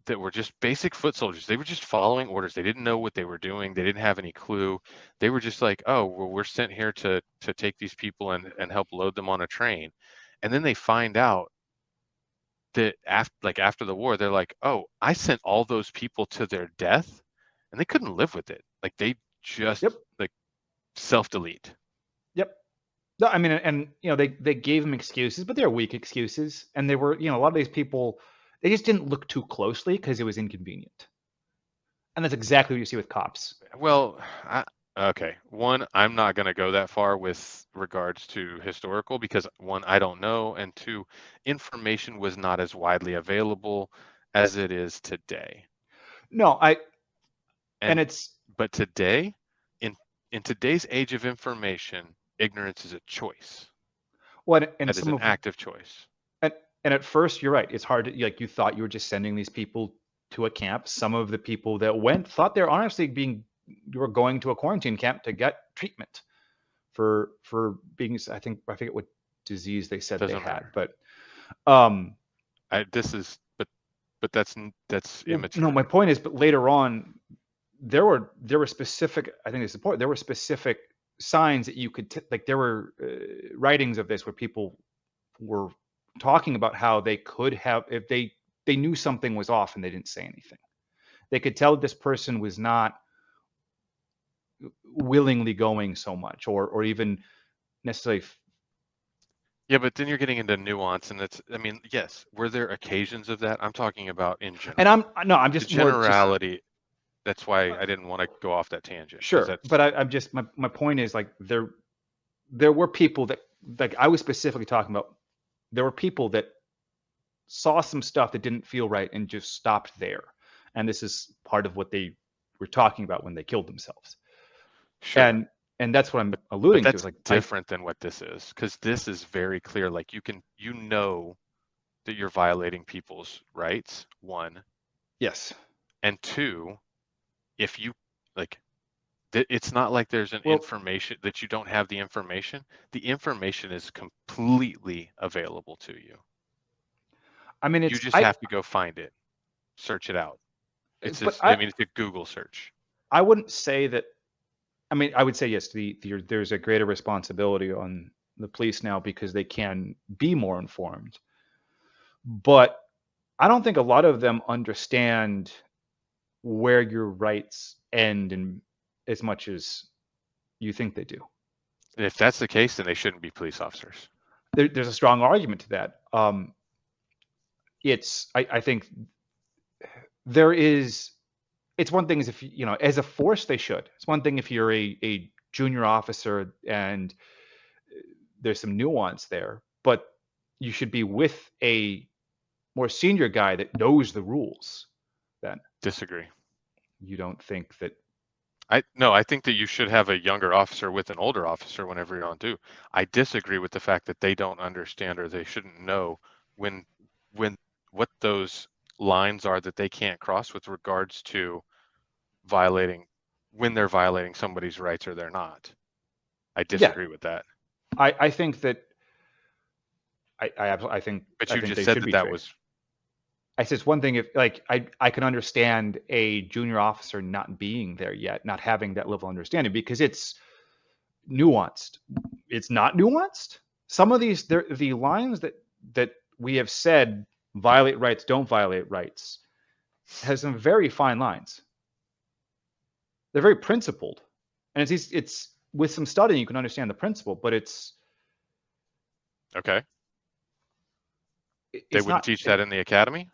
that were just basic foot soldiers. They were just following orders. They didn't know what they were doing. They didn't have any clue. They were just like, oh, well, we're sent here to take these people and help load them on a train. And then they find out that after the war, they're like, oh, I sent all those people to their death, and they couldn't live with it. Like they yep, just like self-delete. yep. No, I mean, and they gave them excuses, but they're weak excuses, and they were a lot of these people they just didn't look too closely because it was inconvenient, and that's exactly what you see with cops. Well, okay. One, I'm not going to go that far with regards to historical because one, I don't know, and two, information was not as widely available as it is today. No, and And it's but today, in in today's age of information, ignorance is a choice. what and That is some an of active choice. and, and at first you're right. It's hard to like you thought you were just sending these people to a camp. Some of the people that went thought they're honestly being you were going to a quarantine camp to get treatment for being I forget what disease they said they Doesn't had, matter. but um This is, but that's well, no, my immaterial. point is, but later on there were specific I think it's important there were specific signs that you could like there were writings of this where people were talking about how they could have if they knew something was off and they didn't say anything. They could tell this person was not willingly going so much or even necessarily. Yeah, but then you're getting into nuance, and I mean, yes, were there occasions of that? I'm talking about in And general. I'm The just more just generality, that's why I didn't want to go off that tangent, because sure, that's but I'm just my point is like there were people that like I was specifically talking about. There were people that saw some stuff that didn't feel right and just stopped there. And this is part of what they were talking about when they killed themselves. sure, And that's what I'm but alluding to. Is that's like I different than what this is, because this is very clear. Like you know that you're violating people's rights, one, yes, and two, if you like It's not like there's an Well, information that you don't have the information. The information is completely available to you. I mean, You just have to go find it, search it out. It's but just, I mean, it's a Google search. I wouldn't say that. I mean, I would say yes. There's a greater responsibility on the police now because they can be more informed. But I don't think a lot of them understand where your rights end, and as much as you think they do. And if that's the case, then they shouldn't be police officers. There's a strong argument to that. I think there is. It's one thing is if you know, as a force, they should. It's one thing if you're a junior officer and there's some nuance there, but you should be with a more senior guy that knows the rules. Then Disagree. you don't think that. I think that you should have a younger officer with an older officer whenever you're on duty. I disagree with the fact that they don't understand or they shouldn't know when when what those lines are that they can't cross with regards to violating when they're violating somebody's rights or they're not. I Yeah, disagree with that. I think that But I you think just they said should that be that trained. was I said it's one thing if like I can understand a junior officer not being there yet, not having that level of understanding because it's nuanced. It's not nuanced. Some of these the lines that we have said violate rights, don't violate rights, has some very fine lines. They're very principled, and it's with some studying you can understand the principle, but okay. They it's wouldn't not. teach that in the academy?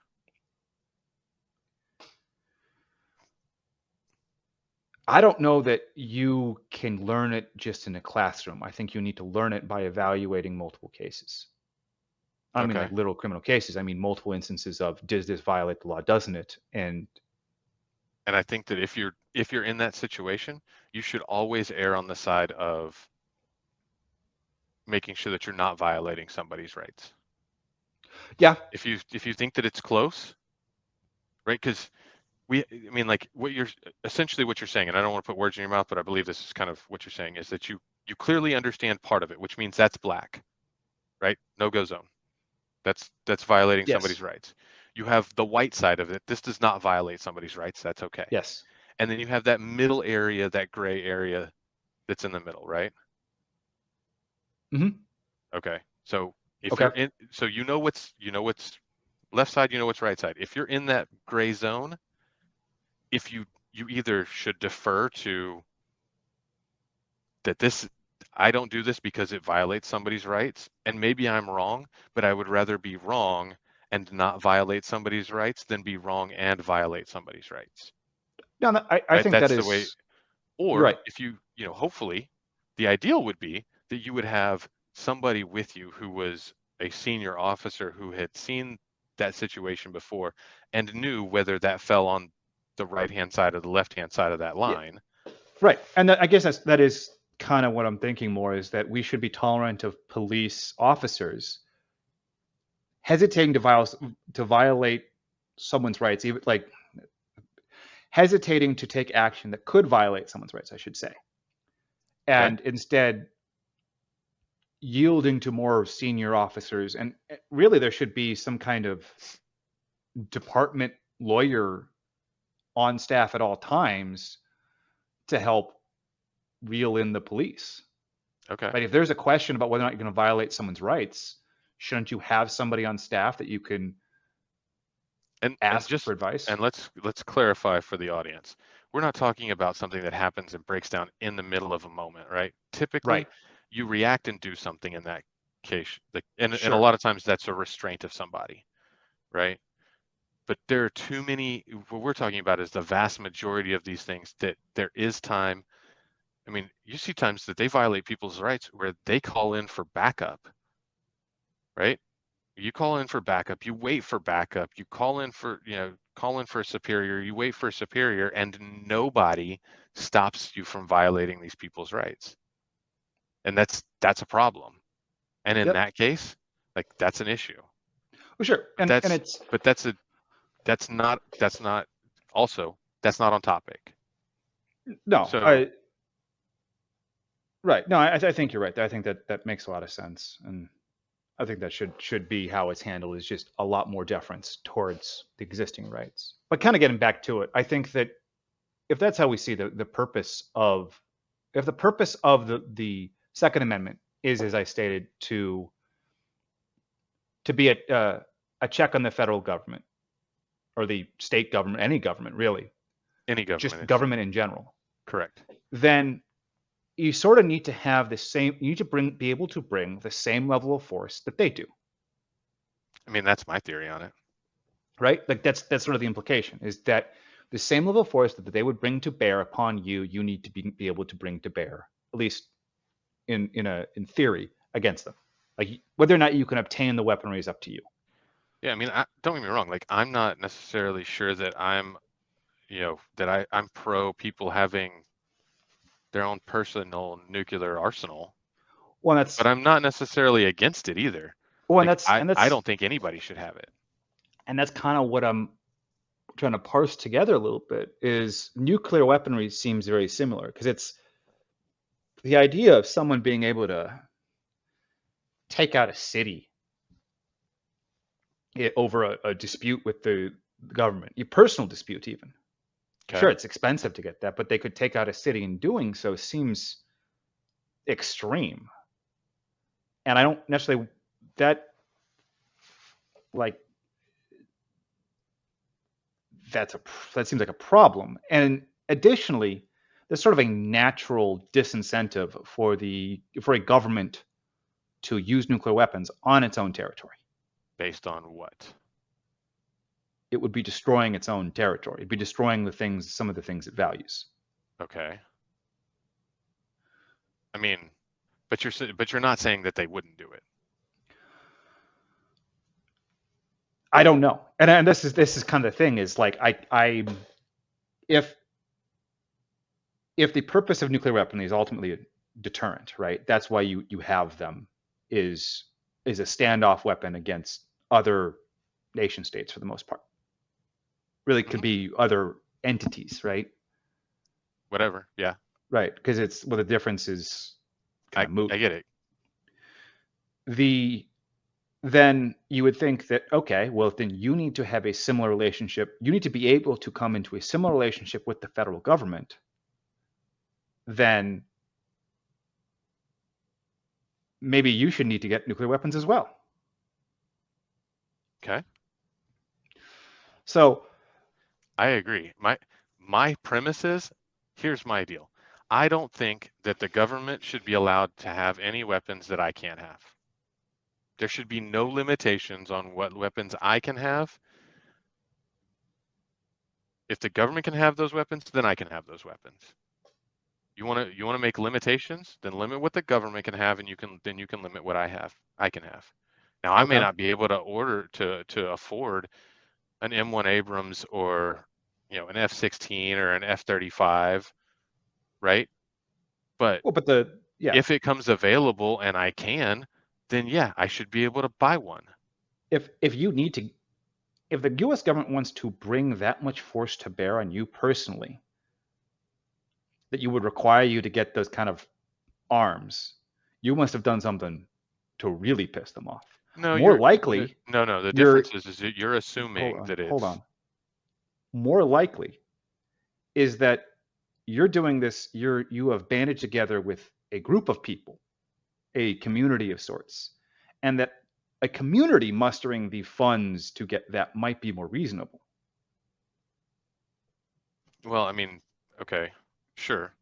I don't know that you can learn it just in a classroom. I think you need to learn it by evaluating multiple cases. I don't mean Okay. like literal criminal cases. I mean multiple instances of does this violate the law, doesn't it? And And I think that if you're in that situation, you should always err on the side of making sure that you're not violating somebody's rights. yeah, If you think that it's close, right? Because I mean, like what you're essentially what you're saying, and I don't want to put words in your mouth, but I believe this is kind of what you're saying is that you clearly understand part of it, which means that's black, right? No-go zone. That's violating yes, somebody's rights. You have the white side of it. This does not violate somebody's rights. That's okay. yes, And then you have that middle area, that gray area that's in the middle, right? hmm Okay. So if okay, you're in, so you know what's left side, you know what's right side. If you're in that gray zone, if you either should defer to that this I don't do this because it violates somebody's rights, and maybe I'm wrong, but I would rather be wrong and not violate somebody's rights than be wrong and violate somebody's rights. no, no, I Right? think that That's the way. is you're Or right. if hopefully, the ideal would be that you would have somebody with you who was a senior officer who had seen that situation before and knew whether that fell on the right-hand side or the left-hand side of that Yeah, line. right, and I guess that is kind of what I'm thinking more is that we should be tolerant of police officers hesitating to violate someone's rights, even like hesitating to take action that could violate someone's rights, I should say, Okay. and instead yielding to more senior officers. And really, there should be some kind of department lawyer on staff at all times to help reel in the police. Okay. Right? If there's a question about whether or not you're going to violate someone's rights, shouldn't you have somebody on staff that you can And ask just for advice? and let's clarify for the audience. We're not talking about something that happens and breaks down in the middle of a moment, right? Right. Typically, you react and do something in that case. And a Sure. lot of times that's a restraint of somebody, right? But there are too many. What we're talking about is the vast majority of these things that there is time. I mean, you see times that they violate people's rights where they call in for backup, right? You call in for backup, you wait for backup, you call in for a superior, you wait for a superior, and nobody stops you from violating these people's rights. And that's a problem. And in Yep. that case, like that's an issue. Well, sure. But And that's it's but that's not also that's not on topic. no, So Right. No, I think you're right. I think that makes a lot of sense, and I think that should be how it's handled. Is just a lot more deference towards the existing rights. But kind of getting back to it, I think that if that's how we see the purpose of, if the purpose of the Second Amendment is, as I stated, to be a check on the federal government or the state government, any government really, Any just government is government in general, correct. then you sort of need to have the same. You need to be able to bring the same level of force that they do, I mean, that's my theory on it. right? Like that's sort of the implication is that the same level of force that they would bring to bear upon you, you need to be able to bring to bear, at least in theory, against them. Like whether or not you can obtain the weaponry is up to you. Yeah, I mean, don't get me wrong. Like, I'm not necessarily sure that I'm pro people having their own personal nuclear arsenal, Well, but I'm not necessarily against it either. well, and Like, that's and I that's don't think anybody should have it. and that's kind of what I'm trying to parse together a little bit. Is nuclear weaponry seems very similar because it's the idea of someone being able to take out a city over a dispute with the government, a personal dispute even. Sure, Okay. it's expensive to get that, but they could take out a city, and doing so seems extreme. And I don't necessarily that like that seems like a problem. And additionally, there's sort of a natural disincentive for a government to use nuclear weapons on its own territory. Based on what? It would be destroying its own territory. It'd be destroying some of the things it values. Okay. I mean, but you're not saying that they wouldn't do it. I don't know, and this is kind of the thing is like I if if the purpose of nuclear weapons is ultimately a deterrent, right? That's why you have them is is a standoff weapon against other nation states for the most part. Really could Hmm. be other entities, right? Whatever. Yeah, Right, because it's well the difference is kind I of moot. I get it. The then you would think that okay, well then you need to have a similar relationship. You need to be able to come into a similar relationship with the federal government. Then maybe you should need to get nuclear weapons as well. Okay. So, I agree. My premise is, here's my deal. I don't think that the government should be allowed to have any weapons that I can't have. There should be no limitations on what weapons I can have. If the government can have those weapons, then I can have those weapons. You want to make limitations? Then limit what the government can have, and you can limit what I can have. Now, I may okay. not be able to order to afford an M1 Abrams or an F-16 or an F-35, right? But Well, but the yeah, if it comes available and I can, then yeah, I should be able to buy one. if you need to, if the U.S. government wants to bring that much force to bear on you personally, that you would require you to get those kind of arms, you must have done something to really piss them off. No, More no, likely, no, no. The you're difference is that you're assuming that hold it's on. More likely is that you're doing this. You have banded together with a group of people, a community of sorts, and that a community mustering the funds to get that might be more reasonable. well, I mean, okay, sure.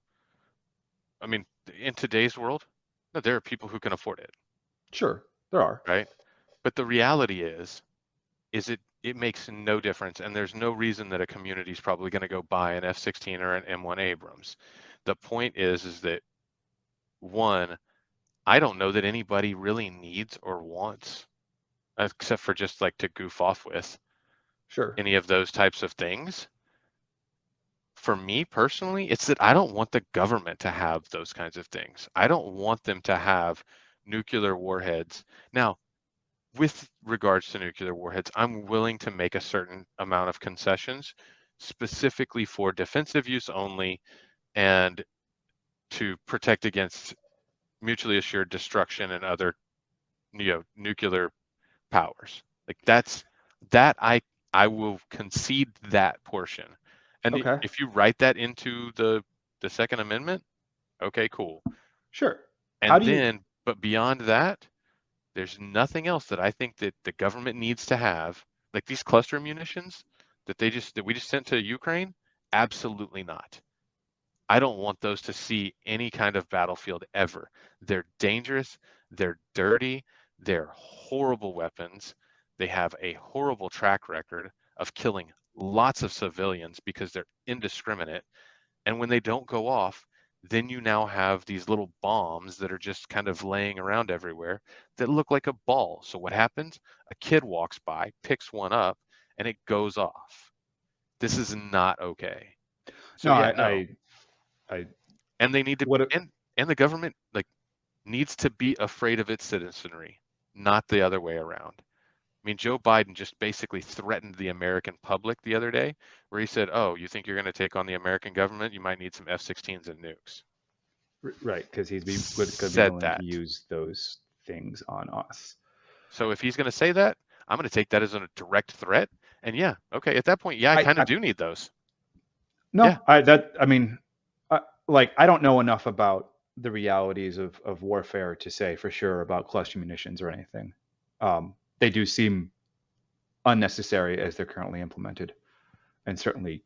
I mean, in today's world, no, there are people who can afford it, Sure, there are. right? But the reality is it makes no difference, and there's no reason that a community is probably going to go buy an F-16 or an M1 Abrams. The point is that one, I don't know that anybody really needs or wants, except for just like to goof off with Sure. any of those types of things. For me personally, it's that I don't want the government to have those kinds of things. I don't want them to have nuclear warheads. Now, with regards to nuclear warheads, I'm willing to make a certain amount of concessions, specifically for defensive use only and to protect against mutually assured destruction and other, nuclear powers. Like I will concede that portion. And Okay. if you write that into the Second Amendment, okay, cool. Sure. How And do you? then, but beyond that, there's nothing else that I think that the government needs to have. Like these cluster munitions that we just sent to Ukraine, absolutely not. I don't want those to see any kind of battlefield ever. They're dangerous, they're dirty, they're horrible weapons. They have a horrible track record of killing lots of civilians because they're indiscriminate. And when they don't go off, then you now have these little bombs that are just kind of laying around everywhere that look like a ball. So what happens? A kid walks by, picks one up, and it goes off. This is not okay. So No, yeah, no. I And they need to what? and the government like needs to be afraid of its citizenry, not the other way around. I mean, Joe Biden just basically threatened the American public the other day, where he said, "Oh, you think you're going to take on the American government? You might need some F-16s and nukes." Right, because going to be Said willing to that. use those things on us. So if he's going to say that, I'm going to take that as a direct threat. And yeah, okay, at that point, yeah, I I, kind of I do need those. Yeah, no, I mean, like I don't know enough about the realities of warfare to say for sure about cluster munitions or anything. They do seem unnecessary as they're currently implemented, and certainly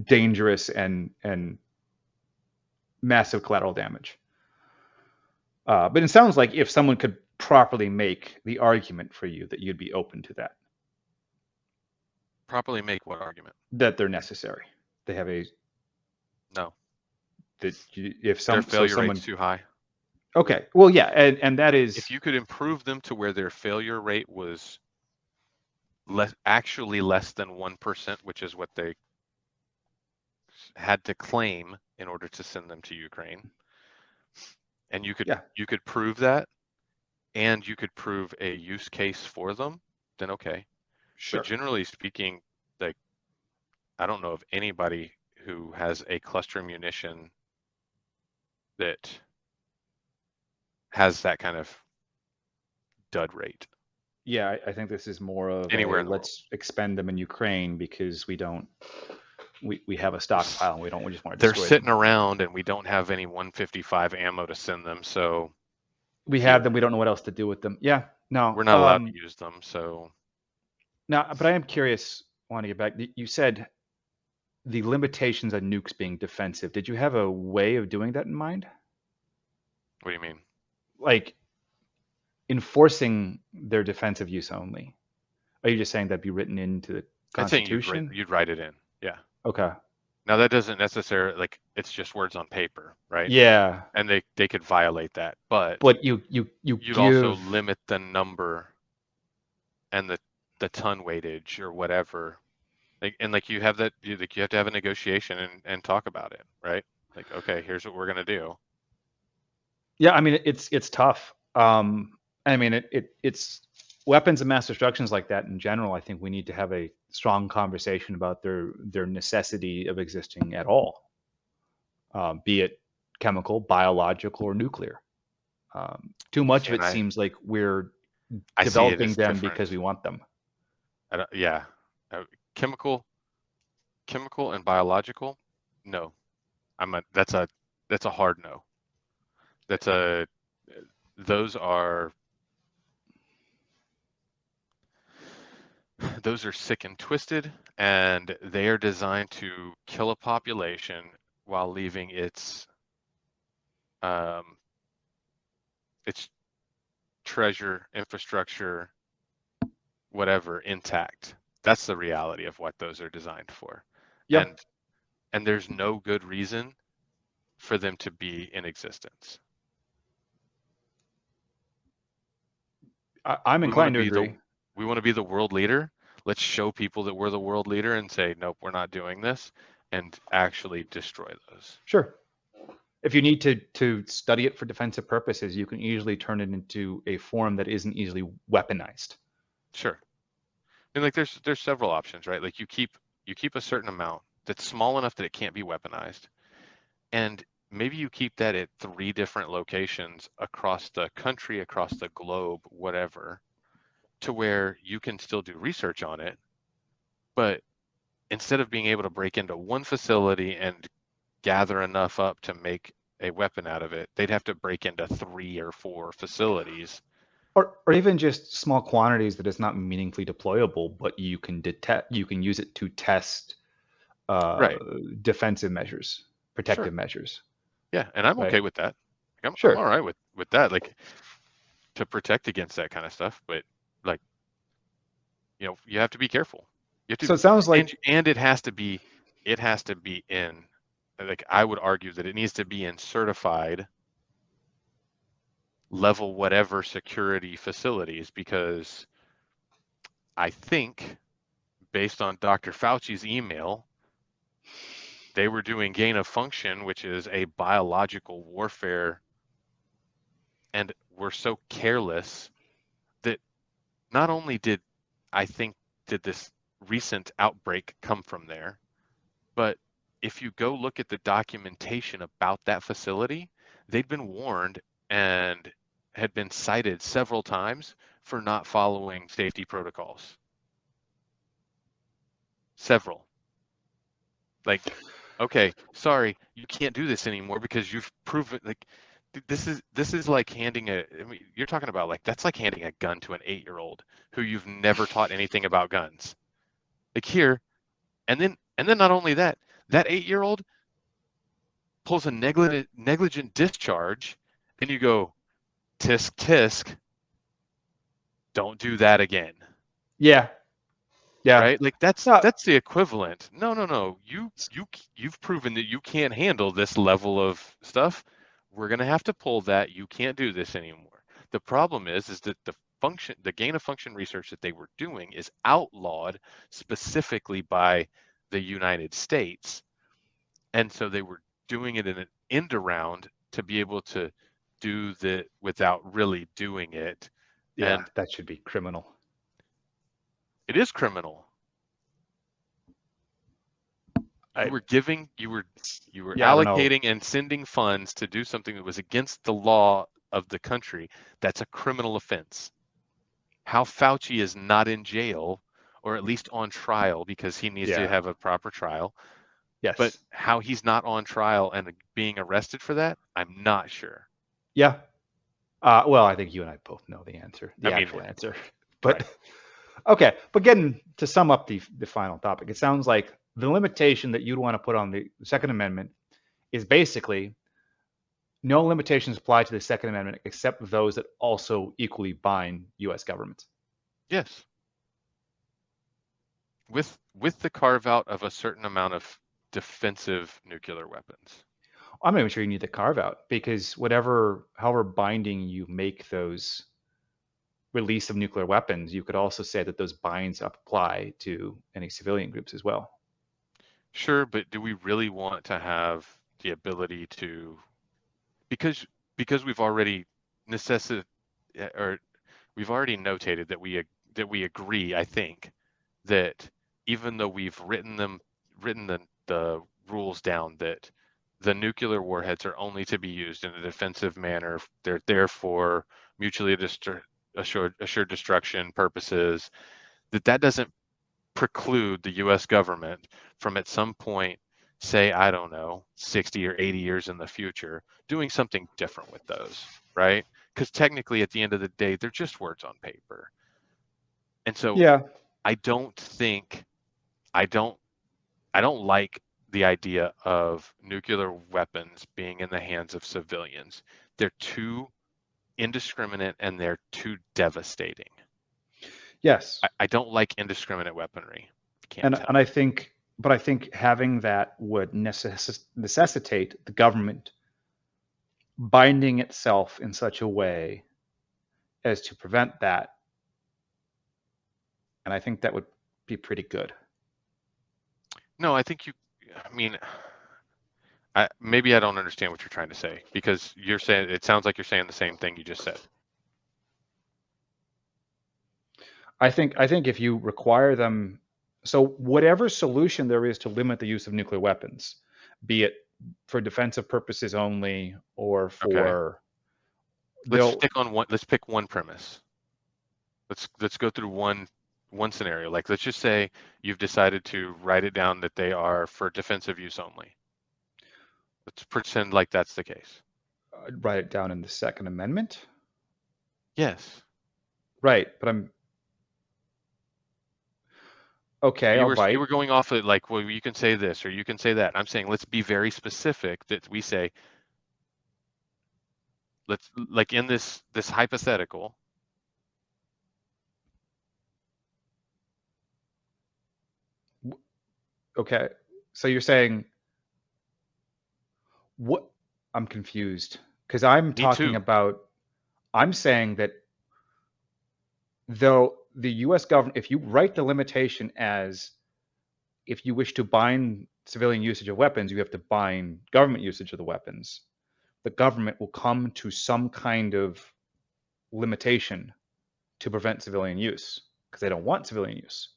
dangerous and massive collateral damage. But it sounds like if someone could properly make the argument for you that you'd be open to that, properly make what argument? that they're necessary. They have a No, that if their so failure rate's someone too high. okay, well yeah, and that If is you could improve them to where their failure rate was actually less than 1%, which is what they had to claim in order to send them to Ukraine, and yeah, you could prove that, and you could prove a use case for them, then okay. But sure, generally speaking, like I don't know of anybody who has a cluster munition that has that kind of dud rate yeah, I think this is more of anywhere a in the world. let's expend them in Ukraine because we have a stockpile and we just want to They're destroy them. sitting around and we don't have any 155 ammo to send them, so We have here, them, we don't know what else to do with them. Yeah, no, we're not allowed to use them, so now, but I am curious. I want to get back. You said the limitations on nukes being defensive. Did you have a way of doing that in mind? what do you mean? Like enforcing their defensive use only? Are you just saying that'd be written into the I'd say Constitution? you'd write it in. Yeah. Okay. Now that doesn't necessarily like it's just words on paper, right? Yeah, And they could violate that, but but you you'd also give. limit the number and the ton weightage or whatever. Like and like you have that you have to have a negotiation and talk about it, right? Like okay, here's what we're gonna do. Yeah, I mean it's tough. I mean it's weapons of mass destructions like that in general. I think we need to have a strong conversation about their necessity of existing at all, be it chemical, biological, or nuclear. Too much See, of and it seems like we're I see it developing as them different. because we want them. Yeah, uh, chemical chemical and biological. No, that's a hard no. That's a those are those are sick and twisted, and they are designed to kill a population while leaving um, its treasure, infrastructure, whatever intact. That's the reality of what those are designed for, Yeah, and and there's no good reason for them to be in existence. I'm We want to inclined to be agree. the world leader. Let's show people that we're the world leader and say, nope, we're not doing this, and actually destroy those. Sure. If you need to study it for defensive purposes, you can easily turn it into a form that isn't easily weaponized. Sure. And like there's several options, right? Like you keep a certain amount that's small enough that it can't be weaponized, and maybe you keep that at 3 different locations across the country, across the globe, whatever, to where you can still do research on it, but instead of being able to break into one facility and gather enough up to make a weapon out of it, they'd have to break into 3 or 4 facilities. Or even just small quantities that is not meaningfully deployable, but you can use it to test uh, Right. defensive measures, Sure. protective measures, Yeah, and I'm right? okay with that. Like, I'm Sure. all right with that, like to protect against that kind of stuff. But like, you have to be careful. You have to So be, it sounds like, and it has to be in, like I would argue that it needs to be in certified level whatever security facilities, because I think based on Dr. Fauci's email, they were doing gain of function, which is a biological warfare, and were so careless that not only I think did this recent outbreak come from there, but if you go look at the documentation about that facility, they'd been warned and had been cited several times for not following safety protocols. Several. Like, okay, sorry, you can't do this anymore because you've proven, like, this is like handing I mean, you're talking about, like, that's like handing a gun to an 8-year-old who you've never taught anything about guns. Like, here, and then not only that, that 8-year-old pulls a negligent discharge, and you go, tisk tisk, don't do that again. yeah, yeah, Right? Like, that's no, that's the equivalent. No, no, no. You've proven that you can't handle this level of stuff. We're gonna have to pull that. You can't do this anymore. The problem is that the gain of function research that they were doing is outlawed specifically by the United States. And so they were doing it in an end around to be able to do that without really doing it. yeah, And that should be criminal. it is criminal. I, You were yeah, I don't know. allocating and sending funds to do something that was against the law of the country. That's a criminal offense. How Fauci is not in jail, or at least on trial, because he needs to Yeah, have a proper trial, but yes, how he's not on trial and being arrested for that, I'm not sure. yeah. Well, I think you and I both know the answer, I the mean, actual answer. But right. okay, but getting to sum up the final topic, it sounds like the limitation that you'd want to put on the Second Amendment is basically no limitations apply to the Second Amendment except those that also equally bind U.S. government. Yes. With the carve out of a certain amount of defensive nuclear weapons. I'm not even sure you need the carve out because however binding you make those release of nuclear weapons, you could also say that those binds apply to any civilian groups as well. Sure, but do we really want to have the ability to, because we've already necessi or we've already notated that we agree, I think, that even though we've written the rules down, that the nuclear warheads are only to be used in a defensive manner. They're there for mutually assured destruction purposes. That doesn't preclude the US government from at some point, say, I don't know, 60 or 80 years in the future, doing something different with those, right? Because technically, at the end of the day, they're just words on paper. And so Yeah, I don't think, I don't, I don't like the idea of nuclear weapons being in the hands of civilians. They're too indiscriminate and they're too devastating. yes. I don't like indiscriminate weaponry. Can't And tell. I think having that would necessitate the government binding itself in such a way as to prevent that. And I think that would be pretty good. No, I mean, maybe I don't understand what you're trying to say, because it sounds like you're saying the same thing you just said. I think if you require them, so whatever solution there is to limit the use of nuclear weapons, be it for defensive purposes only, or Okay. for Let's they'll stick on one. Let's pick one premise. Let's go through one scenario. Like let's just say you've decided to write it down that they are for defensive use only. Let's pretend like that's the case. write it down in the Second Amendment. Yes. Right, but I'm okay. I'll You write. were going off of like, well, you can say this or you can say that. I'm saying let's be very specific that we say let's like in this hypothetical. Okay, so you're saying what? I'm confused because I'm Me talking too. about. I'm saying that though the U.S. government, if you write the limitation as if you wish to bind civilian usage of weapons, you have to bind government usage of the weapons. The government will come to some kind of limitation to prevent civilian use because they don't want civilian use,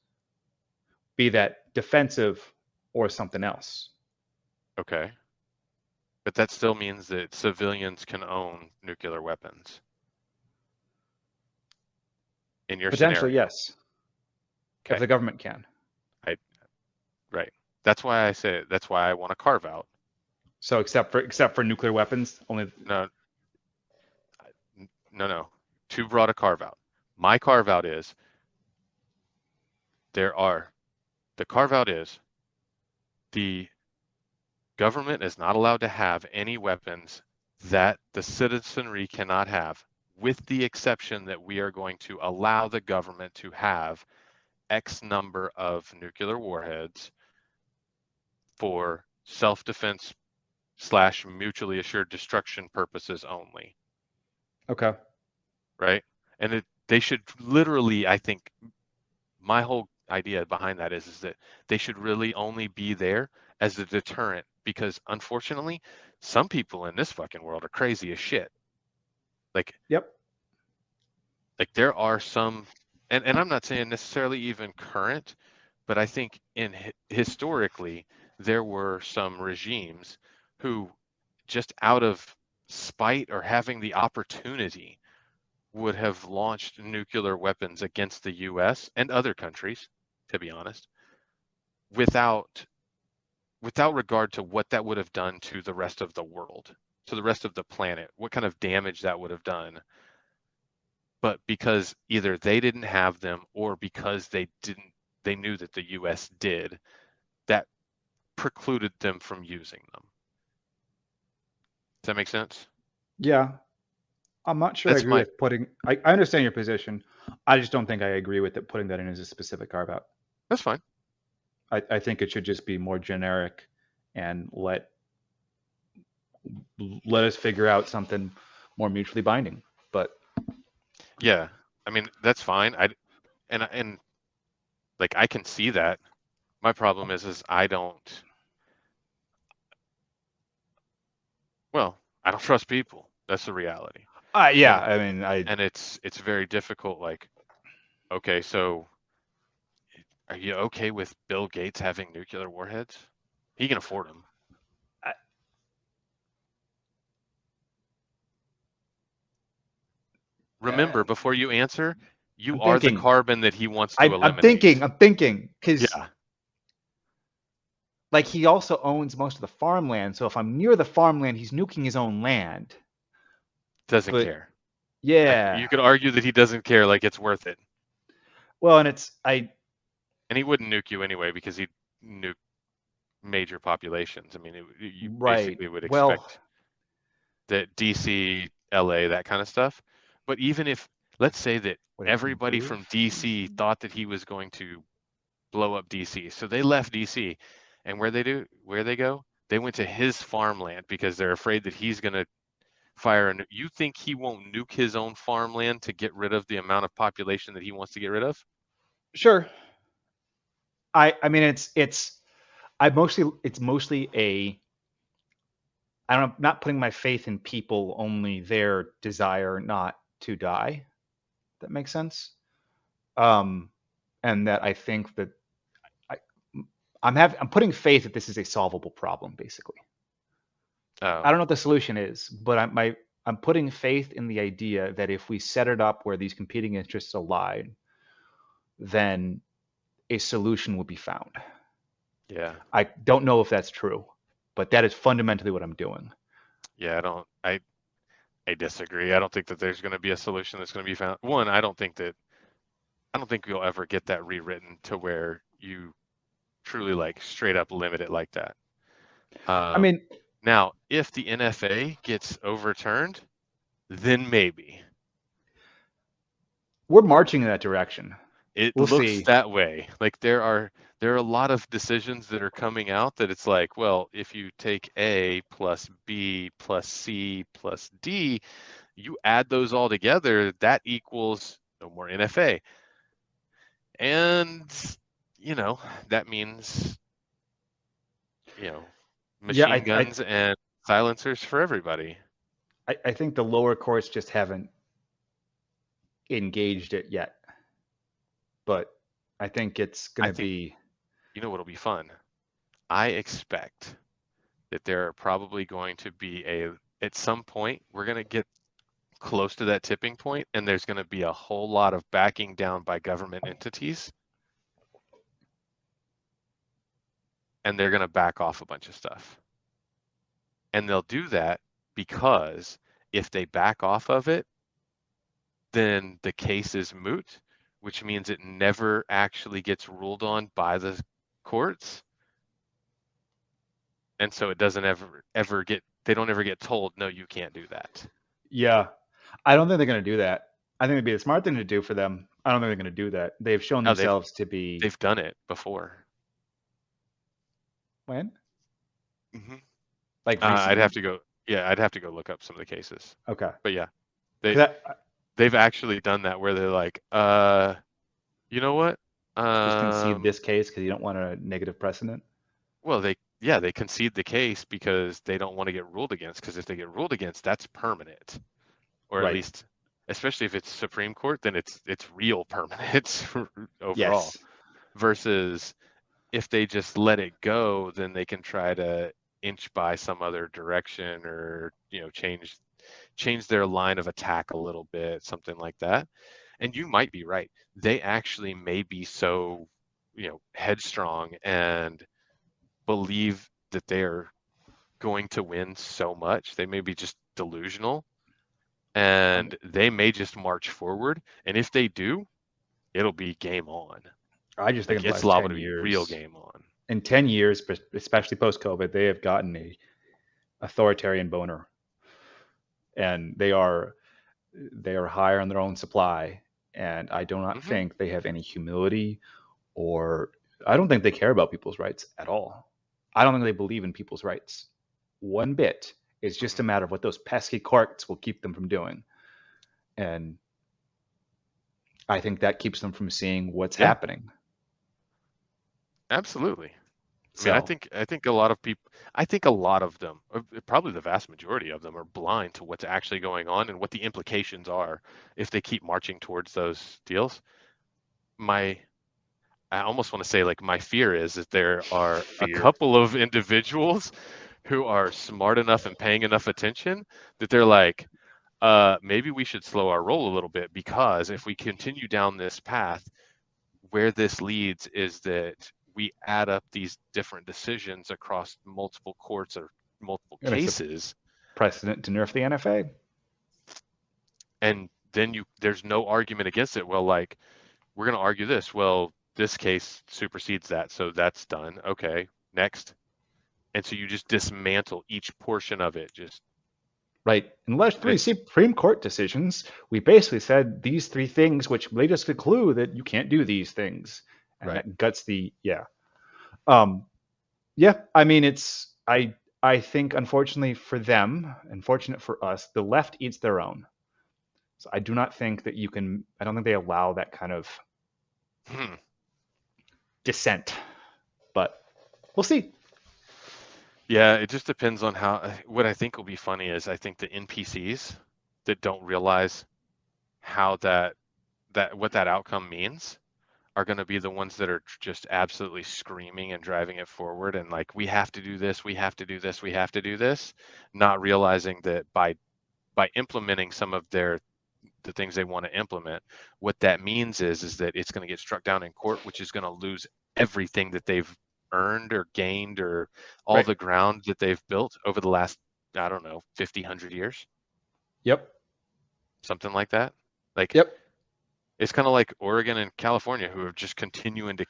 be that defensive or something else. Okay. But that still means that civilians can own nuclear weapons in your Potentially, scenario. yes, if Okay. the government can. I right. That's why I say that's why I want to carve out. So except for nuclear weapons, only. No, no. Too broad a carve out. My carve out is there are the carve out is the government is not allowed to have any weapons that the citizenry cannot have, with the exception that we are going to allow the government to have X number of nuclear warheads for self-defense slash mutually assured destruction purposes only, Okay. right? And they should literally, I think, my whole idea behind that is that they should really only be there as a deterrent because unfortunately, some people in this fucking world are crazy as shit. Like Yep. there are some, and I'm not saying necessarily even current, but I think in historically there were some regimes who just out of spite or having the opportunity would have launched nuclear weapons against the US and other countries, to be honest, without regard to what that would have done to the rest of the world, to the rest of the planet, what kind of damage that would have done. But because either they didn't have them or because they knew that the US did, that precluded them from using them. Does that make sense? Yeah. I'm not sure I That's agree my with putting. I understand your position. I just don't think I agree with it putting that in as a specific carve out. that's fine. I think it should just be more generic and let us figure out something more mutually binding. But Yeah. I mean, that's fine. And like I can see that. My problem is I don't well, I don't trust people. That's the reality. yeah, And I mean, it's very difficult like okay, so are you okay with Bill Gates having nuclear warheads? He can afford them. I Remember, before you answer, you I'm are the thinking. carbon that he wants to I'm eliminate. thinking. I'm thinking because Yeah, like he also owns most of the farmland. So if I'm near the farmland, he's nuking his own land. doesn't But care. yeah, You could argue that he doesn't care, like it's worth it. well, and it's I And he wouldn't nuke you anyway because he'd nuke major populations. I mean, you right. basically would Well, expect that DC, LA, that kind of stuff. But even if, let's say that would it everybody from improve? DC thought that he was going to blow up DC, so they left DC, and where they go? They went to his farmland because they're afraid that he's going to fire a You think he won't nuke his own farmland to get rid of the amount of population that he wants to get rid of? Sure. I mean it's I mostly it's mostly a I don't know, not putting my faith in people, only their desire not to die. That makes sense. Um, and that I think that I, I'm putting faith that this is a solvable problem, basically. I Oh, don't know what the solution is, but I'm putting faith in the idea that if we set it up where these competing interests align, then a solution will be found. yeah. I don't know if that's true, but that is fundamentally what I'm doing. Yeah, I disagree. I don't think that there's going to be a solution that's going to be found. One, I don't think you'll ever get that rewritten to where you truly like straight up limit it like that. I Um, mean, Now, if the NFA gets overturned, then maybe. we're marching in that direction. It We'll looks see. that way. Like there are a lot of decisions that are coming out that it's like, well, if you take A plus B plus C plus D, you add those all together, that equals no more NFA. And you know, that means, you know, Yeah, machine guns and silencers for everybody. I think the lower courts just haven't engaged it yet, but I think it's going I to think, be. you know what'll be fun? I expect that there are probably going to be at some point, we're going to get close to that tipping point, and there's going to be a whole lot of backing down by government entities, and they're going to back off a bunch of stuff. And they'll do that because if they back off of it, then the case is moot, which means it never actually gets ruled on by the courts. And so it doesn't ever get, they don't ever get told, no, you can't do that. Yeah, I don't think they're going to do that. I think it'd be a smart thing to do for them. I don't think they're going to do that. They've shown No, themselves to be. they've done it before. When? Hmm. Like I'd recently? have to go, yeah, I'd have to go look up some of the cases. Okay. But yeah, they Because they've actually done that where they're like, you know what? just concede Um, this case because you don't want a negative precedent. well, yeah, they concede the case because they don't want to get ruled against. Because if they get ruled against, that's permanent, or at Right. least, especially if it's Supreme Court, then it's real permanent overall. Yes. Versus if they just let it go, then they can try to inch by some other direction or change their line of attack a little bit, something like that. And you might be right. They actually may be so, headstrong and believe that they're going to win so much. They may be just delusional I mean, and they may just march forward. And if they do, it'll be game on. I just think Like in the it's last liable 10 to be real years, game on. in 10 years, especially post COVID, they have gotten a authoritarian boner, and they are higher on their own supply, and I do not Hmm. think they have any humility, or I don't think they care about people's rights at all. I don't think they believe in people's rights one bit. It's just a Hmm. matter of what those pesky courts will keep them from doing, and I think that keeps them from seeing what's Yeah, happening. absolutely. I mean, I So think I think a lot of people, I think a lot of them, probably the vast majority of them, are blind to what's actually going on and what the implications are if they keep marching towards those deals. My, I almost want to say like my fear is that there are a fear. couple of individuals who are smart enough and paying enough attention that they're like, maybe we should slow our roll a little bit because if we continue down this path, where this leads is that we add up these different decisions across multiple courts or multiple And it's a cases, precedent to nerf the NFA. and then there's no argument against it. Well, like we're going to argue this. Well, this case supersedes that, so that's done. Okay, next. And so you just dismantle each portion of it. Just Right. In the last and three it's Supreme Court decisions, we basically said these three things, which made us conclude that you can't do these things. And right. that guts the, yeah. Um, yeah, I mean, I think, unfortunately for them, unfortunate for us, the left eats their own. So I do not think that I don't think they allow that kind of Hmm. dissent, but we'll see. Yeah, it just depends on how. What I think will be funny is I think the NPCs that don't realize how that what that outcome means are going to be the ones that are just absolutely screaming and driving it forward and like, we have to do this, we have to do this, we have to do this, not realizing that by implementing some of the things they want to implement, what that means is that it's going to get struck down in court, which is going to lose everything that they've earned or gained or all Right. the ground that they've built over the last, I don't know, 50, 100 years, Yep. something like that. Like, Yep. it's kind of like Oregon and California who are just continuing to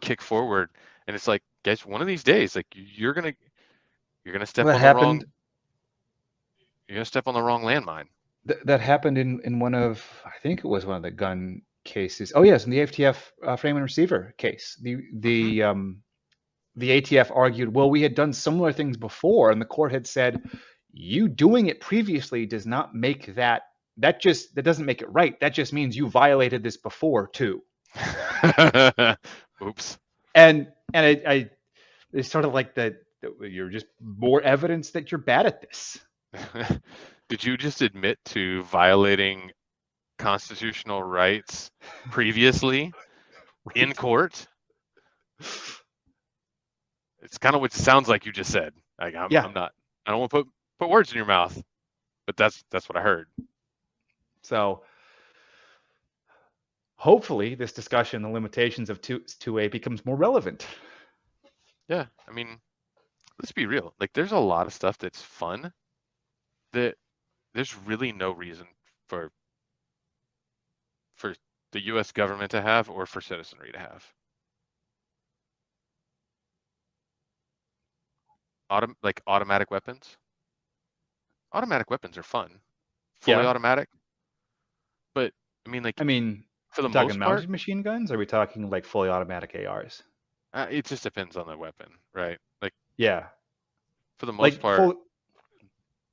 kick forward. And it's like, guys, one of these days, like you're gonna step That on the happened. wrong you're gonna step on the wrong landmine. That happened in one of, I think it was one of the gun cases. Oh yes, in the ATF frame and receiver case. Hmm. The ATF argued, well, we had done similar things before, and the court had said, you doing it previously does not make that doesn't make it right. That just means you violated this before too. Oops. And I it's sort of like that you're just more evidence that you're bad at this. Did you just admit to violating constitutional rights previously in Right? court? It's kind of what it sounds like you just said. Like Yeah. I'm not. I don't want to put words in your mouth, but that's what I heard. So hopefully this discussion, the limitations of 2A becomes more relevant. Yeah. I mean, let's be real. Like there's a lot of stuff that's fun that there's really no reason for for the U.S. government to have or for citizenry to have. Like automatic weapons. Automatic weapons are fun, fully Yeah. automatic. But I mean, like I mean, for the we talking most part, mounted machine guns? Or are we talking like fully automatic ARs? it just depends on the weapon, right? Like Yeah. for the most Like part, full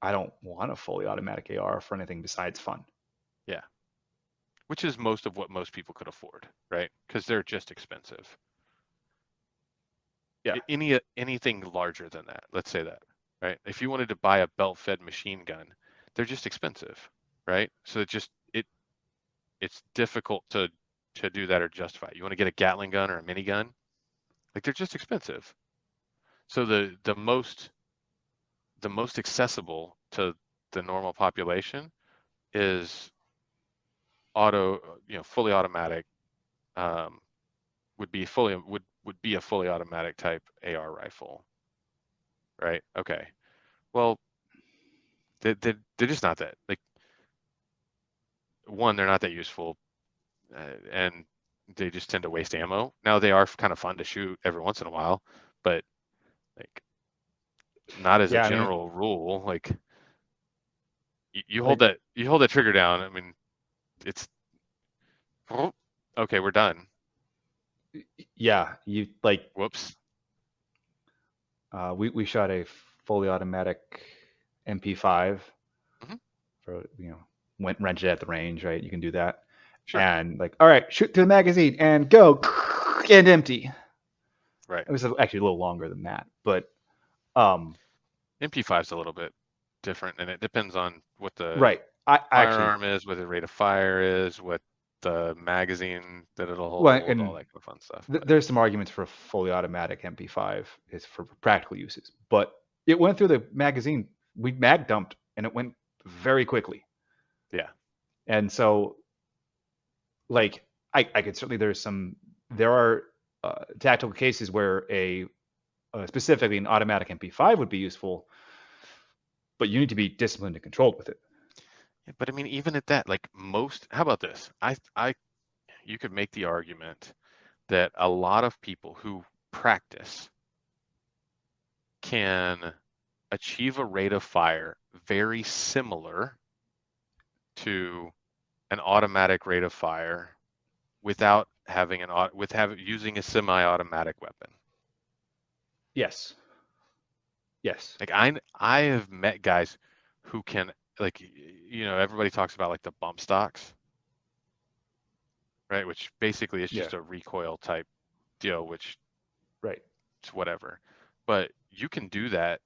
I don't want a fully automatic AR for anything besides fun. yeah. Which is most of what most people could afford, right? Because they're just expensive. Yeah. Anything larger than that, let's say that, right? If you wanted to buy a belt-fed machine gun, they're just expensive, right? So it's difficult to do that or justify it. You want to get a Gatling gun or a minigun, like they're just expensive. So the most accessible to the normal population is fully automatic, um, would be a fully automatic type AR rifle, right? Okay. Well, they're just not that like one, they're not that useful, and they just tend to waste ammo. Now they are kind of fun to shoot every once in a while, but like not as a Yeah, I mean, general rule. Like like you hold that trigger down. I mean, it's okay. We're done. yeah, you like Whoops. we shot a fully automatic MP5 Hmm. for went rented at the range, right? You can do that. Sure. And like, all right, shoot to the magazine and go and empty. Right. It was actually a little longer than that, but um MP5 is a little bit different, and it depends on what the right. I actually firearm is, what the rate of fire is, what the magazine that it'll well, hold, all and that kind of fun stuff. But there's some arguments for a fully automatic MP5 is for practical uses, but it went through the magazine. We mag dumped, and it went very quickly. yeah, And so, like, I could certainly there are tactical cases where specifically an automatic MP5 would be useful, but you need to be disciplined and controlled with it. but I mean, even at that, like most, how about this? You could make the argument that a lot of people who practice can achieve a rate of fire very similar to an automatic rate of fire without having using a semi-automatic weapon. Yes. Yes. Like I have met guys who can like everybody talks about like the bump stocks, right? Which basically is Yeah. just a recoil type deal, which Right. it's whatever. But you can do that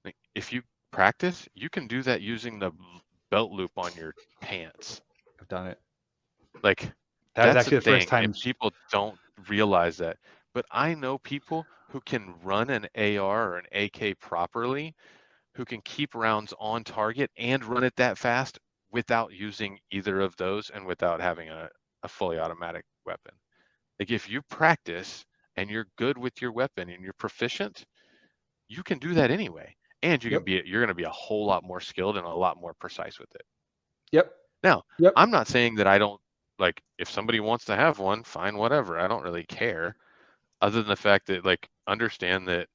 like, if you practice, you can do that using the belt loop on your pants. I've done it. Like That was That's the actually the first thing, time. and people don't realize that. But I know people who can run an AR or an AK properly, who can keep rounds on target and run it that fast without using either of those and without having a fully automatic weapon. Like if you practice and you're good with your weapon and you're proficient, you can do that anyway. And Yep. you're going to be a whole lot more skilled and a lot more precise with it. Yep. Now, Yep. I'm not saying that I don't like if somebody wants to have one, fine, whatever. I don't really care. Other than the fact that like understand that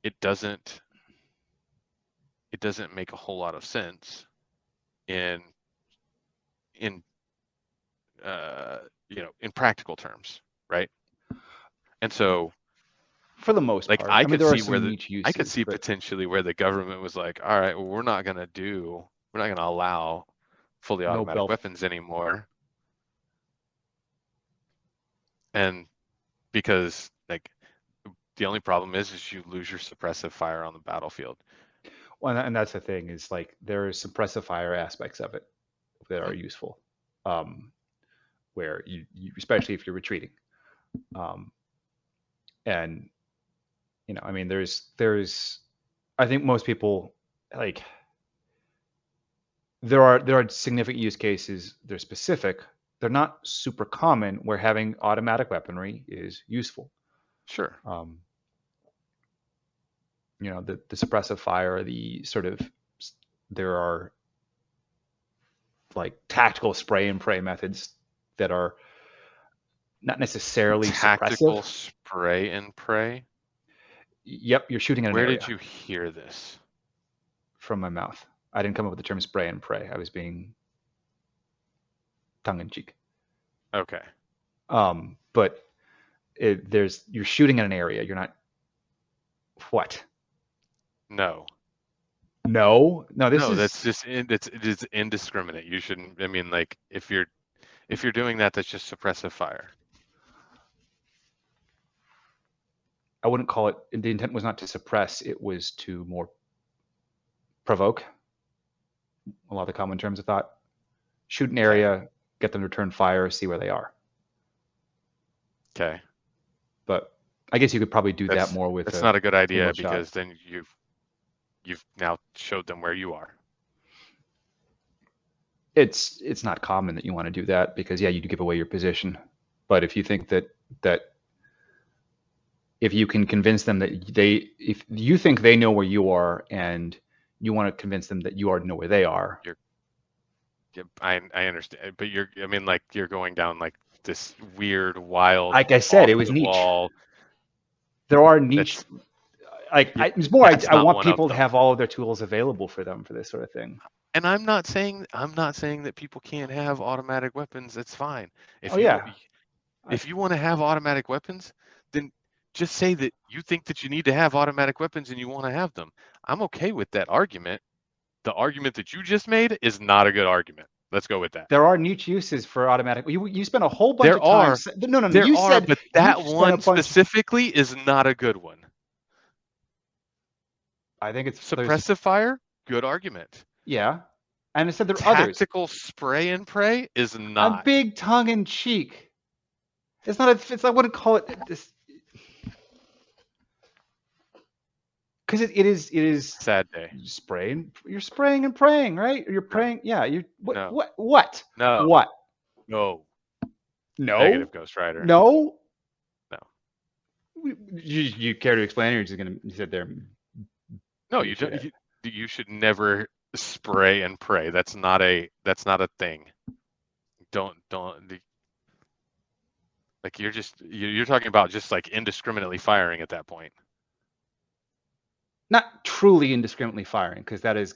it doesn't make a whole lot of sense in in in practical terms, right? And so For the most like part, I mean, there are some niche I could uses, see but potentially where the government was like, all right, well, we're not going to allow fully no automatic belt. weapons anymore. And because like the only problem is you lose your suppressive fire on the battlefield. Well, and that's the thing is like there are suppressive fire aspects of it that are Mhm. useful, um, where you especially if you're retreating, um, and I mean, there's I think most people like there are significant use cases. They're specific. They're not super common where having automatic weaponry is useful. Sure. Um, the suppressive fire, the sort of there are like tactical spray and pray methods that are not necessarily Tactical suppressive. spray and pray. Yep, you're shooting at an Where did area you hear this? from my mouth. I didn't come up with the term spray and pray. I was being tongue in cheek. Okay. But you're shooting at an area. You're not what? No. No. This No, that's is just it is indiscriminate. You shouldn't. I mean, like if you're doing that, that's just suppressive fire. I wouldn't call it. The intent was not to suppress. It was to more provoke. A lot of the common terms of thought. Shoot an Okay. area, get them to return fire, see where they are. Okay. But I guess you could probably do that more with That's a not a good idea single shot. because then you've now showed them where you are. It's not common that you want to do that because you do give away your position. But if you think that if you can convince them that if you think they know where you are and you want to convince them that you already know where they are. You're, I understand, but I mean, like you're going down like this weird, wild, Like I said, off it was the niche. wall. There are niche. That's It's more. that's I not want one of people to them. have all of their tools available for them for this sort of thing. And I'm not saying that people can't have automatic weapons. That's fine. Oh If you yeah, I, if you want to have automatic weapons, then just say that you think that you need to have automatic weapons and you want to have them. I'm okay with that argument. The argument that you just made is not a good argument. Let's go with that. there are niche uses for automatic. You spent a whole bunch There of time. are, No. there You are, said but you that spent a one bunch. specifically is not a good one. I think there's Suppressive fire, good argument. yeah, and I said there are others. Tactical spray and pray is I'm not. big tongue in cheek. It's not. I wouldn't call it this because it is Sad day. spraying. You're spraying and praying, right? You're No, praying. Yeah. You what no, what what no, what? no. No, Negative Ghost Rider. no. No, You care to explain, or you're just gonna you sit there and no. be a You don't. shithead? You should never spray and pray. That's not a thing. Don't like you're talking about just like indiscriminately firing at that point. Not truly indiscriminately firing, because that is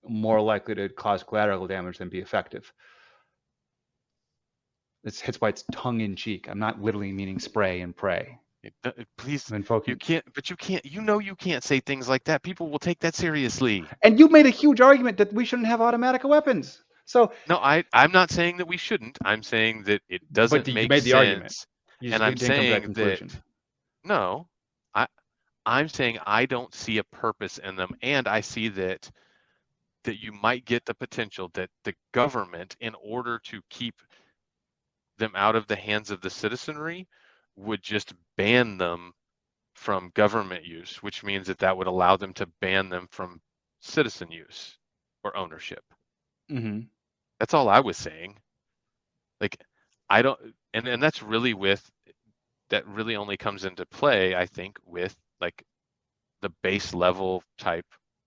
more likely to cause collateral damage than be effective. It's why it's tongue in cheek. I'm not literally meaning spray and pray. Please, I'm invoking. you can't. But you can't. You know you can't say things like that. People will take that seriously. And you made a huge argument that we shouldn't have automatic weapons. So, No, I'm not saying that we shouldn't. I'm saying that it but doesn't you make made the argument. sense. You And just I'm didn't come to that saying that conclusion. no, I I'm saying I don't see a purpose in them, and I see that you might get the potential that the government, in order to keep them out of the hands of the citizenry would just ban them from government use, which means that that would allow them to ban them from citizen use or ownership. Mm-hmm. That's all I was saying. Like, I don't, and that's really that really only comes into play, I think, with like the base level type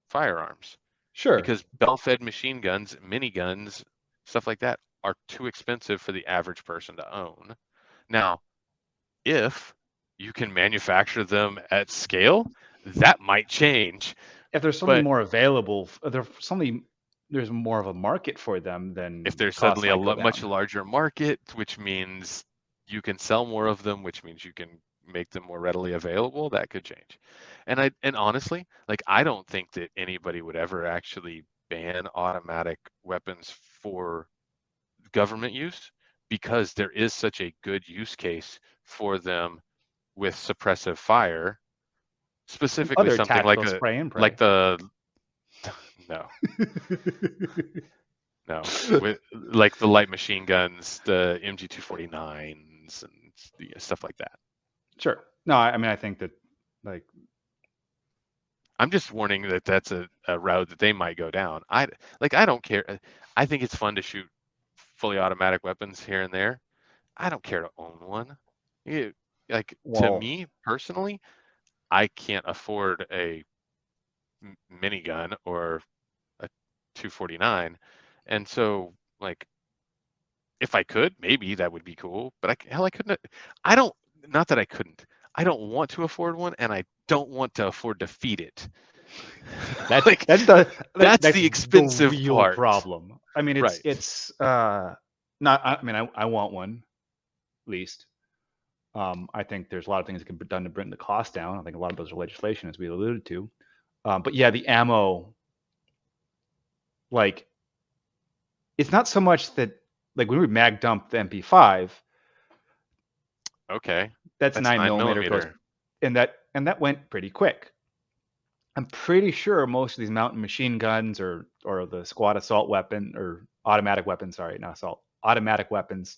firearms, Sure. because bell-fed machine guns, miniguns, stuff like that are too expensive for the average person to own. Now, if you can manufacture them at scale, that might change. If there's something But more available, there's more of a market for them, if then there's costs suddenly might go much down. larger market, which means you can sell more of them, which means you can make them more readily available, that could change. And honestly, like I don't think that anybody would ever actually ban automatic weapons for government use because there is such a good use case for them with suppressive fire, specifically Other something tactical spray and like pray. the no, no, with like the light machine guns, the MG249s and stuff like that. Sure. No, I mean, I think that, like, I'm just warning that that's a route that they might go down. I don't care. I think it's fun to shoot fully automatic weapons here and there. I don't care to own one. It, like to well, me personally, I can't afford a minigun or a 249, and so like if I could, maybe that would be cool. But hell, I couldn't. I don't. Not that I couldn't. I don't want to afford one, and I don't want to afford to feed it. that's Like that's the that's that's the the expensive real part, problem. I mean, right? it's not. I mean, I want one at least. I think there's a lot of things that can be done to bring the cost down. I think a lot of those are legislation, as we alluded to. But yeah, the ammo, like, it's not so much that, like, when we mag dumped the MP5, Okay, that's that's 9 millimeter goes, 9 millimeter. and that went pretty quick. I'm pretty sure most of these mountain machine guns or the squad assault weapon or automatic weapons, sorry, not assault, automatic weapons,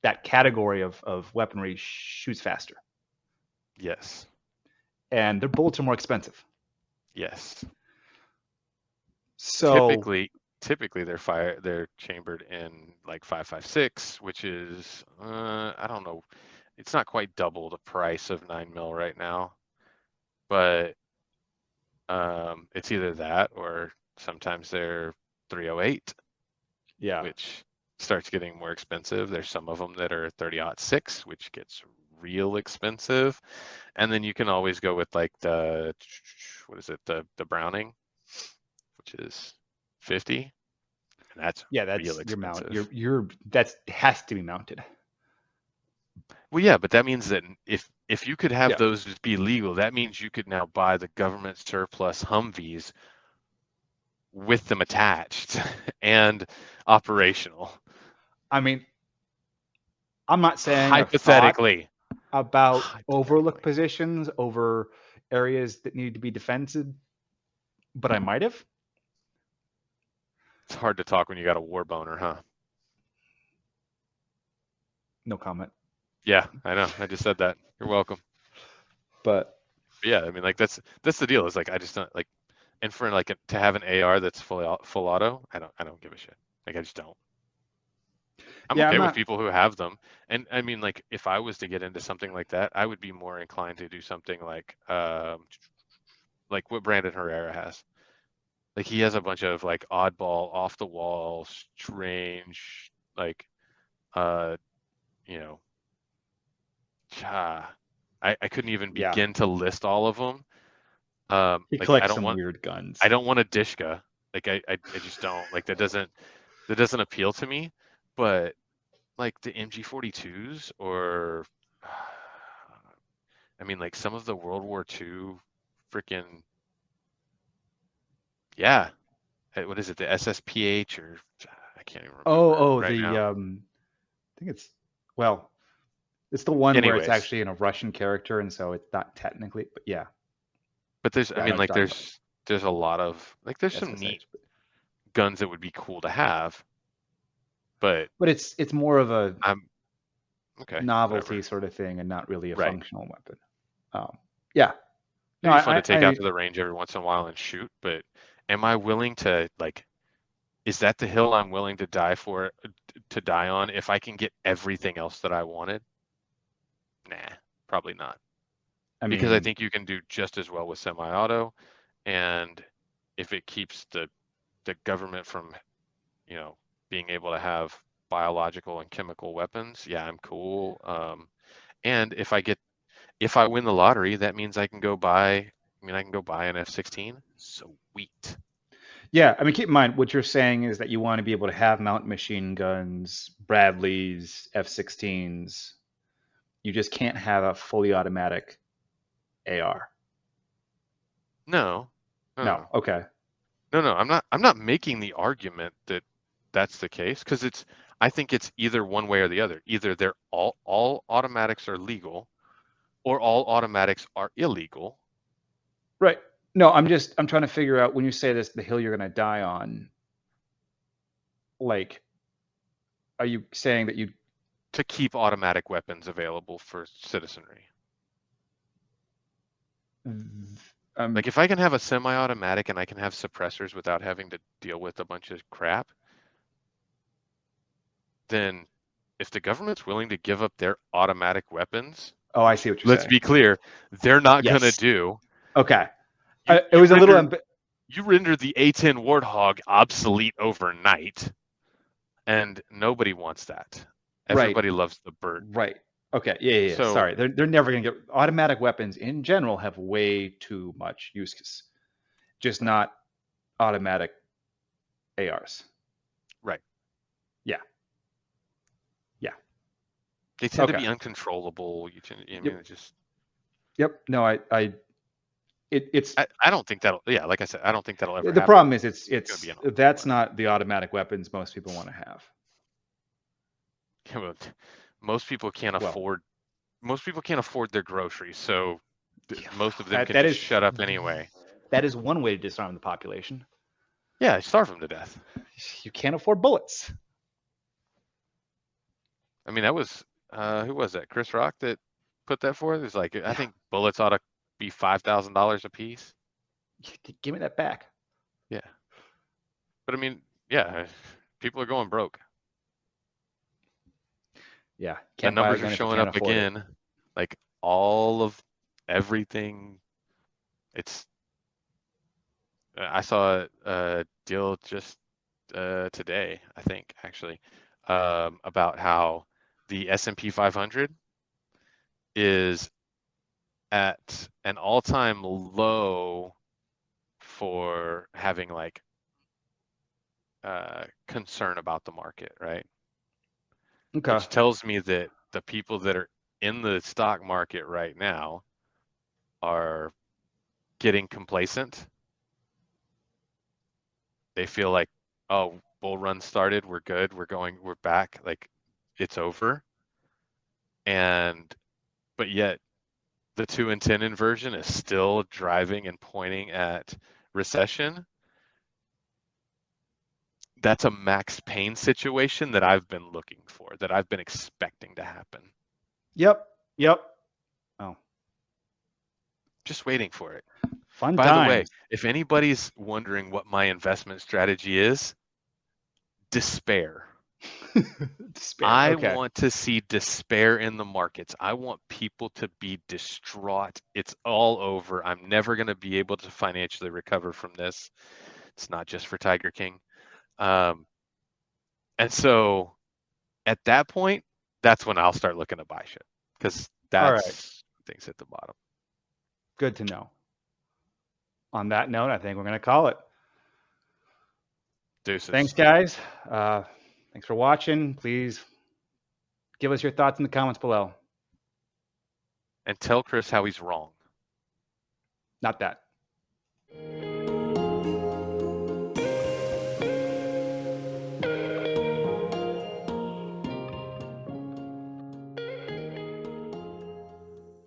that category of weaponry shoots faster, Yes, and their bullets are more expensive. yes. So Typically they're chambered in like 5.56, which is I don't know, it's not quite double the price of 9 mil right now, but it's either that or sometimes they're 308, yeah, which starts getting more expensive. There's some of them that are 30-06, which gets real expensive. And then you can always go with like what is it, the Browning, which is 50, and that's yeah, real that's your mount. expensive. Your that's has to be mounted. Well, yeah, but that means that if you could have Yeah, those be legal, that means you could now buy the government surplus Humvees with them attached and operational. I mean, I'm not saying I've thought Hypothetically, about overlook hypothetically. positions over areas that need to be defended, but I might have. It's hard to talk when you got a war boner, huh? No comment. Yeah, I know. I just said that. You're welcome. But But yeah, I mean, like that's the deal. Is like I just don't like, and for like to have an AR that's full auto, I don't give a shit. Like I just don't. I'm yeah, I'm okay with not. people who have them, and I mean, like if I was to get into something like that, I would be more inclined to do something like what Brandon Herrera has. Like he has a bunch of like oddball, off the wall, strange, like uh, you know, ah, I couldn't even Yeah, begin to list all of them. he Like collects some weird I guns. don't want a Dishka. Like I just don't. Like that doesn't appeal to me. But like the MG42s or I mean like some of the World War II freaking yeah. What is it? The SSPH or I can't even remember Oh, right the now. I think it's, well, it's the one where it's Anyways, actually in a Russian character, and so it's not technically. But yeah, but there's I yeah, I know mean what like you're talking about. there's a lot of like there's some neat SSH. But guns that would be cool to have. But But it's more of a I'm okay, novelty whatever. sort of thing and not really a Right. functional weapon. Yeah. No, It'd be fun to take out to the range every once in a while and shoot, but am I willing to like, is that the hill I'm willing to die for, to die on if I can get everything else that I wanted? Nah, probably not. I Because I mean, think you can do just as well with semi-auto, and if it keeps the government from, being able to have biological and chemical weapons, yeah, I'm cool. And if I win the lottery, that means I can go buy, I can go buy an F-16. Sweet. yeah, I mean, keep in mind what you're saying is that you want to be able to have mountain machine guns, Bradleys, F-16s. You just can't have a fully automatic AR. No, no, No. no, Okay. no, no. I'm not making the argument that that's the case because I think it's either one way or the other. Either they're all automatics are legal, or all automatics are illegal. Right. No, I'm trying to figure out when you say this, the hill you're going to die on. Like, are you saying that you? To keep automatic weapons available for citizenry. Um, Like if I can have a semi-automatic and I can have suppressors without having to deal with a bunch of crap, then if the government's willing to give up their automatic weapons, oh, I see what you're let's saying. be clear, they're not going to Yes. do. Okay. You It you was a little. render you render the A10 Warthog obsolete overnight, and nobody wants that. Right. Everybody loves the bird. Right. Okay. Yeah. Yeah. Yeah. So, Sorry. They're never going to get automatic weapons in general have way too much use case. Just right, not automatic ARs. right. Yeah. Yeah. They tend to Okay. be uncontrollable. I Yep. mean, it just Yep. No, it's I don't think that'll, yeah, like I said, I don't think that'll ever the happen. problem is It's going to be an that's automatic. not the automatic weapons most people want to have. Yeah, but most people can't Well, afford their groceries, so most of them that can that just is shut up anyway. that is one way to disarm the population. Yeah, starve them to death. You can't afford bullets. I mean, that was who was that? Chris Rock that put that forth. It's like I Yeah. think bullets ought to be $5,000 a piece. Give me that back. Yeah, but I mean, yeah, people are going broke. Yeah. The Can't buy a numbers are gun if you showing can't up afford it. again. Like all of everything. It's I saw a deal just today, I think actually, about how the S&P 500 is at an all-time low for having like concern about the market, right? Okay. Which tells me that the people that are in the stock market right now are getting complacent. They feel like, oh, bull run started, we're good, we're back, like it's over. And but yet the 2 and 10 inversion is still driving and pointing at recession. That's a Max Payne situation that I've been looking for, that I've been expecting to happen. Yep. Yep. Oh, Just waiting for it. fun By the way, times. if anybody's wondering what my investment strategy is, despair. Despair. I Okay. want to see despair in the markets. I want people to be distraught. It's all over. I'm never going to be able to financially recover from this. It's not just for Tiger King. Um, and so at that point, that's when I'll start looking to buy shit because All right. that's things at the bottom. Good to know. On that note, I think we're going to call it. Thanks, Deuces. guys. Thanks for watching. Please give us your thoughts in the comments below. And tell Chris how he's wrong. Not that.